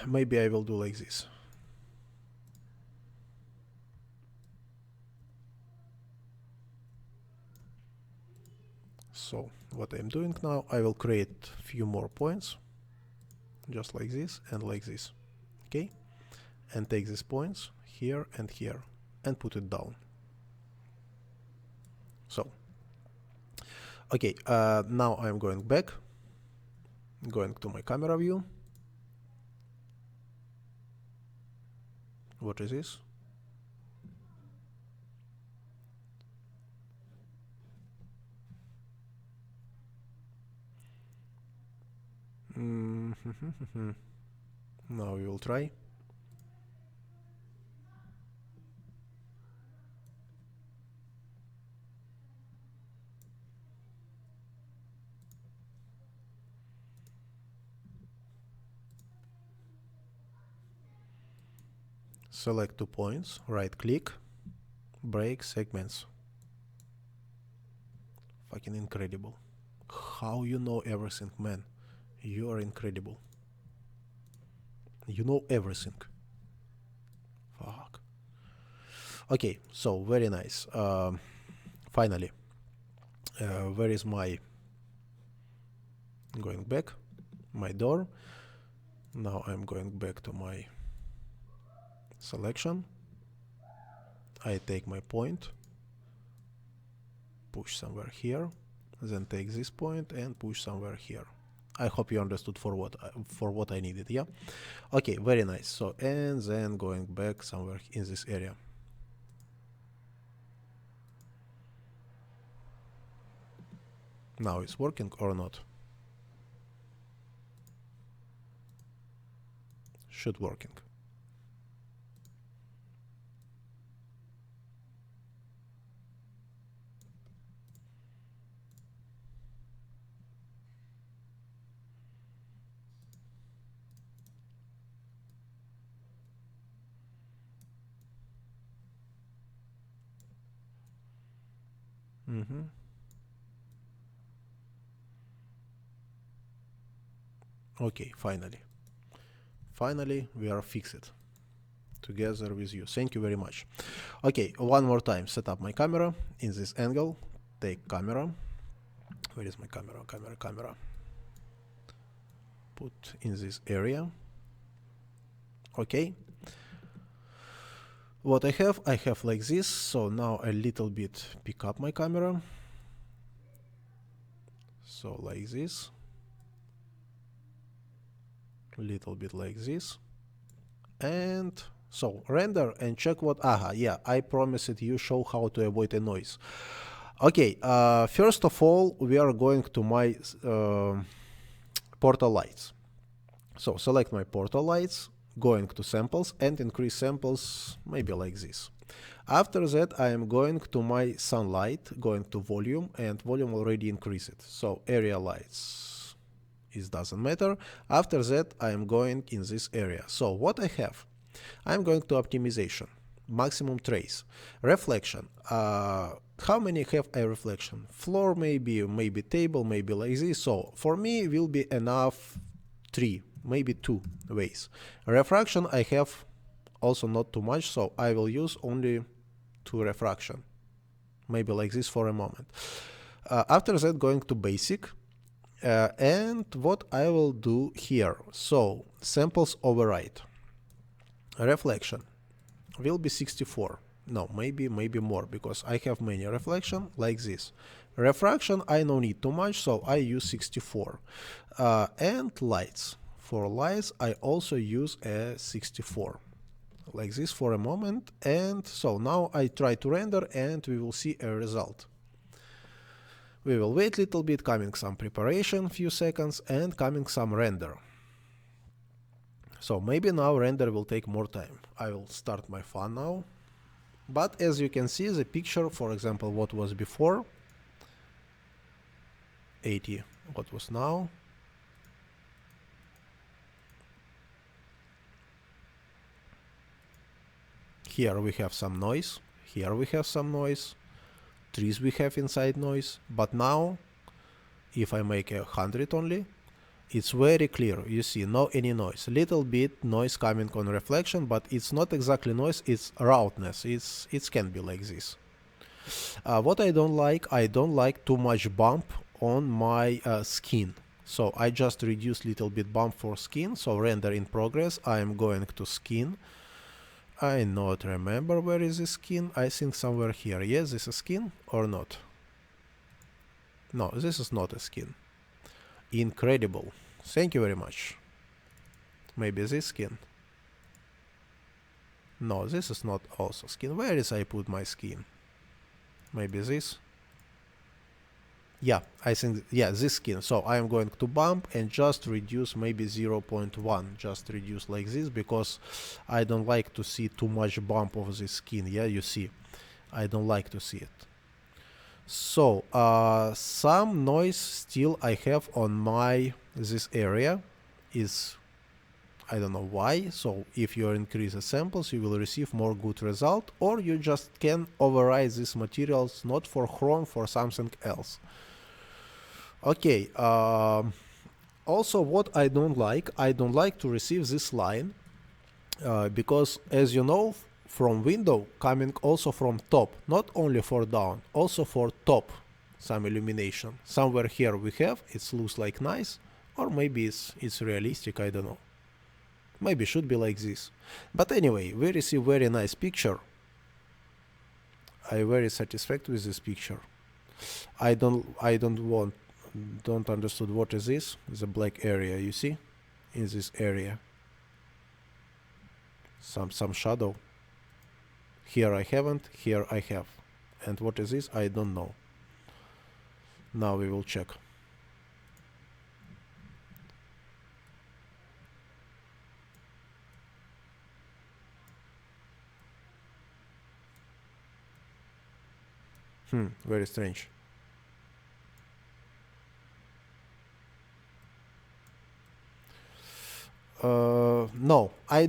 Speaker 1: maybe I will do like this. So what I'm doing now, I will create a few more points, just like this and like this. Okay, and take these points here, and put it down. So, okay, now I'm going back, going to my camera view. What is this? Now we will try. Select 2 points, right click, break segments. Fucking incredible. How you know everything, man? You are incredible. You know everything. Fuck. Okay, so very nice. Finally, where is my... Going back, my door. Now I'm going back to my selection. I take my point, push somewhere here, then take this point and push somewhere here. I hope you understood for what I needed. Yeah, okay, very nice. So, and then going back somewhere in this area. Now it's working or not? Should working. Okay, finally we are fixed together with you. Thank you very much. Okay, one more time. Set up my camera in this angle. Take camera. Where is my camera? Camera. Put in this area. Okay. What I have like this. So now a little bit pick up my camera. So like this. A little bit like this. And so render and check what... Aha, yeah, I promised you show how to avoid a noise. Okay, first of all, we are going to my portal lights. So select my portal lights, going to samples and increase samples maybe like this. After that, I am going to my sunlight, going to volume, and volume already increased it. So area lights, it doesn't matter. After that, I am going in this area. So what I have? I'm going to optimization, maximum trace, reflection. How many have a reflection? Floor maybe table, maybe like this. So for me will be enough 3, maybe 2 ways. Refraction I have also not too much, so I will use only 2 refraction, maybe like this for a moment. After that, going to basic, and what I will do here. So samples override. Reflection will be 64. No, maybe more, because I have many reflection like this. Refraction I don't need too much, so I use 64. And lights. For lights I also use a 64. like this for a moment. And so now I try to render and we will see a result. We will wait a little bit, coming some preparation, few seconds, and coming some render. So maybe now render will take more time. I will start my fun now. But as you can see, the picture, for example, what was before, 80, what was now, here we have some noise, here we have some noise, trees we have inside noise, but now, if I make 100 only, it's very clear, you see, no any noise, little bit noise coming on reflection, but it's not exactly noise, it's roughness, it can be like this. What I don't like too much bump on my skin, so I just reduce little bit bump for skin. So render in progress, I am going to skin. I not remember where is the skin, I think somewhere here. Yes, this is skin or not? No, this is not a skin. Incredible. Thank you very much. Maybe this skin. No, this is not also skin. Where is I put my skin? Maybe this. Yeah, I think, yeah, this skin. So I am going to bump and just reduce maybe 0.1. Just reduce like this, because I don't like to see too much bump of the skin. Yeah, you see, I don't like to see it. So some noise still I have on my this area is, I don't know why. So if you increase the samples, you will receive more good result, or you just can override these materials not for Chrome, for something else. Okay. Also, what I don't like to receive this line, because as you know, from window coming also from top, not only for down, also for top, some illumination. Somewhere here we have, it looks like nice, or maybe it's realistic, I don't know. Maybe should be like this. But anyway, we receive very nice picture. I very satisfied with this picture. I don't understood what is this. It's a black area, you see, in this area. Some shadow. Here I haven't, here I have. And what is this? I don't know. Now we will check. Very strange. No, I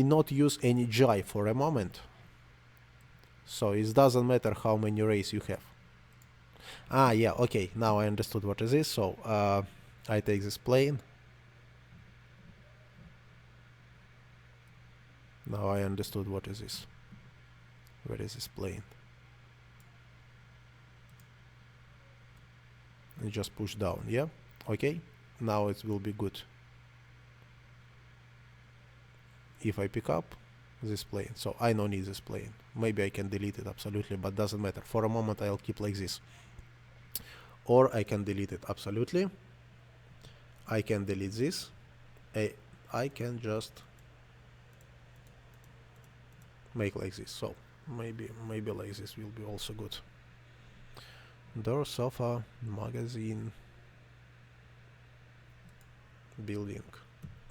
Speaker 1: not use any GI for a moment. So it doesn't matter how many rays you have. Ah, yeah, okay, now I understood what is this. So I take this plane. Now I understood what is this. Where is this plane? And just push down, yeah? Okay, now it will be good. If I pick up this plane, so I don't need this plane. Maybe I can delete it absolutely, but doesn't matter. For a moment I'll keep like this. Or I can delete it absolutely. I can delete this. I can just make like this. So maybe like this will be also good. Door, sofa, magazine, building,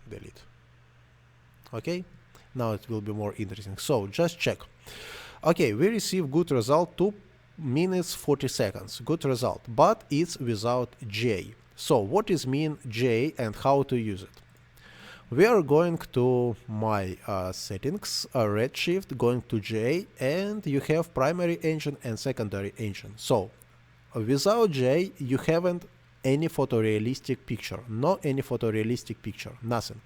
Speaker 1: delete. Okay, now it will be more interesting. So just check. Okay, we receive good result, 2 minutes 40 seconds, good result, but it's without J. So what is mean J and how to use it? We are going to my settings, Redshift, going to J, and you have primary engine and secondary engine. So without J you haven't any photorealistic picture, no any photorealistic picture, nothing.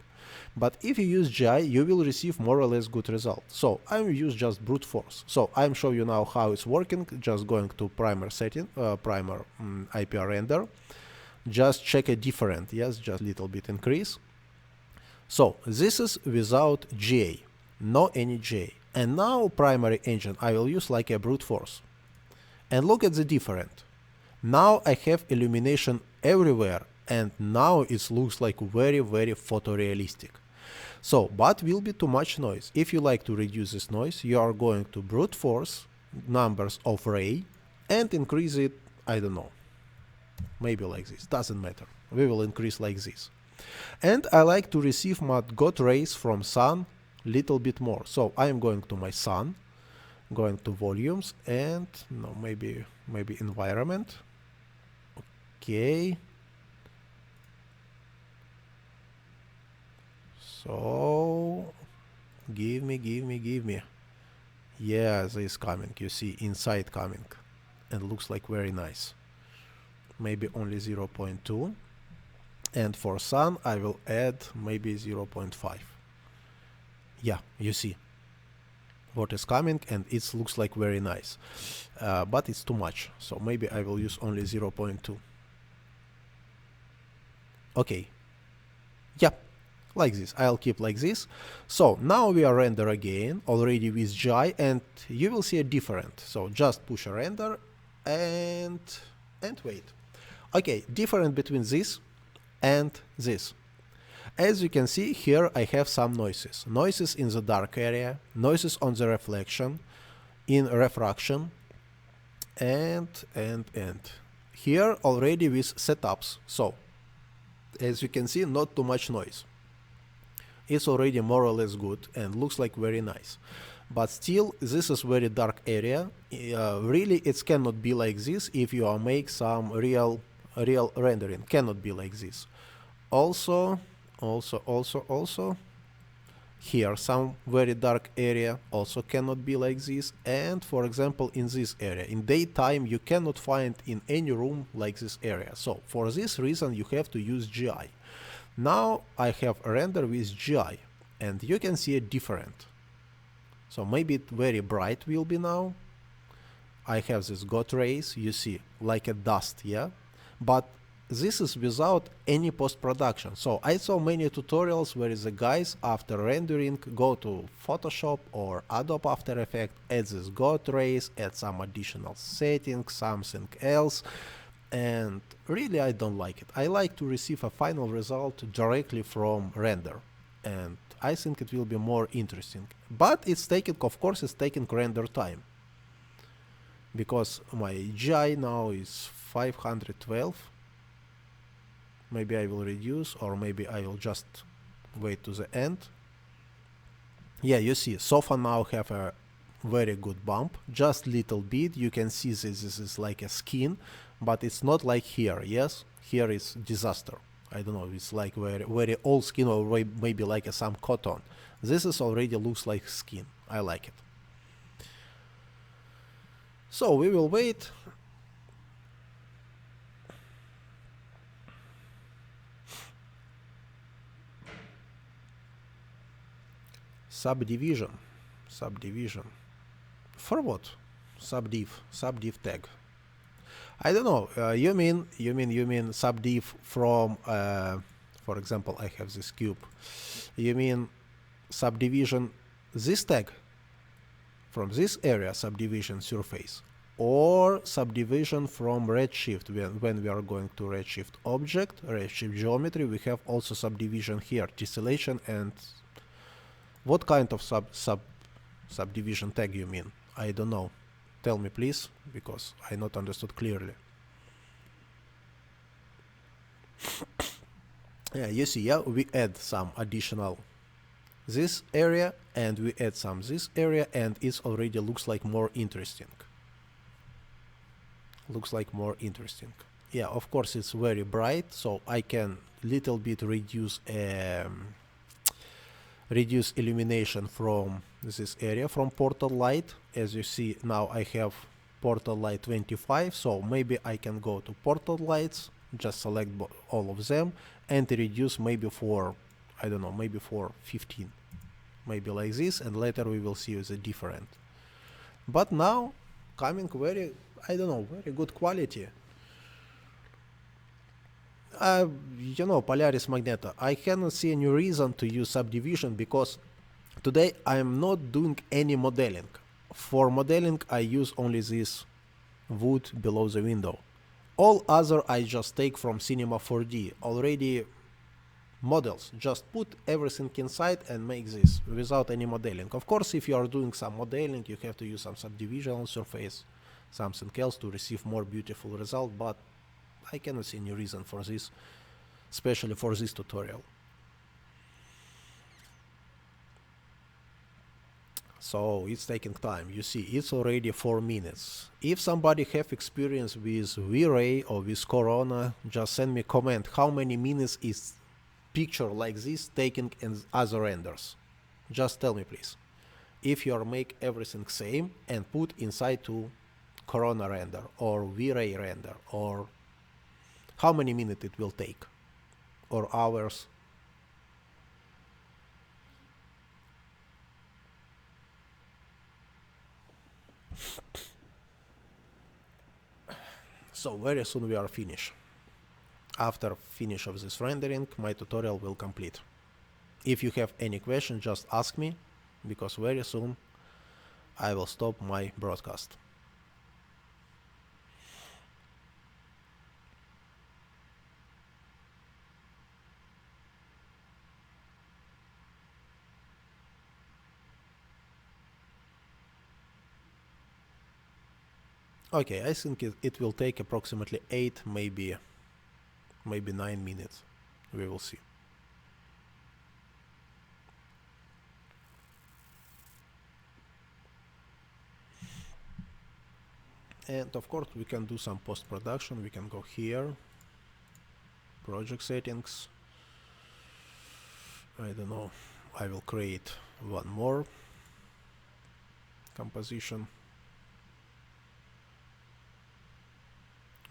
Speaker 1: But if you use GI, you will receive more or less good result. So I will use just brute force. So I'm showing you now how it's working. Just going to primer setting, primer IPR render. Just check a different, yes, just little bit increase. So this is without GA, no any GA. And now primary engine I will use like a brute force. And look at the different. Now I have illumination everywhere, and now it looks like very, very photorealistic. So, but will be too much noise. If you like to reduce this noise, you are going to brute force numbers of array and increase it, I don't know, maybe like this, doesn't matter. We will increase like this. And I like to receive my got rays from sun little bit more. So I am going to my sun, going to volumes and no, maybe environment. Okay. So give me. Yeah, this is coming. You see inside coming and looks like very nice. Maybe only 0.2. And for sun I will add maybe 0.5. Yeah, you see what is coming and it looks like very nice, but it's too much, so maybe I will use only 0.2. Okay, yeah, like this. I'll keep like this. So now we are render again already with GI and you will see a different. So just push a render and wait. Okay, different between this and this. As you can see here, I have some noises. Noises in the dark area, noises on the reflection, in refraction, and here already with setups. So as you can see, not too much noise. It's already more or less good and looks like very nice. But still, this is very dark area. Really, it cannot be like this if you are make some real rendering. Cannot be like this. Also here some very dark area also cannot be like this. And for example, in this area in daytime you cannot find in any room like this area. So for this reason you have to use GI. Now I have a render with GI and you can see it different. So maybe it very bright will be now. I have this got rays, you see, like a dust, yeah, but this is without any post-production. So I saw many tutorials where the guys after rendering go to Photoshop or Adobe After Effects, add this got rays, add some additional settings, something else, and really I don't like it. I like to receive a final result directly from render, and I think it will be more interesting. But it's taking, of course, it's taking render time, because my GI now is 512. Maybe I will reduce, or maybe I will just wait to the end. Yeah, you see, Sofa now have a very good bump, just little bit. You can see this is like a skin, but it's not like here. Yes, here is disaster. I don't know, it's like very old skin, or maybe like some cotton. This is already looks like skin. I like it. So we will wait. Subdivision. For what? Subdiv tag. I don't know. You mean subdiv from, for example, I have this cube. You mean subdivision this tag from this area, subdivision surface, or subdivision from Redshift? When we are going to Redshift object, Redshift geometry, we have also subdivision here, tessellation. And what kind of subdivision tag you mean? I don't know. Tell me please, because I not understood clearly. Yeah, you see, yeah, we add some additional this area and we add some this area, and it already looks like more interesting. Yeah, of course it's very bright, so I can little bit reduce illumination from this area, from portal light. As you see now I have portal light 25, so maybe I can go to portal lights, just select all of them and reduce maybe for, I don't know, maybe for 15, maybe like this, and later we will see the different. But now coming very, I don't know, very good quality. You know, Polaris Magneto, I cannot see any reason to use subdivision, because today I am not doing any modeling. For modeling I use only this wood below the window. All other I just take from Cinema 4D. Already models. Just put everything inside and make this without any modeling. Of course, if you are doing some modeling, you have to use some subdivision on surface, something else to receive more beautiful result, but I cannot see any reason for this, especially for this tutorial. So it's taking time. You see, it's already 4 minutes. If somebody have experience with V-Ray or with Corona, just send me a comment how many minutes is picture like this taking in other renders. Just tell me, please. If you make everything same and put inside to Corona render or V-Ray render, or how many minutes it will take, or hours. So very soon we are finished. After finish of this rendering, my tutorial will complete. If you have any question, just ask me, because very soon I will stop my broadcast. Okay, I think it will take approximately 8, maybe 9 minutes. We will see. And of course we can do some post-production. We can go here, project settings. I don't know, I will create one more composition.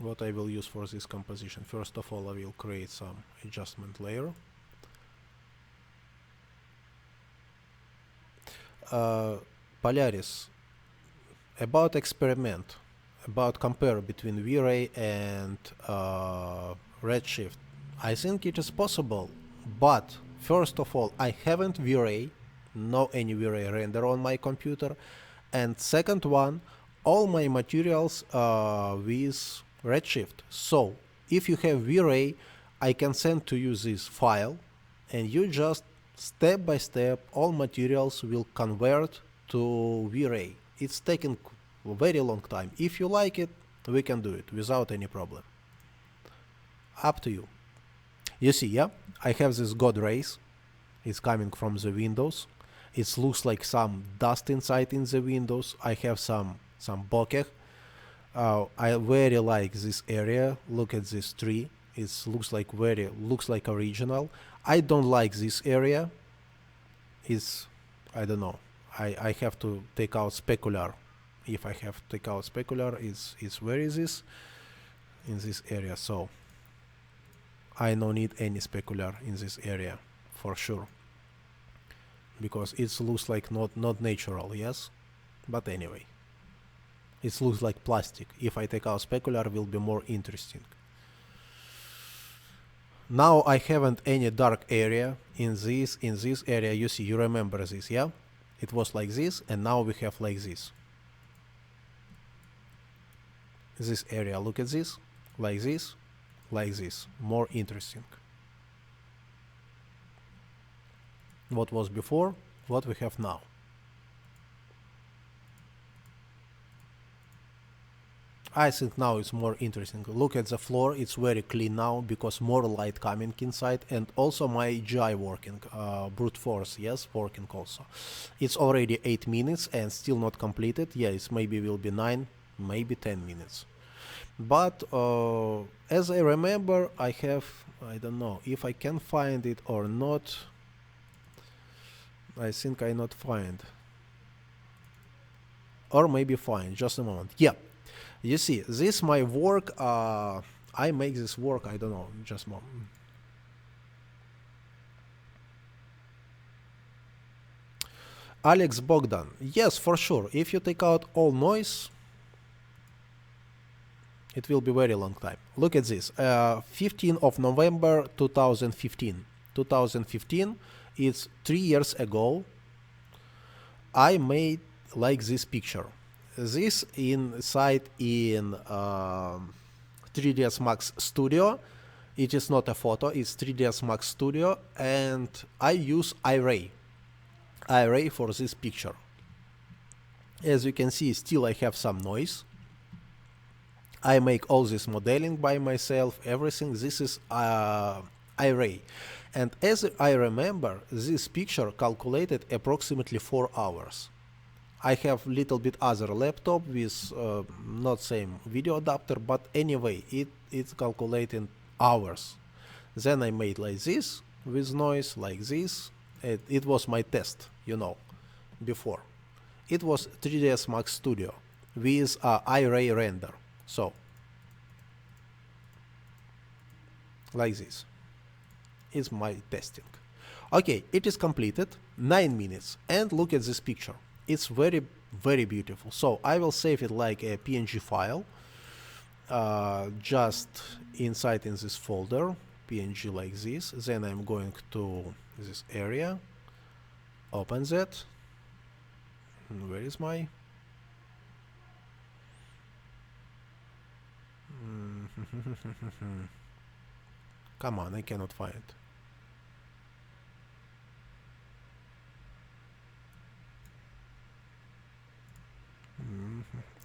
Speaker 1: What I will use for this composition? First of all, I will create some adjustment layer. Polaris, about experiment, about compare between V-Ray and Redshift. I think it is possible, but first of all, I haven't V-Ray, no any V-Ray render on my computer, and second one, all my materials with Redshift. So if you have V-Ray, I can send to you this file, and you just step by step all materials will convert to V-Ray. It's taken a very long time. If you like it, we can do it without any problem. Up to you. You see, yeah, I have this God rays. It's coming from the windows. It looks like some dust inside in the windows. I have some bokeh. I very like this area. Look at this tree. It looks like original. I don't like this area. I don't know. I have to take out specular. If I have to take out specular, it's where is this? In this area. So I don't need any specular in this area for sure, because it looks like not natural. Yes, but anyway. It looks like plastic. If I take out specular, it will be more interesting. Now I haven't any dark area in this area. You see, you remember this, yeah? It was like this, and now we have like this. This area, look at this, like this, like this. More interesting. What was before, what we have now. I think now it's more interesting. Look at the floor, it's very clean now because more light coming inside, and also my GI working, brute force, yes, working also. It's already 8 minutes and still not completed. Yeah, it maybe will be 9, maybe 10 minutes. But as I remember, I have, I don't know if I can find it or not. I think I not find. Or maybe find, just a moment. Yeah. You see, this my work, I make this work, I don't know, just a moment. Alex Bogdan, yes, for sure, if you take out all noise, it will be very long time. Look at this, 15th of November 2015. 2015, it's 3 years ago, I made like this picture. This inside in 3ds Max Studio. It is not a photo, it's 3ds Max Studio, and I use iRay for this picture. As you can see, still I have some noise. I make all this modeling by myself, everything. This is iRay. And as I remember, this picture calculated approximately 4 hours. I have little bit other laptop with not same video adapter, but anyway, it's calculating hours. Then I made like this, with noise, like this. It was my test, you know, before. It was 3ds Max Studio with iRay render. So, like this. It's my testing. Okay, it is completed, 9 minutes, and look at this picture. It's very, very beautiful. So I will save it like a PNG file, just inside in this folder, PNG like this. Then I'm going to this area, open that. Where is my? Come on, I cannot find it.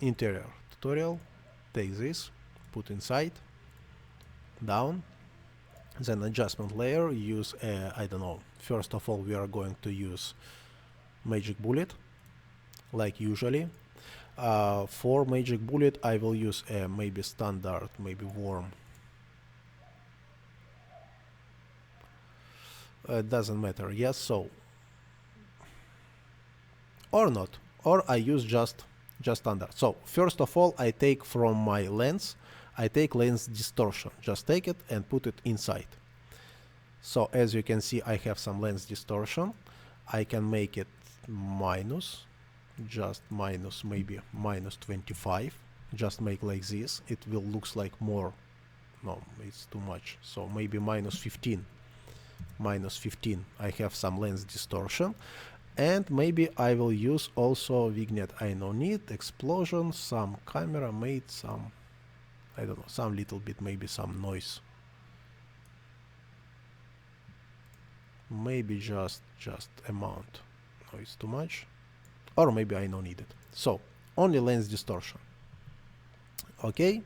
Speaker 1: Interior tutorial, take this, put inside, down, then adjustment layer, use I don't know, first of all we are going to use magic bullet, like usually. For magic bullet I will use a maybe standard, maybe warm. Doesn't matter, yes, so, or not, or I use just standard. So first of all, I take from my lens, I take lens distortion, just take it and put it inside. So as you can see, I have some lens distortion. I can make it minus, just minus, maybe minus 25, just make like this. It will looks like more, no, it's too much. So maybe minus 15, I have some lens distortion. And maybe I will use also vignette. I no need explosion, some camera made some, I don't know, some little bit, maybe some noise. Maybe just amount. No, it's too much. Or maybe I no need it. So only lens distortion. Okay.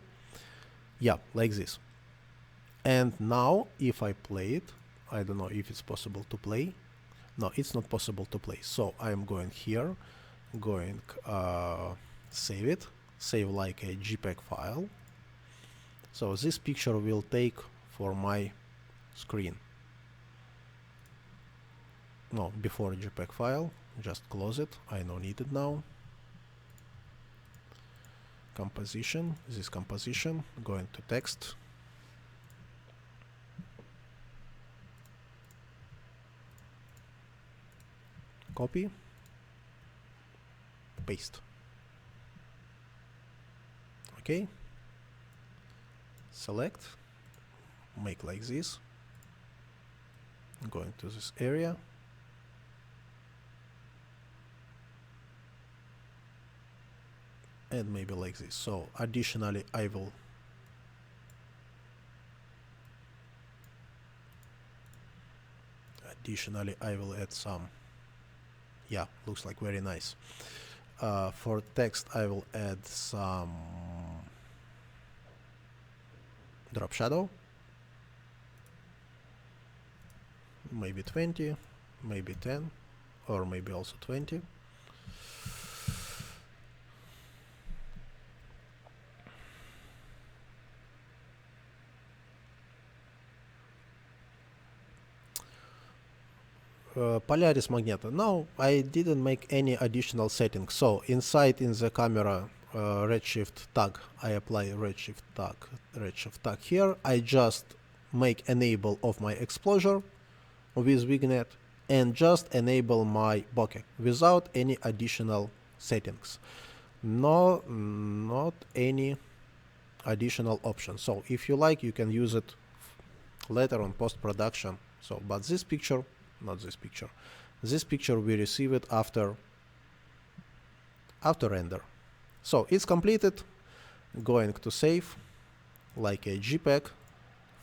Speaker 1: Yeah, like this. And now if I play it, I don't know if it's possible to play. No, it's not possible to play. So I'm going here, going save it, save like a JPEG file. So this picture will take for my screen. No, before JPEG file, just close it. I don't need it now. Composition, this composition, going to text. Copy, paste. Okay, select, make like this, go into this area, and maybe like this. So additionally I will add some. Yeah, looks like very nice. For text I will add some drop shadow, maybe 20, maybe 10, or maybe also 20. Polaris magneto. No, I didn't make any additional settings. So inside in the camera Redshift tag, I apply Redshift tag here. I just make enable of my exposure with vignette and just enable my bokeh without any additional settings. No, not any additional options. So if you like, you can use it later on post-production. So, but this picture, not this picture. This picture we receive it after render. So it's completed. Going to save like a JPEG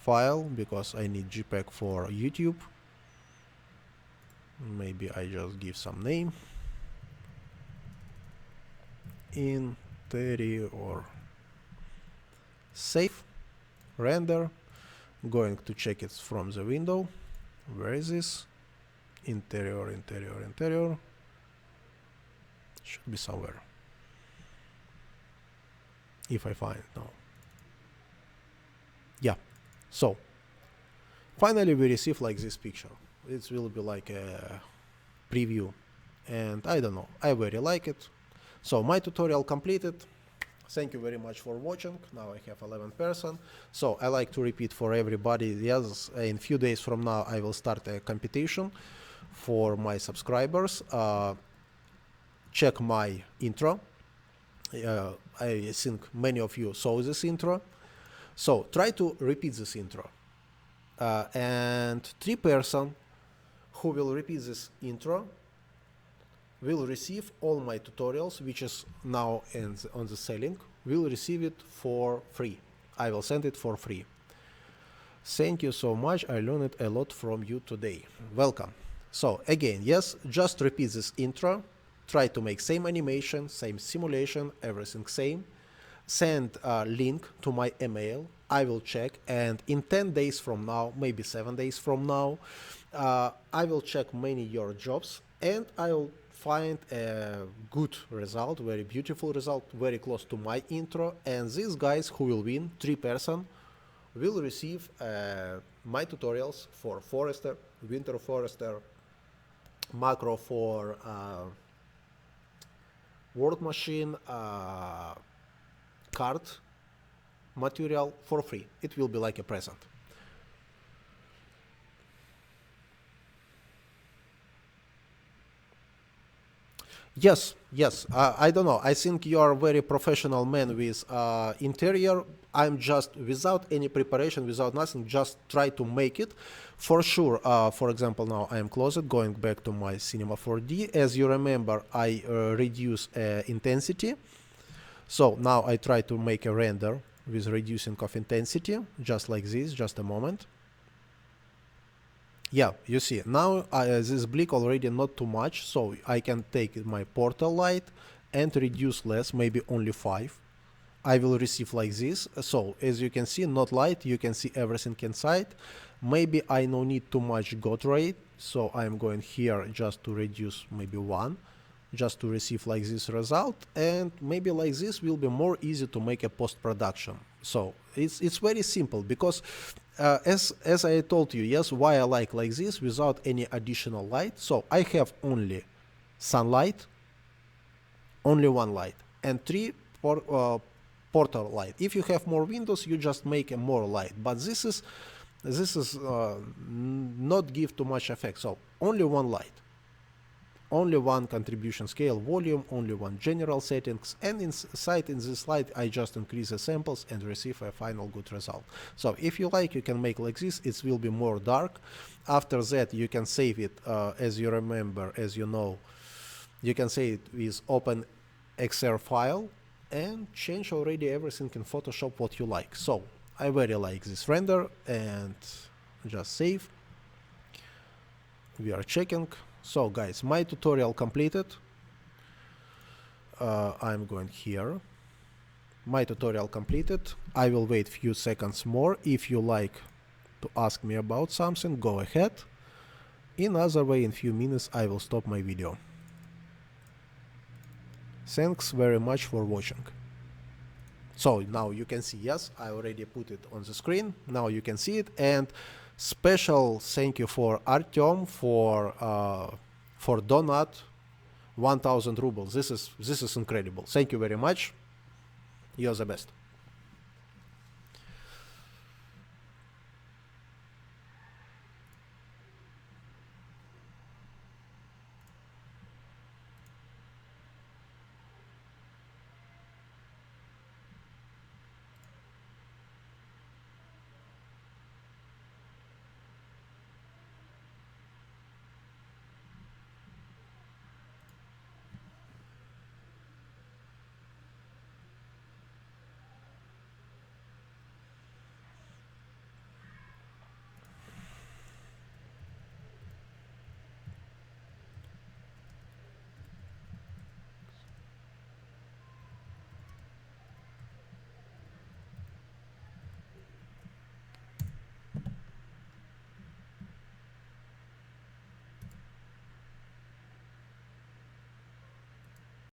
Speaker 1: file because I need JPEG for YouTube. Maybe I just give some name, Interior, save, render. Going to check it from the window. Where is this? Interior, interior, interior. Should be somewhere. If I find it now. Yeah. So finally we receive like this picture. It will be like a preview, and I don't know, I very like it. So my tutorial completed. Thank you very much for watching. Now I have 11 person. So I like to repeat for everybody. Yes, in few days from now I will start a competition for my subscribers. Check my intro. I think many of you saw this intro. So try to repeat this intro. And 3 person who will repeat this intro will receive all my tutorials, which is now on the selling, will receive it for free. I will send it for free. Thank you so much. I learned a lot from you today. Welcome. So again, yes, just repeat this intro. Try to make same animation, same simulation, everything same. Send a link to my email. I will check, and in 10 days from now, maybe 7 days from now, I will check many your jobs, and I will find a good result, very beautiful result, very close to my intro. And these guys who will win, 3 person, will receive my tutorials for Forester, Winter Forester, macro for word machine, card material for free. It will be like a present. Yes, yes. I don't know. I think you are a very professional man with interior. I'm just without any preparation, without nothing, just try to make it. For sure, for example, now I am closed, going back to my Cinema 4D. As you remember, I reduce intensity. So now I try to make a render with reducing of intensity, just like this, just a moment. Yeah, you see, now this bleak already not too much, so I can take my portal light and reduce less, maybe only 5. I will receive like this. So as you can see, not light, you can see everything inside. Maybe I no need too much God rate, so I'm going here just to reduce maybe 1, just to receive like this result, and maybe like this will be more easy to make a post-production. So it's very simple, because as I told you, yes, why I like this without any additional light. So I have only sunlight, only 1 light, and 3 portal light. If you have more windows, you just make a more light, but this is not give too much effect. So only 1 light, only 1 contribution scale volume, only 1 general settings, and inside in this slide I just increase the samples and receive a final good result. So if you like, you can make like this. It will be more dark. After that you can save it, as you remember, as you know, you can save it with open XR file and change already everything in Photoshop what you like. So I very like this render, and just save. We are checking. So guys, my tutorial completed. I'm going here. My tutorial completed. I will wait few seconds more. If you like to ask me about something, go ahead. In other way, in few minutes I will stop my video. Thanks very much for watching. So now you can see, yes, I already put it on the screen. Now you can see it, and special thank you for Artyom for donate 1000 rubles. This is incredible. Thank you very much. You're the best.